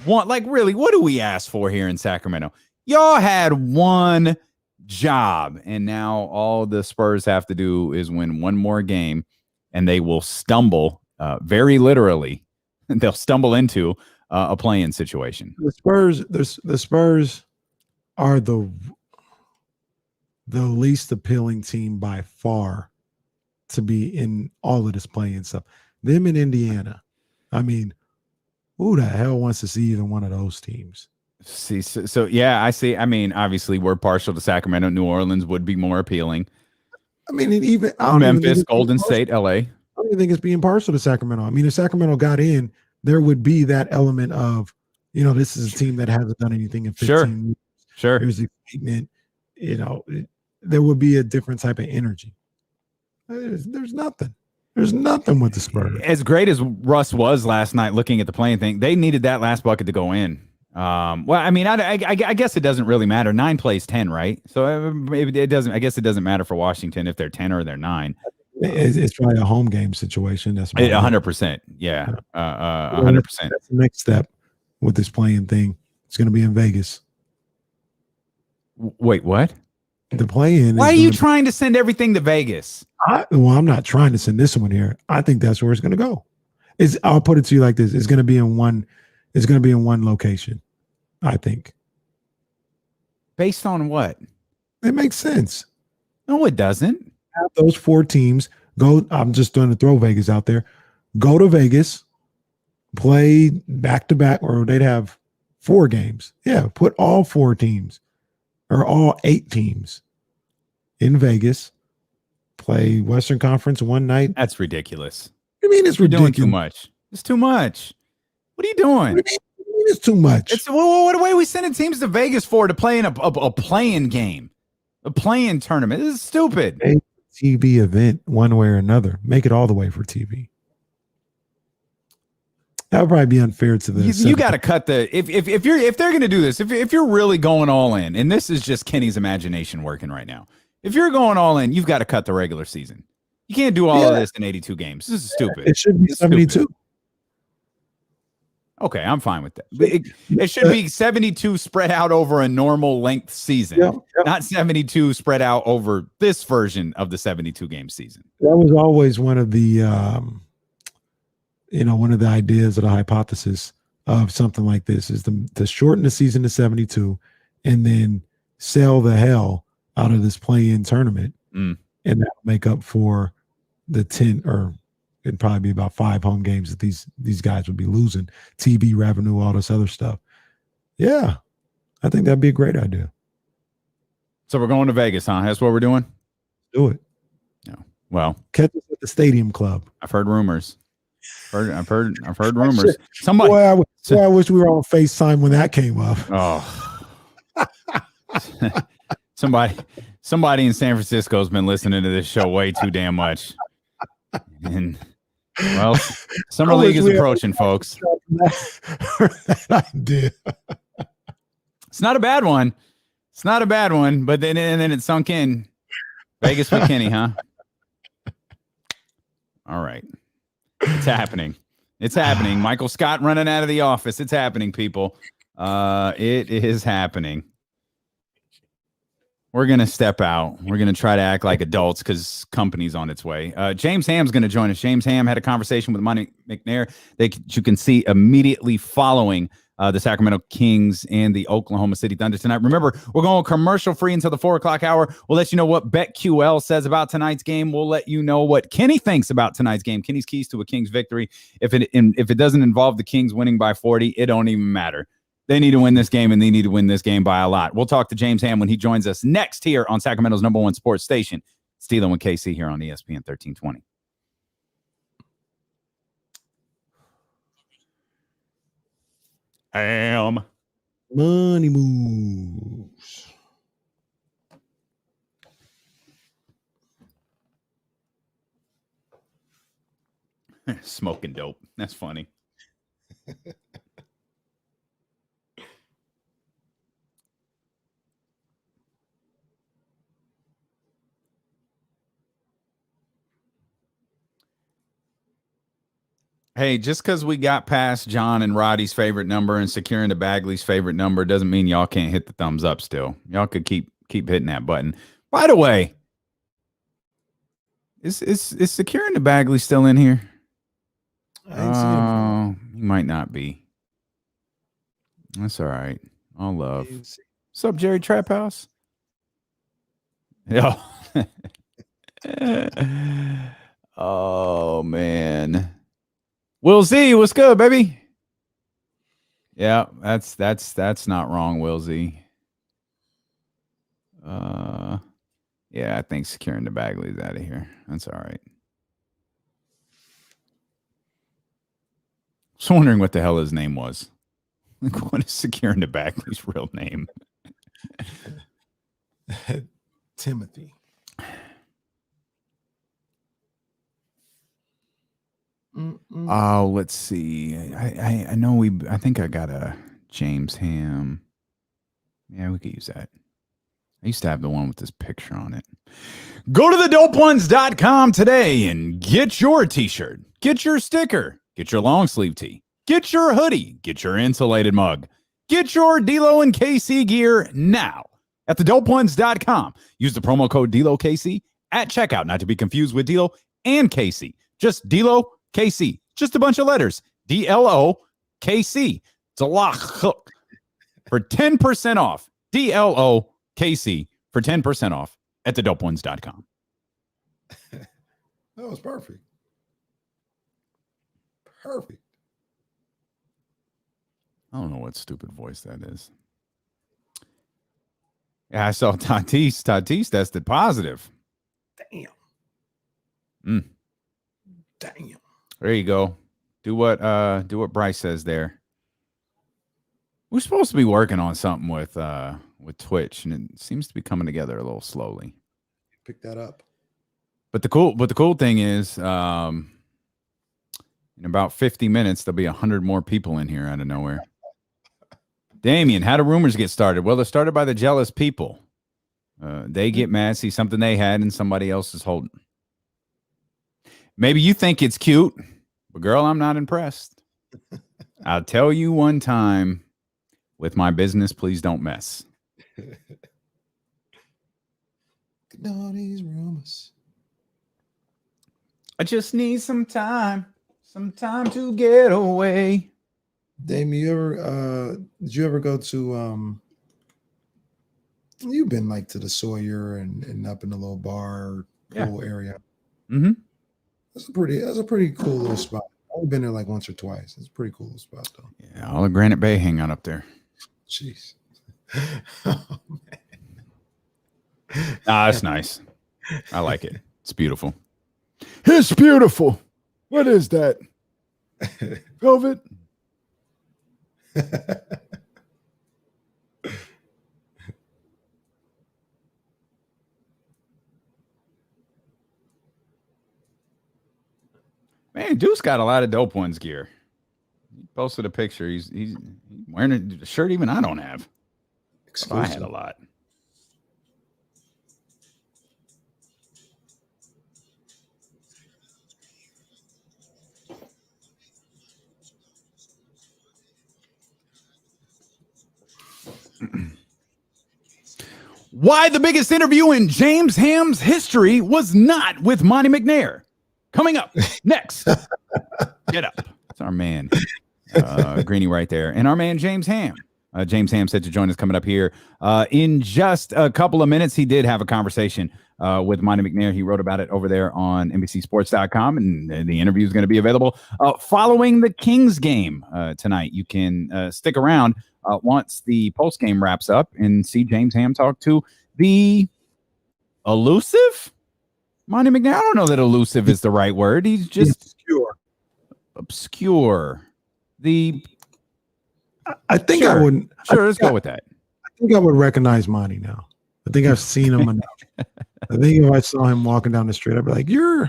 Really, what do we ask for here in Sacramento? Y'all had one job, and now all the Spurs have to do is win one more game, and they will stumble, very literally. They'll stumble into a play-in situation. The Spurs are the least appealing team by far to be in all of this play-in stuff. Them in Indiana. I mean, who the hell wants to see either one of those teams? See, so yeah, I see. I mean, obviously, we're partial to Sacramento. New Orleans would be more appealing. I mean, even Memphis, Golden State, LA. I don't even think it's being partial to Sacramento. I mean, if Sacramento got in, there would be that element of, this is a team that hasn't done anything in 15 years. Sure. There's excitement. There would be a different type of energy. There's nothing. There's nothing with the Spurs. As great as Russ was last night, looking at the playing thing, they needed that last bucket to go in. Well, I mean, I guess it doesn't really matter. 9 plays 10, right? So maybe it doesn't. I guess it doesn't matter for Washington if they're 10 or they're 9. It's probably a home game situation. That's 100%. Yeah, 100%. That's the next step with this playing thing. It's going to be in Vegas. Wait, what? The play-in. Why are you trying to send everything to Vegas? I'm not trying to send this one here. I think that's where it's going to go. I'll put it to you like this: it's going to be in one. It's going to be in one location. I think. Based on what? It makes sense. No, it doesn't. Have those 4 teams go. I'm just going to throw Vegas out there. Go to Vegas, play back to back, or they'd have 4 games. Yeah, put all 4 teams or all 8 teams in Vegas, play Western Conference one night. That's ridiculous. I mean, it's ridiculous. Doing too much. It's too much. What are you doing? It's too much. What are we sending teams to Vegas for to play in a play-in game, a play-in tournament? This is stupid. A TV event, one way or another. Make it all the way for TV. That would probably be unfair to the. You got to cut the if they're going to do this. If you're really going all in, and this is just Kenny's imagination working right now. If you're going all in, you've got to cut the regular season. You can't do all of this in 82 games. This is stupid. It should be 72. Okay, I'm fine with that. It should be 72 spread out over a normal length season, not 72 spread out over this version of the 72 game season. That was always one of the, one of the ideas of the hypothesis of something like this is to shorten the season to 72 and then sell the hell out of this play-in tournament. And that'll make up for the 10 or it'd probably be about 5 home games that these guys would be losing, TV revenue, all this other stuff. Yeah, I think that'd be a great idea. So we're going to Vegas, huh? That's what we're doing? Do it. No. Well, catch us at the Stadium Club. I've heard rumors. I've heard rumors. Somebody. Boy, I wish we were on FaceTime when that came up. Oh. Somebody in San Francisco has been listening to this show way too damn much. And well, summer league is approaching, folks. That idea. It's not a bad one. But then it sunk in. Vegas with Kenny, huh? All right. It's happening. Michael Scott running out of the office. It's happening, people. It is happening. We're going to step out. We're going to try to act like adults because company's on its way. James Ham's going to join us. James Ham had a conversation with Monty McNair that you can see immediately following the Sacramento Kings and the Oklahoma City Thunder tonight. Remember, we're going commercial free until the 4 o'clock hour. We'll let you know what BetQL says about tonight's game. We'll let you know what Kenny thinks about tonight's game. Kenny's keys to a Kings victory. If it doesn't involve the Kings winning by 40, it don't even matter. They need to win this game, and they need to win this game by a lot. We'll talk to James Ham when he joins us next here on Sacramento's #1 sports station. It's Dealing with KC here on ESPN 1320. Money moves. Smoking dope. That's funny. Hey, just because we got past John and Roddy's favorite number and securing the Bagley's favorite number doesn't mean y'all can't hit the thumbs up still. Y'all could keep hitting that button. By the way, is securing the Bagley still in here? Oh, he might not be. That's all right. All love. What's up, Jerry Trap House? Yeah. Oh man. Will Z, what's good, baby? Yeah, that's not wrong, Will Z. Yeah, I think securing the Bagley's out of here. That's all right. I was wondering what the hell his name was. Like, what is securing the Bagley's real name? Timothy. Oh, let's see. I know I think I got a James Ham. Yeah, we could use that. I used to have the one with this picture on it. Go to thedopeones.com today and get your t-shirt, get your sticker, get your long sleeve tee, get your hoodie, get your insulated mug, get your D'Lo and KC gear now at thedopeones.com. Use the promo code DLOKC at checkout, not to be confused with D'Lo and KC. Just D'Lo KC, just a bunch of letters. DLOKC. It's a lock for 10% off. DLOKC for 10% off at thedopeones.com. That was perfect. Perfect. I don't know what stupid voice that is. Yeah, I saw Tatis. Tatis tested positive. Damn. There you go. Do what Bryce says there. We're supposed to be working on something with Twitch, and it seems to be coming together a little slowly. Pick that up. But the cool thing is, in about 50 minutes, there'll be 100 more people in here out of nowhere. Damien, how do rumors get started? Well, they're started by the jealous people. They get mad, see something they had, and somebody else is holding. Maybe you think it's cute, but girl, I'm not impressed. I'll tell you one time, with my business, please don't mess. All these rumors. I just need some time to get away. Dame, did you ever go to you've been like to the Sawyer and up in the little bar pool area? Mm-hmm. That's a pretty cool little spot. I've only been there like once or twice. It's a pretty cool little spot though. Yeah, all of Granite Bay hang out up there. Jeez. Oh, man. That's nice. I like it. It's beautiful. It's beautiful. What is that? COVID? Man, Deuce got a lot of dope ones gear. He posted a picture. He's wearing a shirt even I don't have. I had a lot. Why the biggest interview in James Ham's history was not with Monty McNair. Coming up next. Get up. It's our man, Greeny right there. And our man, James Ham. James Ham said to join us coming up here in just a couple of minutes. He did have a conversation with Monty McNair. He wrote about it over there on NBCSports.com, and the interview is going to be available following the Kings game tonight. You can stick around once the post game wraps up and see James Ham talk to the elusive Monty McNair. I don't know that elusive is the right word. He's just obscure. I think sure. I wouldn't. Sure, let's go with that. I think I would recognize Monty now. I think I've seen him enough. I think if I saw him walking down the street, I'd be like, you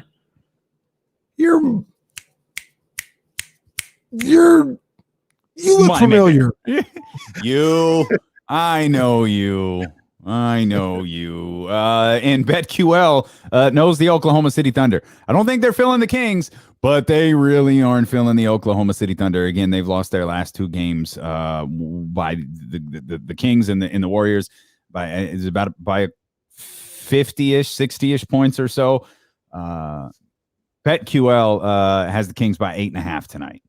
look familiar. I know you. And BetQL knows the Oklahoma City Thunder. I don't think they're feeling the Kings, but they really aren't feeling the Oklahoma City Thunder. Again, they've lost their last two games by the Kings and the Warriors by 50-ish, 60-ish points or so. BetQL has the Kings by 8.5 tonight.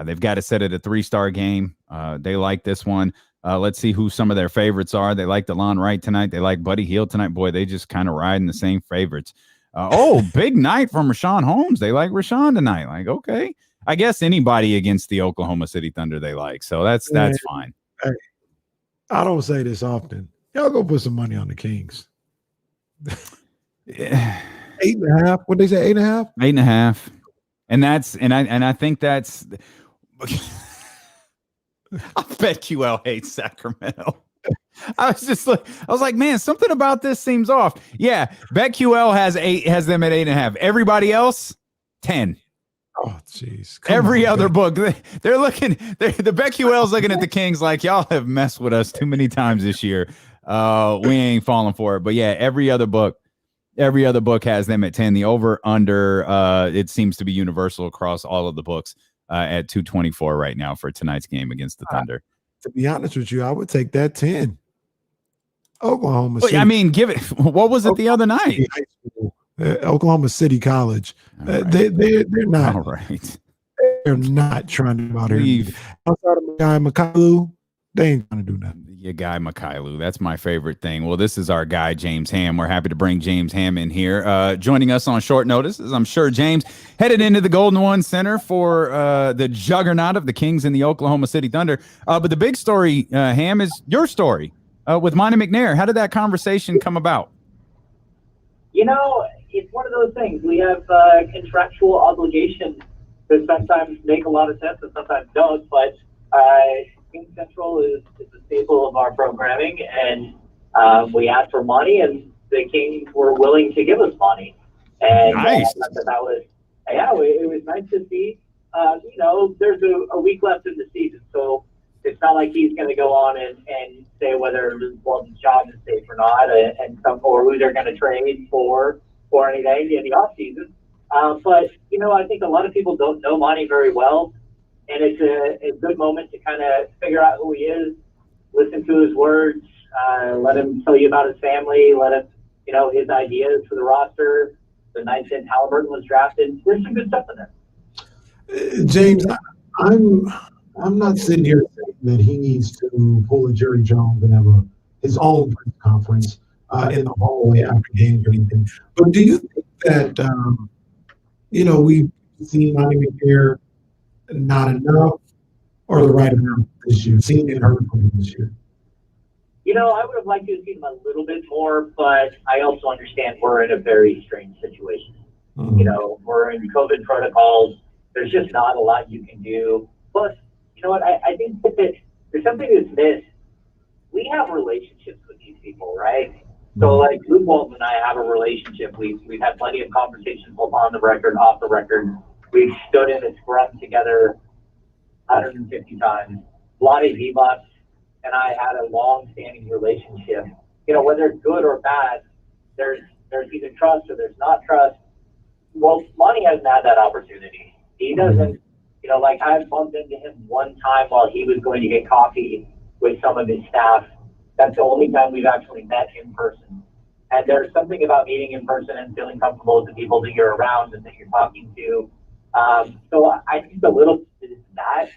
They've got it set at a 3-star game. They like this one. Let's see who some of their favorites are. They like DeLon Wright tonight. They like Buddy Hield tonight. Boy, they just kind of ride in the same favorites. Big night from Rashawn Holmes. They like Rashawn tonight. Like, okay. I guess anybody against the Oklahoma City Thunder they like. So that's fine. Hey, I don't say this often. Y'all go put some money on the Kings. 8.5. What they say? 8.5? 8.5. And I think that's I bet QL hates Sacramento. I was like, man, something about this seems off. Yeah, BetQL has them at 8.5. Everybody else, 10. Oh, jeez. Every other book, they're looking. The BetQL's looking at the Kings like, y'all have messed with us too many times this year. We ain't falling for it. But yeah, every other book has them at 10. The over under, it seems to be universal across all of the books at 224 right now for tonight's game against the Thunder. To be honest with you, I would take that 10. Oklahoma City. I mean, give it. What was it the other night? Oklahoma City College. Right. They're not. All right. They're not trying to go out here. Outside of my guy McCallum, they ain't gonna do nothing. Your guy Mikhailou. That's my favorite thing. Well, this is our guy James Ham. We're happy to bring James Ham in here. Joining us on short notice, as I'm sure James headed into the Golden One Center for the juggernaut of the Kings and the Oklahoma City Thunder. But the big story, Ham, is your story with Monty McNair. How did that conversation come about? You know, it's one of those things. We have contractual obligations that sometimes make a lot of sense and sometimes don't, but King Central is a staple of our programming, and we asked for money, and the Kings were willing to give us money. And nice. It was nice to see. There's a week left in the season, so it's not like he's going to go on and say whether Walton's job is safe or not, or who they're going to trade for or anything in the offseason. But I think a lot of people don't know Monty very well. and it's a good moment to kind of figure out who he is, listen to his words, let him tell you about his family, let him, his ideas for the roster, the night that Halliburton was drafted. There's some good stuff in there. James, I'm not sitting here saying that he needs to pull a Jerry Jones and have his own press conference in the hallway after games or anything. But do you think that we've seen Monty McNair not enough or the right amount this year? Seen and heard from him this year. I would have liked to have seen him a little bit more, but I also understand we're in a very strange situation. Mm-hmm. We're in COVID protocols. There's just not a lot you can do. Plus, you know what? I think that there's something that's missed. We have relationships with these people, right? So, like Luke Walton and I have a relationship. We've had plenty of conversations, both on the record, off the record. We've stood in a scrum together 150 times. Vlade Divac and I had a long-standing relationship. Whether it's good or bad, there's either trust or there's not trust. Well, Monty hasn't had that opportunity. He doesn't, I bumped into him one time while he was going to get coffee with some of his staff. That's the only time we've actually met in person. And there's something about meeting in person and feeling comfortable with the people that you're around and that you're talking to. So I think a little bit is that.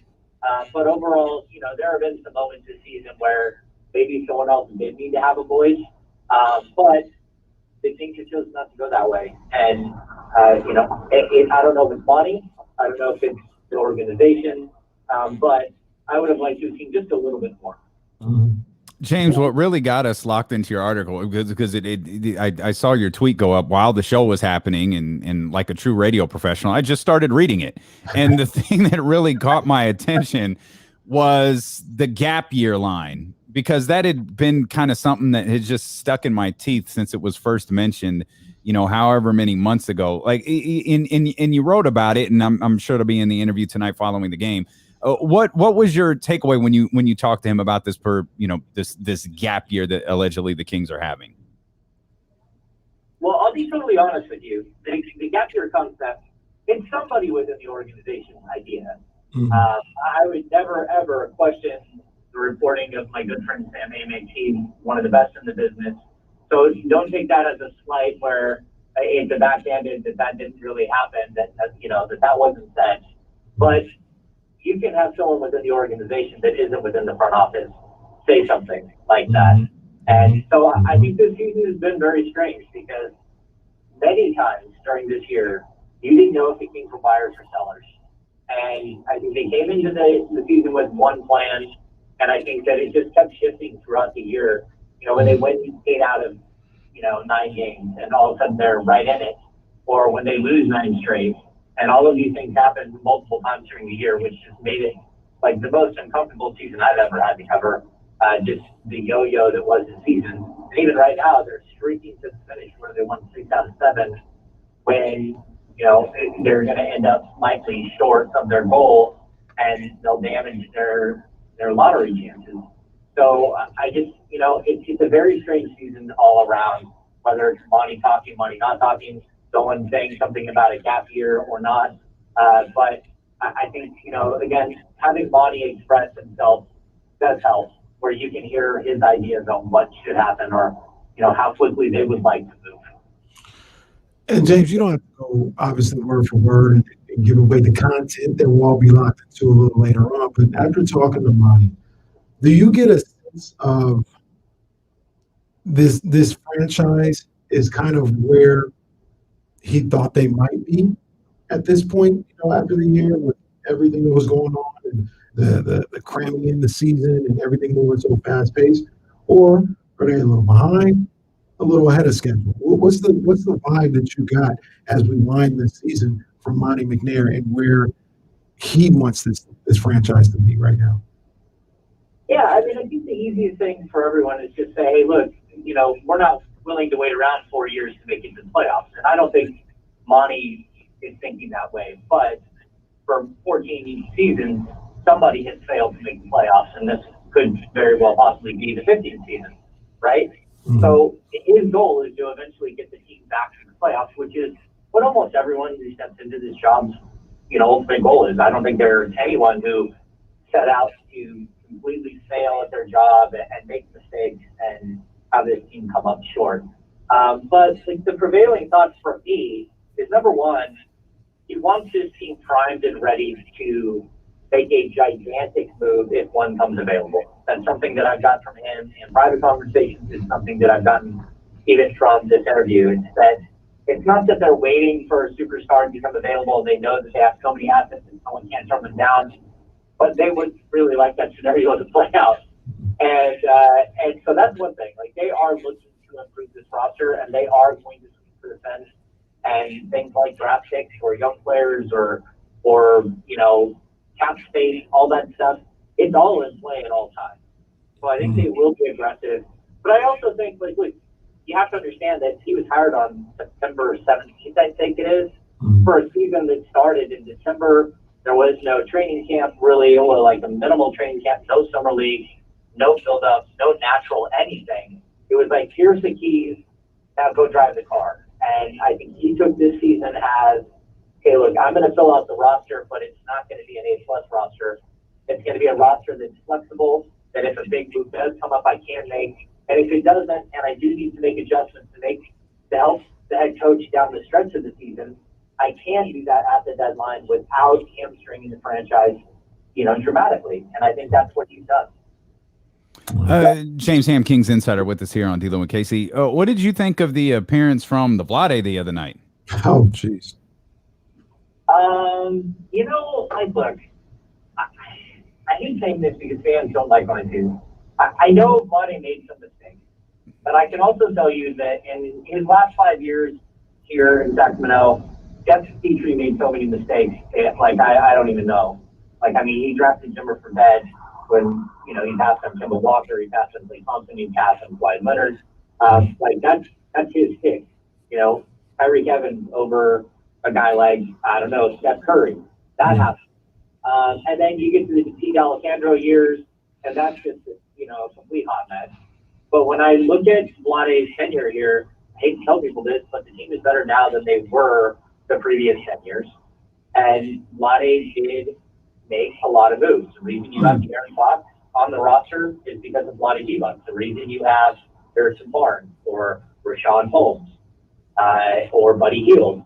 But overall, there have been some moments this season where maybe someone else did need to have a voice. But they think it chose not to go that way. And, I don't know if it's money. I don't know if it's the organization. But I would have liked to have seen just a little bit more. Mm-hmm. James, what really got us locked into your article, because I saw your tweet go up while the show was happening, and like a true radio professional, I just started reading it. And the thing that really caught my attention was the gap year line, because that had been kind of something that had just stuck in my teeth since it was first mentioned, however many months ago. Like, and you wrote about it, and I'm sure it'll be in the interview tonight following the game. What was your takeaway when you talked to him about this this gap year that allegedly the Kings are having? Well, I'll be totally honest with you. The gap year concept, it's somebody within the organization's idea. Mm-hmm. I would never, ever question the reporting of my good friend Sam Amick, one of the best in the business. So don't take that as a slight where it's a backhanded that didn't really happen, that wasn't said. But you can have someone within the organization that isn't within the front office say something like that. And so I think this season has been very strange, because many times during this year, you didn't know if the Kings were buyers or sellers. And I think they came into the season with one plan, and I think that it just kept shifting throughout the year. When they win 8 out of 9 games, and all of a sudden they're right in it, or when they lose 9 straight. And all of these things happened multiple times during the year, which just made it like the most uncomfortable season I've ever had to cover. Just the yo-yo that was the season. And even right now, they're streaking to the finish where they won 6 out of 7, when they're going to end up likely short of their goal, and they'll damage their lottery chances. So I just, it's a very strange season all around, whether it's Monty talking, Monty not talking, someone saying something about a gap year or not. But I think, again, having Monty express himself does help, where you can hear his ideas on what should happen, or, how quickly they would like to move. And James, you don't have to go obviously word for word and give away the content that we'll all be locked into a little later on. But after talking to Monty, do you get a sense of this franchise is kind of where he thought they might be at this point, after the year, with everything that was going on and the cramming in the season and everything moving so fast paced? Or are they a little behind, a little ahead of schedule? What's the vibe that you got as we wind this season from Monty McNair and where he wants this franchise to be right now? Yeah, I think the easiest thing for everyone is just say, hey, look, we're not willing to wait around 4 years to make it to the playoffs. And I don't think Monty is thinking that way. But for 14 seasons, somebody has failed to make the playoffs, and this could very well possibly be the 15th season, right? Mm-hmm. So his goal is to eventually get the team back to the playoffs, which is what almost everyone who steps into this job ultimate goal is. I don't think there's anyone who set out to completely fail at their job and make mistakes and have this team come up short. But like, the prevailing thoughts for me is, number one, he wants his team primed and ready to make a gigantic move if one comes available. That's something that I've got from him in private conversations. It's something that I've gotten even from this interview. It's that it's not that they're waiting for a superstar to become available and they know that they have so many assets and someone can't turn them down, but they would really like that scenario to play out. And so that's one thing. Like, they are looking to improve this roster, and they are going to swing for the fence, and things like draft picks or young players or cap space, all that stuff, it's all in play at all times. So I think they will be aggressive. But I also think, like, look, you have to understand that he was hired on September 17th, I think it is, for a season that started in December. There was no training camp, really, or like a minimal training camp, no summer league, no build-ups, no natural anything. It was like, here's the keys, now go drive the car. And I think he took this season as, okay, look, I'm going to fill out the roster, but it's not going to be an A-plus roster. It's going to be a roster that's flexible, that if a big move does come up, I can make. And if it doesn't, and I do need to make adjustments to help the head coach down the stretch of the season, I can do that at the deadline without hamstringing the franchise, dramatically. And I think that's what he's done. James Ham, Kings Insider, with us here on D-Lo and Casey. What did you think of the appearance from the Vlade the other night? Oh, jeez. Look, I hate saying this because fans don't like when I do. I know Vlade made some mistakes, but I can also tell you that in his last 5 years here in Sacramento, Jeff Petrie made so many mistakes. I don't even know. He drafted Jimmer for bed when, he passed on Kimball Walker, he passed on Clay Thompson, he passed on Dwight Leonard. That's his pick. Tyreek Evans over a guy like, Steph Curry. That happens. And then you get to the T. D'Alessandro years, and that's just, a complete hot mess. But when I look at Vlade's tenure here, I hate to tell people this, but the team is better now than they were the previous 10 years. And Vlade did make a lot of moves. The reason you have Aaron Fox on the roster is because of Vlade Divac. The reason you have Harrison Barnes or Rashawn Holmes or Buddy Hield,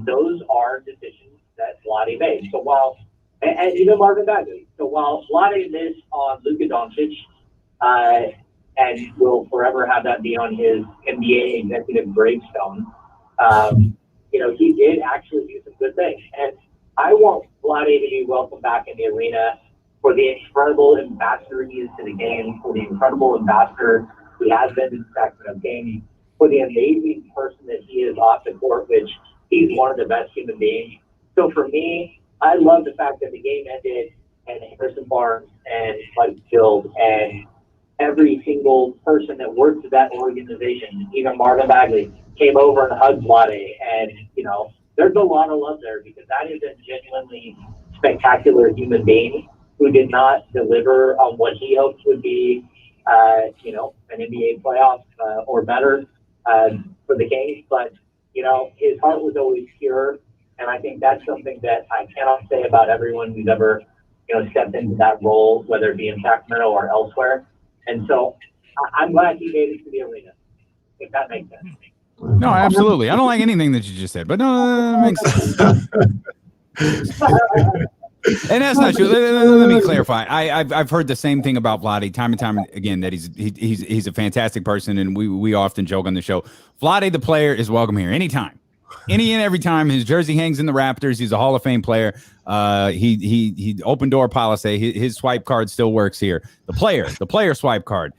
those are decisions that Vlade made. So and even Marvin Bagley. So while Vlade missed on Luka Doncic, and will forever have that be on his NBA executive gravestone, he did actually do some good things. And I want Vlade to be welcomed back in the arena for the incredible ambassador he is to the game, for the incredible ambassador he has been to the Sacramento game, for the amazing person that he is off the court, which he's one of the best human beings. So for me, I love the fact that the game ended and Harrison Barnes and Mike Hield and every single person that worked at that organization, even Marvin Bagley, came over and hugged Vlade. And, there's a lot of love there because that is a genuinely spectacular human being who did not deliver on what he hoped would be, an NBA playoff or better for the Kings. But, his heart was always pure. And I think that's something that I cannot say about everyone who's ever, stepped into that role, whether it be in Sacramento or elsewhere. And so I'm glad he made it to the arena, if that makes sense. No, absolutely. I don't like anything that you just said, but no, that makes sense. And that's not true. Let me clarify. I've heard the same thing about Vlade time and time again, that he's a fantastic person, and we often joke on the show. Vlade, the player, is welcome here anytime. Any and every time his jersey hangs in the Raptors, he's a Hall of Fame player. He open door policy. His swipe card still works here. The player swipe card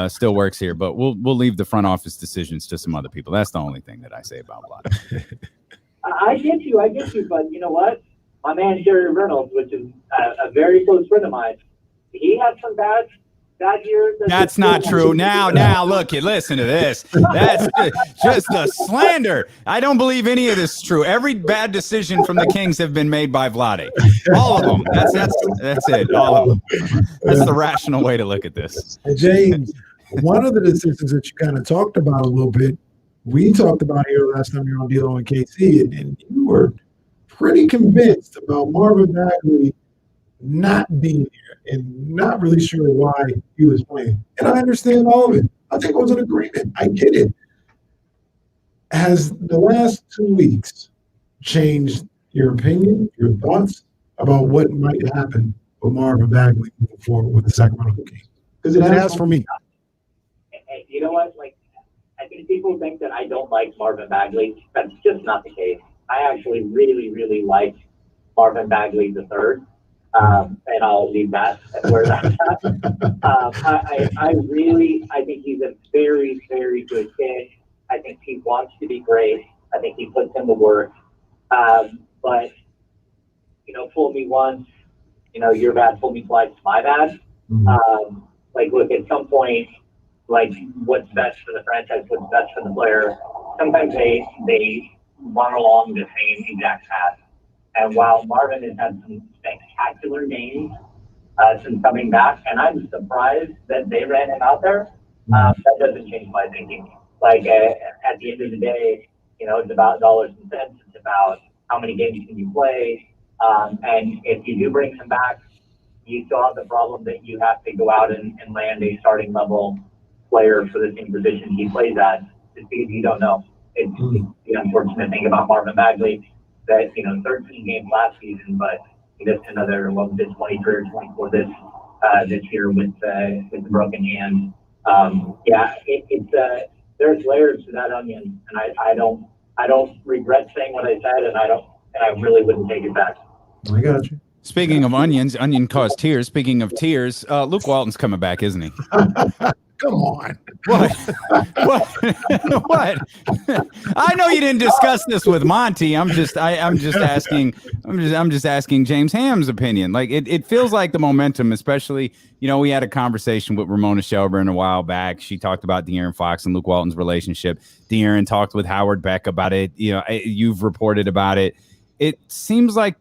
still works here. But we'll leave the front office decisions to some other people. That's the only thing that I say about Vlade. I get you. But you know what? My man Jerry Reynolds, which is a very close friend of mine, he had some bad years. That's not true. Now, look, listen to this. That's just a slander. I don't believe any of this is true. Every bad decision from the Kings have been made by Vlade. All of them. That's it. All of them. That's the rational way to look at this. And James, one of the decisions that you kind of talked about a little bit, we talked about here last time you were on D-Lo and KC, and you were pretty convinced about Marvin Bagley not being here and not really sure why he was playing. And I understand all of it. I think it was an agreement. I get it. Has the last 2 weeks changed your opinion, your thoughts about what might happen with Marvin Bagley moving forward with the Sacramento Kings? Because it has for me. And you know what? Like, I think people think that I don't like Marvin Bagley. That's just not the case. I actually really, really like Marvin Bagley the third. And I'll leave that where that's at. I think he's a very, very good kid. I think he wants to be great. I think he puts in the work. But, fool me once, your bad, fool me twice, my bad. Look, at some point, what's best for the franchise, what's best for the player, sometimes they run along the same exact path. And while Marvin has had some spectacular games since coming back, and I'm surprised that they ran him out there, that doesn't change my thinking. At the end of the day, it's about dollars and cents. It's about how many games can you play. And if you do bring him back, you still have the problem that you have to go out and land a starting level player for the same position he plays at, just because you don't know. It's the unfortunate thing about Marvin Bagley that, 13 games last season, but he missed another, 23 or 24 this year with the broken hand. There's layers to that onion, and I don't regret saying what I said, and I really wouldn't take it back. I got you. Speaking of onions, onion caused tears. Speaking of tears, Luke Walton's coming back, isn't he? Come on. What? What? I know you didn't discuss this with Monty. I'm just asking James Ham's opinion. It feels like the momentum, especially, we had a conversation with Ramona Shelburne a while back. She talked about De'Aaron Fox and Luke Walton's relationship. De'Aaron talked with Howard Beck about it. You've reported about it. It seems like,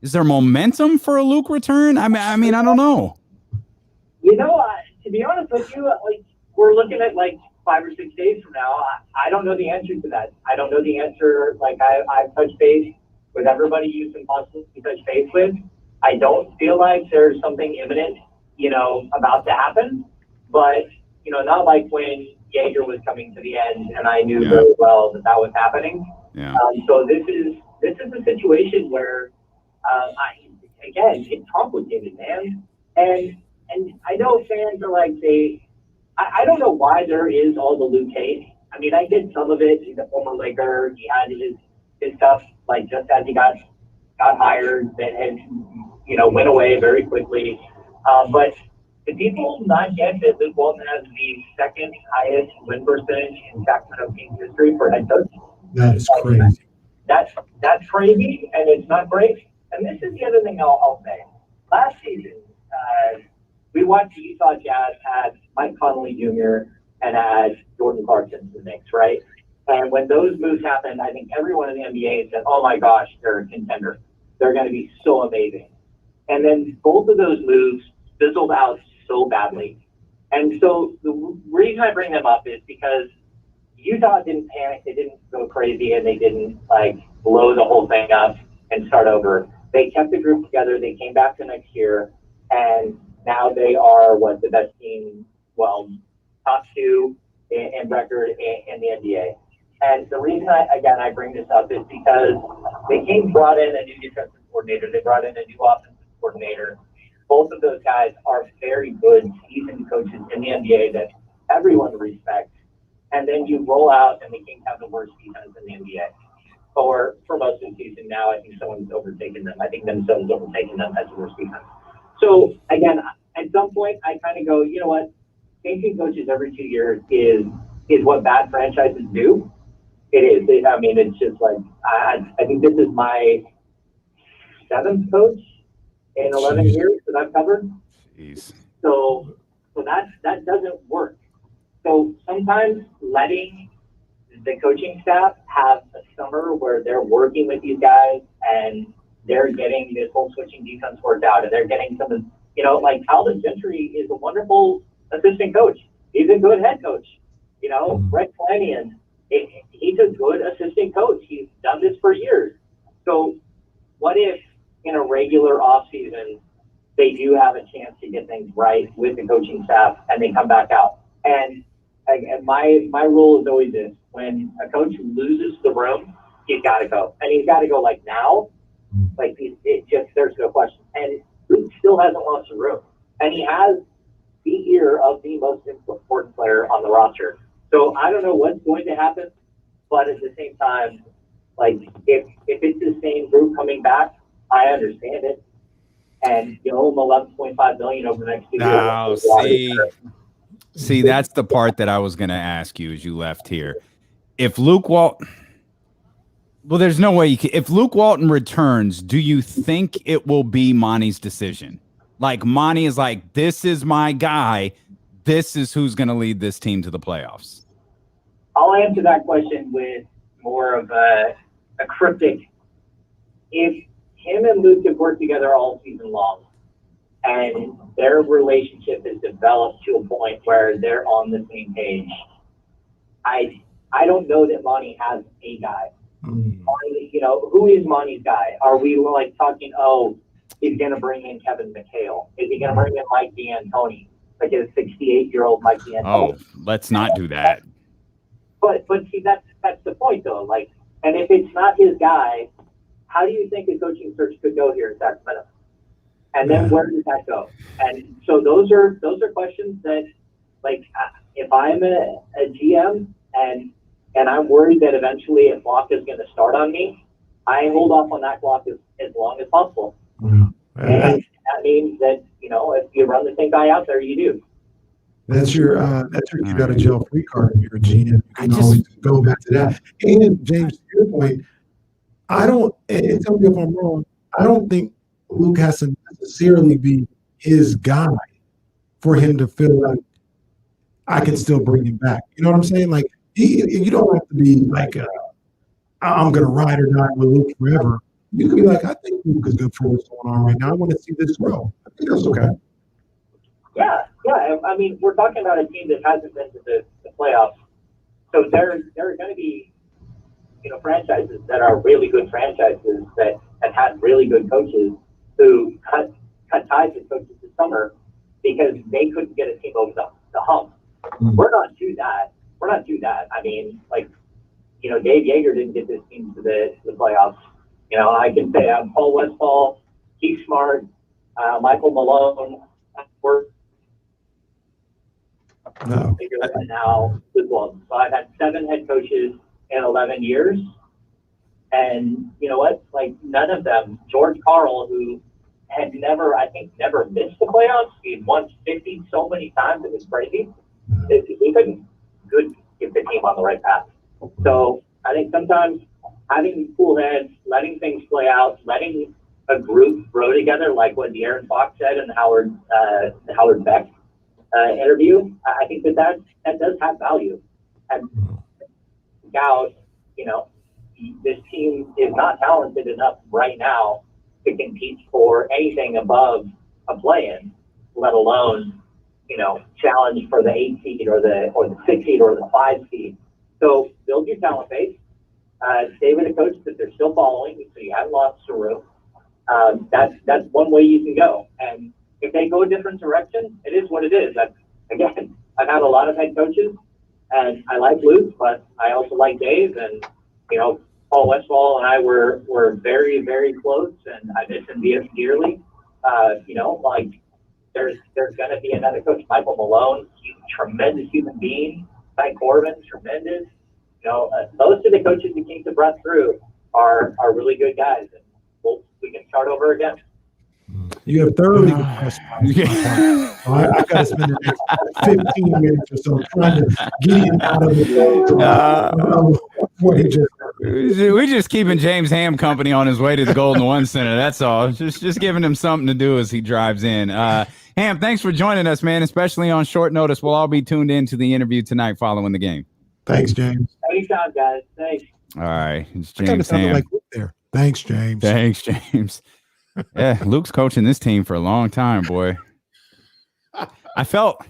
is there momentum for a Luke return? I mean, I don't know. To be honest with you, we're looking at 5 or 6 days from now. I don't know the answer to that. I don't know the answer. I've touched base with everybody you can possibly touch base with. I don't feel like there's something imminent, about to happen. But, not like when Jaeger was coming to the end and I knew very well that was happening. Yeah. So this is a situation where, it's complicated, man. And I know fans are I don't know why there is all the Luke hate. I mean, I get some of it. He's a former Laker. He had his stuff, just as he got hired, and went away very quickly. But do people not get that Luke Walton has the second highest win percentage in Sacramento Kings history for head coach? That is crazy. That's crazy, and it's not great. And this is the other thing I'll say. Last season, we watched the Utah Jazz had Mike Conley Jr. and had Jordan Clarkson to the Knicks, right? And when those moves happened, I think everyone in the NBA said, oh my gosh, they're a contender. They're going to be so amazing. And then both of those moves fizzled out so badly. And so the reason I bring them up is because Utah didn't panic. They didn't go crazy, and they didn't blow the whole thing up and start over. They kept the group together. They came back the next year, and now they are the best team, top 2 in record in the NBA. And the reason I bring this up is because they brought in a new defensive coordinator. They brought in a new offensive coordinator. Both of those guys are very good, seasoned coaches in the NBA that everyone respects. And then you roll out, and the Kings have the worst defense in the NBA. For most of the season now, I think someone's overtaken them. I think Minnesota's overtaken them as the worst defense. So, again, at some point, I kind of go, you know what? Changing coaches every 2 years is what bad franchises do. It is. It's just I think this is my 7th coach in 11 years that I've covered. Jeez. So that doesn't work. So sometimes letting the coaching staff have a summer where they're working with these guys and they're getting this whole switching defense worked out, and they're getting some of, Alvin Gentry is a wonderful assistant coach. He's a good head coach. Brett Flanagan, he's a good assistant coach. He's done this for years. So what if in a regular offseason, they do have a chance to get things right with the coaching staff and they come back out? And my rule is always this: when a coach loses the room, he's got to go. And he's got to go like now. Like there's no question. And he still hasn't lost the room. And he has the ear of the most important player on the roster. So I don't know what's going to happen, but at the same time, like if it's the same group coming back, I understand it. And you owe him $11.5 million over the next 2 years. Oh, see, that's the part that I was going to ask you as you left here. If Luke Walton, well, there's no way you can. If Luke Walton returns, do you think it will be Monty's decision? Like Monty is like, this is my guy. This is who's going to lead this team to the playoffs. I'll answer that question with more of a cryptic. If him and Luke have worked together all season long, and their relationship is developed to a point where they're on the same page, I don't know that Monty has a guy. Monty, you know, who is Monty's guy? Are we like talking, oh, he's going to bring in Kevin McHale? Is he going to bring in Mike D'Antoni? Like a 68-year-old Mike D'Antoni? Oh, let's not do that. But see, that's the point, though. Like, and if it's not his guy, how do you think a coaching search could go here in Sacramento? And then where does that go? And so those are questions that, like, if I'm a GM and I'm worried that eventually a clock is going to start on me, I hold off on that clock as long as possible. And that means that, you know, if you run the same guy out there, you do. That's your you got a jail free card if you're a GM. You can always go back to that. And James, to your point, and tell me if I'm wrong, I don't think Luke has to necessarily be his guy for him to feel like I can still bring him back. You know what I'm saying? Like, you don't have to be like, I'm going to ride or die with Luke forever. You could be like, I think Luke is good for what's going on right now. I want to see this grow. I think that's okay. Yeah. I mean, we're talking about a team that hasn't been to the playoffs. So there are going to be, you know, franchises that are really good franchises that have had really good coaches who cut ties with coaches this summer because they couldn't get a team over the hump. We're not do that. I mean, like, you know, Dave Yeager didn't get this team to the playoffs. You know, I can say I'm Paul Westphal, Keith Smart, Michael Malone. We're bigger than now with Waltons. So I've had 7 head coaches in 11 years. And you know what? Like, none of them, George Karl, who had never missed the playoffs. He'd won 50 so many times, it was crazy. He couldn't get the team on the right path. So I think sometimes having cool heads, letting things play out, letting a group grow together, like what De'Aaron Fox said in the Howard Beck interview, I think that does have value. And Gout, you know, this team is not talented enough right now to compete for anything above a play-in, let alone, you know, challenge for the 8 seed or the 6 seed or the 5 seed. So build your talent base. Stay with a coach that they're still following, so you haven't lost the room. That's one way you can go. And if they go a different direction, it is what it is. Again, I've had a lot of head coaches, and I like Luke, but I also like Dave. And you know, Paul Westphal and I were very, very close, and I miss him dearly. You know, like there's going to be another coach, Michael Malone, tremendous human being. Mike Corbin, tremendous. You know, most of the coaches who came to Brett through are really good guys, and we can start over again. You have thoroughly impressed me. I got to spend the next 15 minutes or so trying to get him out of the what he just. We're just keeping James Ham company on his way to the Golden One Center. That's all. Just giving him something to do as he drives in. Ham, thanks for joining us, man, especially on short notice. We'll all be tuned in to the interview tonight following the game. Thanks, James. Anytime, guys. Thanks. All right. It's I kind of James sounded Ham. like Luke there. Thanks, James. Thanks, James. Yeah, Luke's coaching this team for a long time, boy. I felt.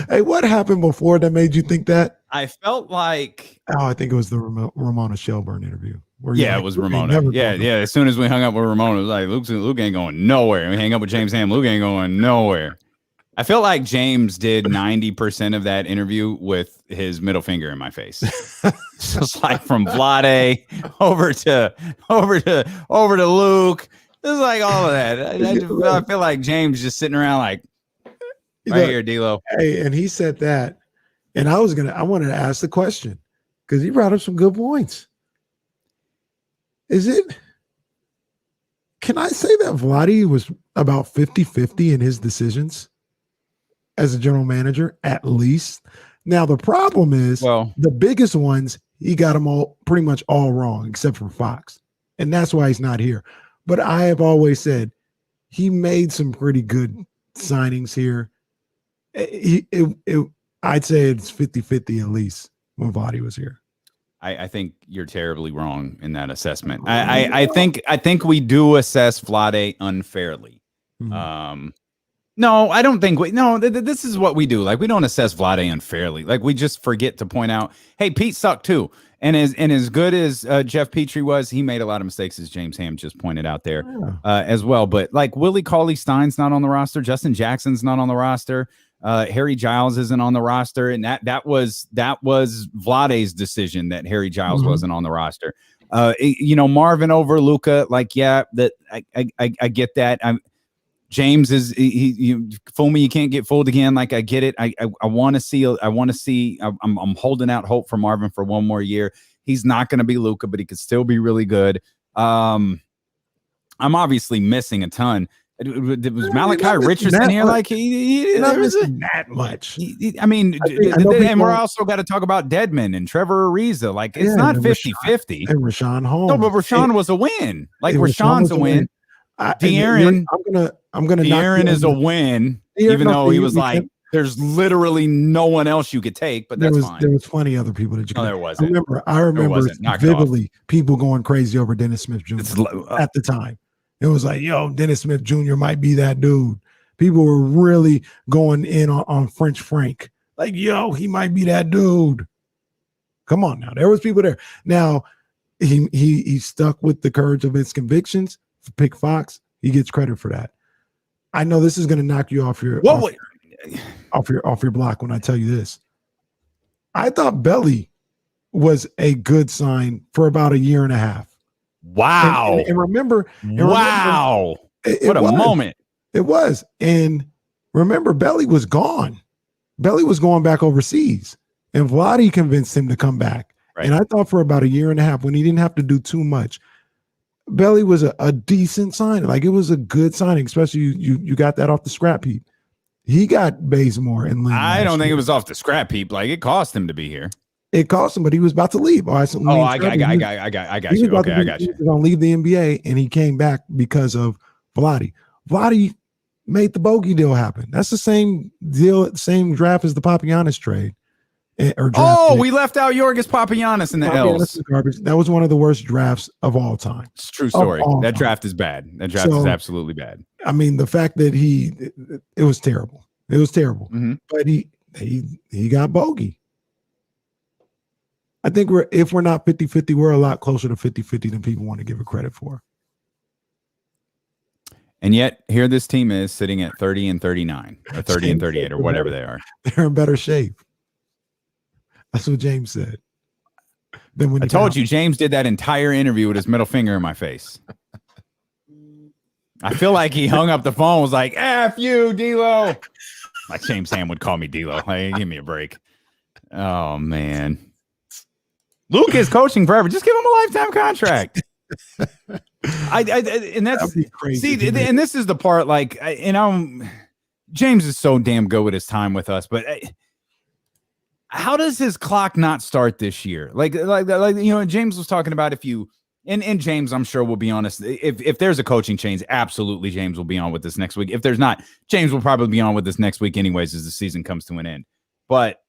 Hey, what happened before that made you think that? I felt like I think it was the Ramona Shelburne interview. Yeah, it was Ramona. Yeah. As soon as we hung up with Ramona, it was like Luke ain't going nowhere. We hang up with James Ham. Luke ain't going nowhere. I feel like James did 90% of that interview with his middle finger in my face. Just like from Vlade over to Luke. It's like all of that. I feel like James just sitting around like here, D-Lo. Hey, and he said that, and I wanted to ask the question because he brought up some good points. Can I say that Vlade was about 50-50 in his decisions as a general manager, at least? Now, the problem is the biggest ones, he got them all pretty much all wrong, except for Fox. And that's why he's not here. But I have always said he made some pretty good signings here. I'd say it's 50-50 at least when Vlade was here. I think you're terribly wrong in that assessment. I think we do assess Vlade unfairly. Mm-hmm. No, I don't think this is what we do. Like, we don't assess Vlade unfairly. Like, we just forget to point out, hey, Pete sucked too. And as good as Jeff Petrie was, he made a lot of mistakes, as James Ham just pointed out there as well. But like, Willie Cauley-Stein's not on the roster. Justin Jackson's not on the roster. Harry Giles isn't on the roster, and that was Vlade's decision that Harry Giles wasn't on the roster. Marvin over Luka, like, yeah, that I get that. James is you fool me, you can't get fooled again. Like, I get it. I want to see. I'm holding out hope for Marvin for one more year. He's not going to be Luka, but he could still be really good. I'm obviously missing a ton. Was Malachi Richardson here? Like, he not missing that much. And we're also got to talk about Dedmon and Trevor Ariza. Like, it's not 50-50. And Rashawn Holmes. No, but Rashawn was a win. Like, Rashawn's a win. De'Aaron, I'm gonna. De'Aaron is a win, even though he was like, there's literally no one else you could take. But that's fine. There was plenty other people that you. No, there wasn't. I remember vividly people going crazy over Dennis Smith Jr. At the time. It was like, yo, Dennis Smith Jr. might be that dude. People were really going in on French Frank. Like, yo, he might be that dude. Come on now. There was people there. Now, he stuck with the courage of his convictions. Pick Fox. He gets credit for that. I know this is going to knock you off your block when I tell you this. I thought Beil was a good sign for about a year and a half. Wow. And remember, what a moment. It was. And remember, Beil was gone. Beil was going back overseas. And Vlade convinced him to come back. Right. And I thought for about a year and a half, when he didn't have to do too much, Beil was a decent signing. Like, it was a good signing, especially you got that off the scrap heap. He got Bazemore and Lynn. I don't think it was off the scrap heap. Like, it cost him to be here. It cost him, but he was about to leave. I got you. Okay, I got you. He was going to leave the NBA, and he came back because of Vlade. Vlade made the bogey deal happen. That's the same deal, same draft as the Papagiannis trade. We left out Yorgos Papagiannis in the L's. Garbage. That was one of the worst drafts of all time. It's a true story. That draft is bad. That draft is absolutely bad. I mean, the fact that it was terrible. It was terrible. Mm-hmm. But he got bogey. I think if we're not 50-50, we're a lot closer to 50-50 than people want to give it credit for. And yet, here this team is sitting at 30-39, or 30-38, or whatever they are. They're in better shape. That's what James said. Then when I told you, James did that entire interview with his middle finger in my face. I feel like he hung up the phone, was like, F you, D-Lo. Like James Ham would call me D-Lo. Hey, give me a break. Oh, man. Luke is coaching forever. Just give him a lifetime contract. And that's crazy. See, and this is the part, like, James is so damn good with his time with us, but how does his clock not start this year? Like James was talking about, if you and James, I'm sure will be honest. If there's a coaching change, absolutely James will be on with this next week. If there's not, James will probably be on with this next week anyways, as the season comes to an end. But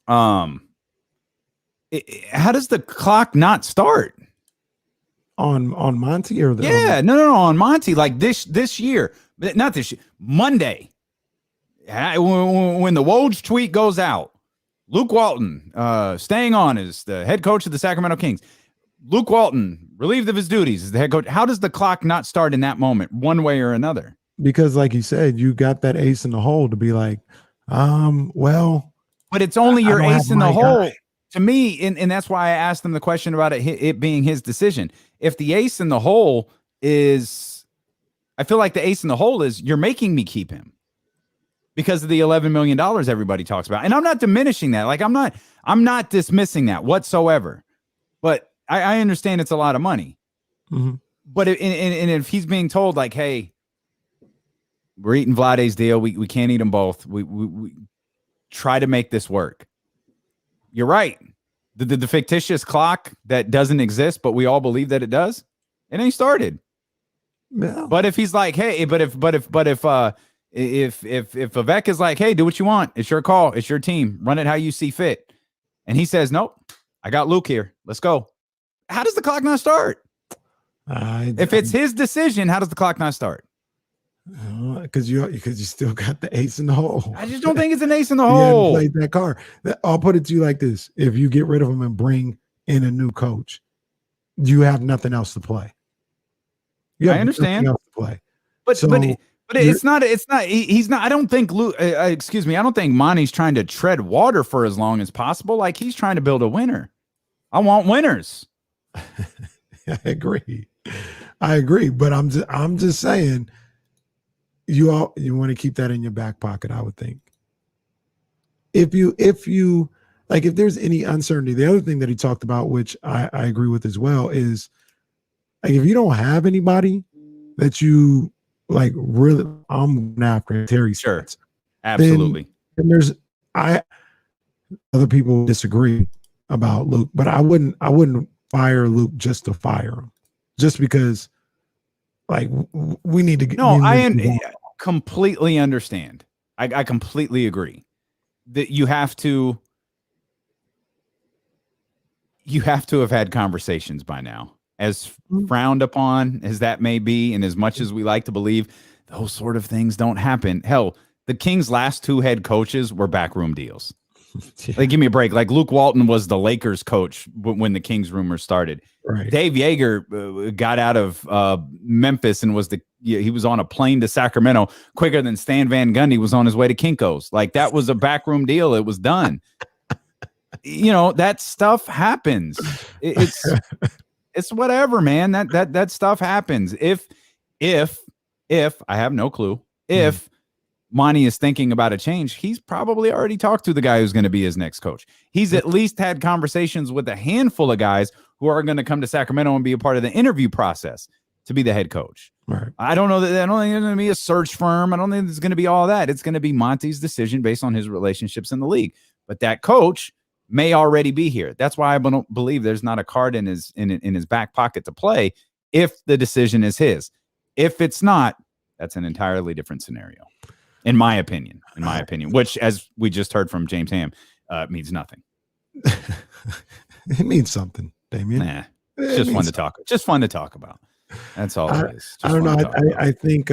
how does the clock not start on Monty or on Monty? Like this year, not this year, Monday, when the Woj tweet goes out, Luke Walton, staying on as the head coach of the Sacramento Kings. Luke Walton, relieved of his duties as the head coach. How does the clock not start in that moment, one way or another? Because, like you said, you got that ace in the hole to be like, well. But it's only your ace in the hole. Guy. To me, and that's why I asked him the question about it being his decision. If the ace in the hole is, I feel like the ace in the hole is you're making me keep him because of the $11 million everybody talks about. And I'm not diminishing that. Like I'm not dismissing that whatsoever. But I understand it's a lot of money. Mm-hmm. But if he's being told like, hey, we're eating Vlade's deal, we can't eat them both. We try to make this work. You're right. The fictitious clock that doesn't exist, but we all believe that it does, it ain't started. Yeah. But if he's like, hey, but if Vivek is like, hey, do what you want. It's your call. It's your team. Run it how you see fit. And he says, nope, I got Luke here. Let's go. How does the clock not start? If it's his decision, how does the clock not start? Because you still got the ace in the hole. I just don't think it's an ace in the You hole. haven't played that card. I'll put it to you like this: if you get rid of him and bring in a new coach, you have nothing else to play. I understand. Else to play. But So it's not. He's not. I don't think Luke. Excuse me. I don't think Monty's trying to tread water for as long as possible. Like he's trying to build a winner. I want winners. I agree. But I'm just saying. You want to keep that in your back pocket, I would think. If you like, if there's any uncertainty, the other thing that he talked about, which I agree with as well, is like if you don't have anybody that you like really, I'm going after Terry. Sure, absolutely. And there's other people disagree about Luke, but I wouldn't fire Luke just to fire him, just because. Like we need to get. No, I completely understand. I completely agree that you have to have had conversations by now. As frowned upon as that may be, and as much as we like to believe, those sort of things don't happen. Hell, the Kings' last two head coaches were backroom deals. Yeah. Like, give me a break. Like Luke Walton was the Lakers coach when the Kings rumors started. Right. Dave Yeager got out of Memphis and he was on a plane to Sacramento quicker than Stan Van Gundy was on his way to Kinko's. Like that was a backroom deal. It was done. That stuff happens. It's whatever, man. That stuff happens. If I have no clue, if Monty is thinking about a change, he's probably already talked to the guy who's going to be his next coach. He's at least had conversations with a handful of guys who are going to come to Sacramento and be a part of the interview process to be the head coach. Right. I don't think there's going to be a search firm. I don't think there's going to be all that. It's going to be Monty's decision based on his relationships in the league. But that coach may already be here. That's why I don't believe there's not a card in his back pocket to play if the decision is his. If it's not, that's an entirely different scenario. In my opinion, which, as we just heard from James Ham, means nothing. It means something, Damien. Nah, it's just fun to talk. Just fun to talk about. That's all it is. I don't know. I think,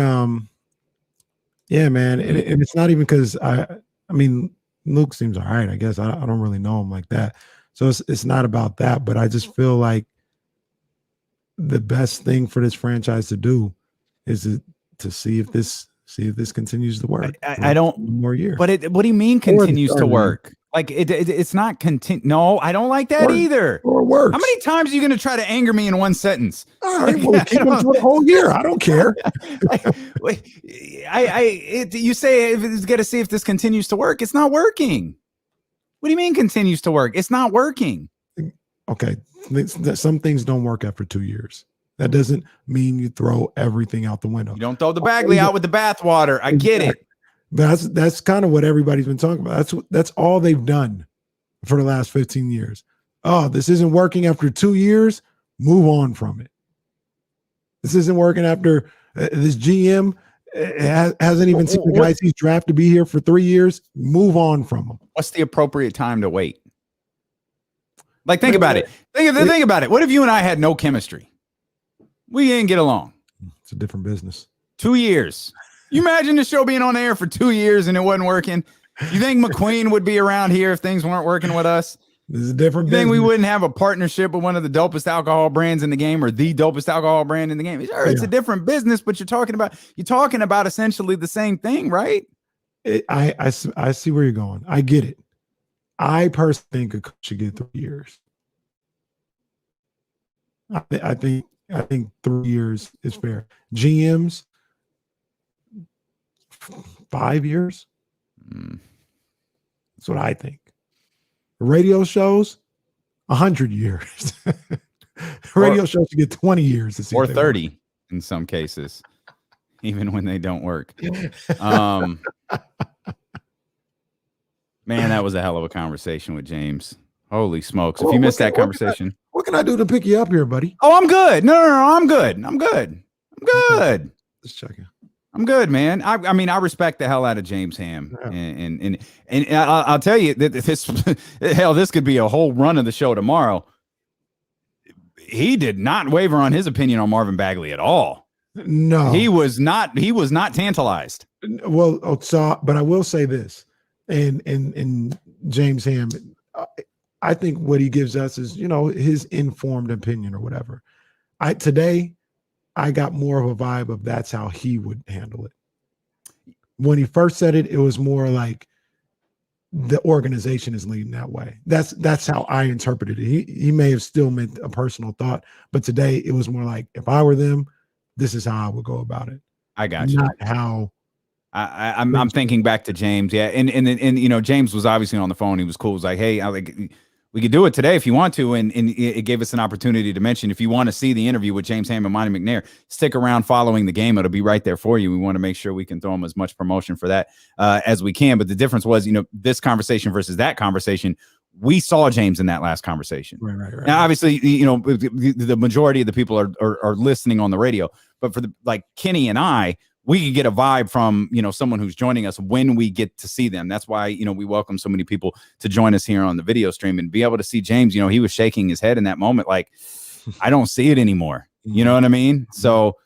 yeah, man. And it's not even because I mean, Luke seems all right. I guess I don't really know him like that, so it's not about that. But I just feel like the best thing for this franchise to do is to see if this continues to work. I don't more year. But what do you mean continues to work? Like it's not continue. No, I don't like that either. Or works. How many times are you going to try to anger me in one sentence? All right, well, keep them for the whole year. I don't care. You say it's got to see if this continues to work. It's not working. What do you mean continues to work? It's not working. Okay, some things don't work after 2 years. That doesn't mean you throw everything out the window. You don't throw the Bagley out with the bathwater. I get it. That's kind of what everybody's been talking about. That's all they've done for the last 15 years. Oh, this isn't working after 2 years. Move on from it. This isn't working after this GM hasn't even seen the guys he's drafted to be here for 3 years. Move on from them. What's the appropriate time to wait? Like, think about it. Think about it. What if you and I had no chemistry? We didn't get along. It's a different business. 2 years. You imagine the show being on air for 2 years and it wasn't working? You think McQueen would be around here if things weren't working with us? This is a different You think we business. wouldn't have a partnership with one of the dopest alcohol brands in the game, or the dopest alcohol brand in the game? Sure, it's a different business, but you're talking about essentially the same thing, right? I see where you're going. I get it. I personally think a coach should get 3 years. I think 3 years is fair. GMs, 5 years. That's what I think. Radio shows, 100 years. Radio shows should get 20 years to see or 30 in some cases, even when they don't work. Man, that was a hell of a conversation with James. Holy smokes. If you missed that conversation. What can I do to pick you up here, buddy? Oh, I'm good. No, I'm good. I'm good. Just checking. I'm good, man. I mean, I respect the hell out of James Ham, and I'll tell you that this could be a whole run of the show tomorrow. He did not waver on his opinion on Marvin Bagley at all. No, he was not tantalized. Well, but I will say this, and James Ham, I think what he gives us is, his informed opinion or whatever. Today I got more of a vibe of that's how he would handle it. When he first said it, it was more like the organization is leading that way. That's how I interpreted it. He may have still meant a personal thought, but today it was more like, if I were them, this is how I would go about it. I got you. Not how I'm thinking back to James. Yeah. And James was obviously on the phone. He was cool. He was like, hey, we could do it today if you want to. And it gave us an opportunity to mention, if you want to see the interview with James Ham and Monty McNair, stick around following the game. It'll be right there for you. We want to make sure we can throw him as much promotion for that as we can. But the difference was, this conversation versus that conversation, we saw James in that last conversation. Right. Now, obviously, the majority of the people are listening on the radio, but for Kenny and I, we could get a vibe from, someone who's joining us when we get to see them. That's why, we welcome so many people to join us here on the video stream and be able to see James. He was shaking his head in that moment. Like, I don't see it anymore. You know what I mean? So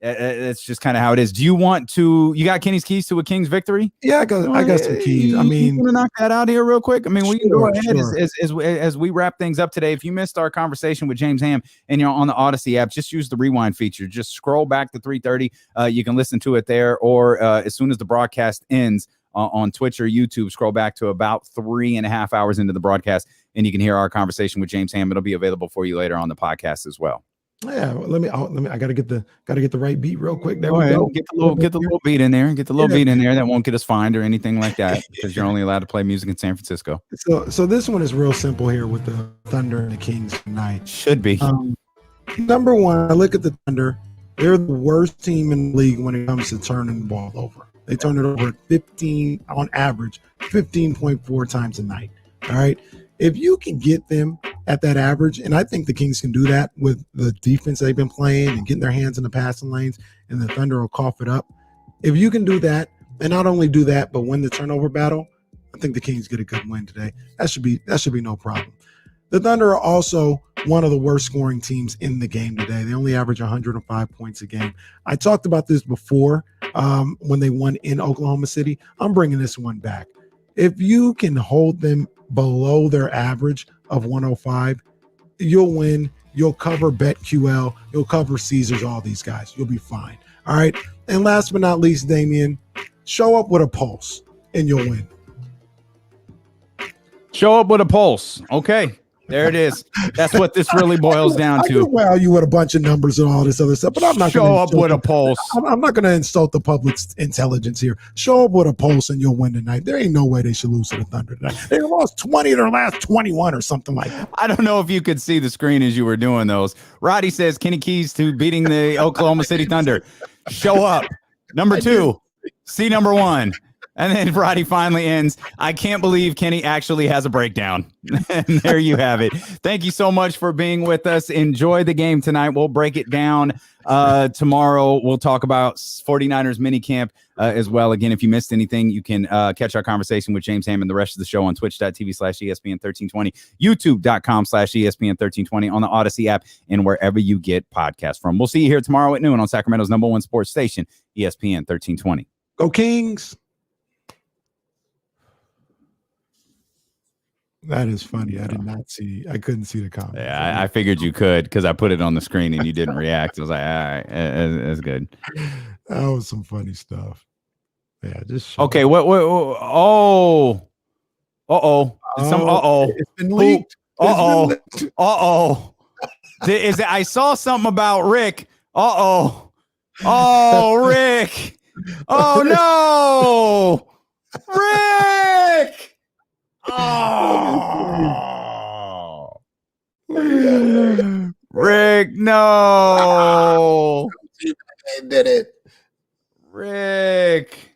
it's just kind of how it is. Do you got Kenny's keys to a King's victory? Yeah, I got some keys. I mean, you want to knock that out here real quick? I mean, we can go ahead sure. as we wrap things up today. If you missed our conversation with James Ham and you're on the Odyssey app, just use the rewind feature. Just scroll back to 3:30. You can listen to it there, or as soon as the broadcast ends on Twitch or YouTube, scroll back to about 3.5 hours into the broadcast, and you can hear our conversation with James Ham. It'll be available for you later on the podcast as well. Yeah, let me. I gotta get the right beat real quick. There Go we ahead. go. Get the little beat in there. Get the little beat in there. That won't get us fined or anything like that, because you're only allowed to play music in San Francisco. So this one is real simple here with the Thunder and the Kings tonight. Should be. Number one, I look at the Thunder. They're the worst team in the league when it comes to turning the ball over. They turn it over 15 on average, 15.4 times a night. All right. If you can get them at that average, and I think the Kings can do that with the defense they've been playing and getting their hands in the passing lanes, and the Thunder will cough it up. If you can do that, and not only do that, but win the turnover battle, I think the Kings get a good win today. That should be no problem. The Thunder are also one of the worst scoring teams in the game today. They only average 105 points a game. I talked about this before when they won in Oklahoma City. I'm bringing this one back. If you can hold them below their average of 105, you'll win. You'll cover BetQL. You'll cover Caesars, all these guys. You'll be fine. All right. And last but not least, Damian, show up with a pulse and you'll win. Show up with a pulse. Okay. There it is. That's what this really boils down to. I can wow you with a bunch of numbers and all this other stuff, but I'm not show up with a pulse. I'm not going to insult the public's intelligence here. Show up with a pulse and you'll win tonight. There ain't no way they should lose to the Thunder tonight. They lost 20 of their last 21 or something like that. I don't know if you could see the screen as you were doing those. Roddy says Kenny Keys to beating the Oklahoma City Thunder. Show up. Number 2. See number 1. And then Roddy finally ends. I can't believe Kenny actually has a breakdown. And there you have it. Thank you so much for being with us. Enjoy the game tonight. We'll break it down tomorrow. We'll talk about 49ers minicamp as well. Again, if you missed anything, you can catch our conversation with James Ham and the rest of the show on twitch.tv/ESPN1320, youtube.com/ESPN1320, on the Odyssey app, and wherever you get podcasts from. We'll see you here tomorrow at noon on Sacramento's #1 sports station, ESPN 1320. Go Kings. That is funny. I did not see. I couldn't see the comment. Yeah, I figured you could because I put it on the screen and you didn't react. I was like, all right, that's good. That was some funny stuff. Yeah, just okay. What? Oh, It's been leaked. Is it? I saw something about Rick. Oh, Rick. Oh no, Rick. Oh, Rick, no. Did it. Rick.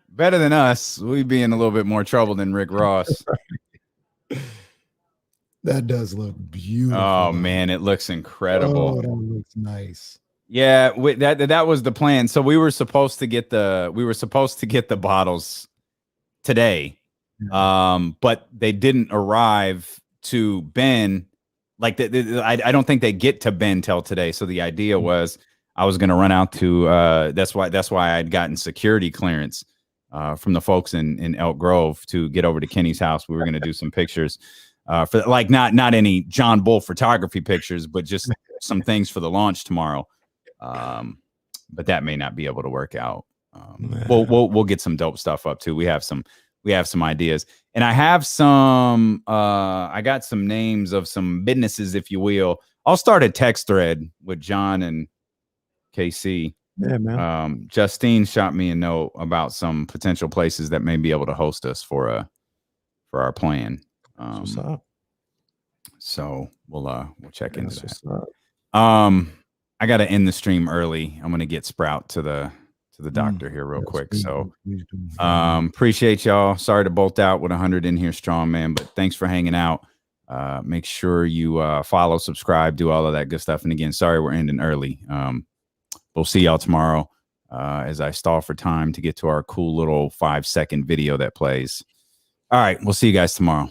Better than us. We'd be in a little bit more trouble than Rick Ross. That does look beautiful. Oh, man, it looks incredible. Oh, that looks nice. Yeah, that was the plan. So we were supposed to get the bottles today. But they didn't arrive to Ben. Like I don't think they get to Ben till today. So the idea was I was going to run out to that's why I'd gotten security clearance from the folks in Elk Grove to get over to Kenny's house. We were going to do some pictures for like not any John Bull photography pictures, but just some things for the launch tomorrow. But that may not be able to work out. We'll get some dope stuff up too. We have some ideas, and I have some. I got some names of some businesses, if you will. I'll start a text thread with John and KC. Yeah, man. Justine shot me a note about some potential places that may be able to host us for our plan. What's up? So we'll check into that. I got to end the stream early. I'm going to get Sprout to the doctor here real quick. So appreciate y'all. Sorry to bolt out with 100 in here strong, man, but thanks for hanging out. Make sure you follow, subscribe, do all of that good stuff. And again, sorry we're ending early. We'll see y'all tomorrow as I stall for time to get to our cool little 5-second video that plays. All right, we'll see you guys tomorrow.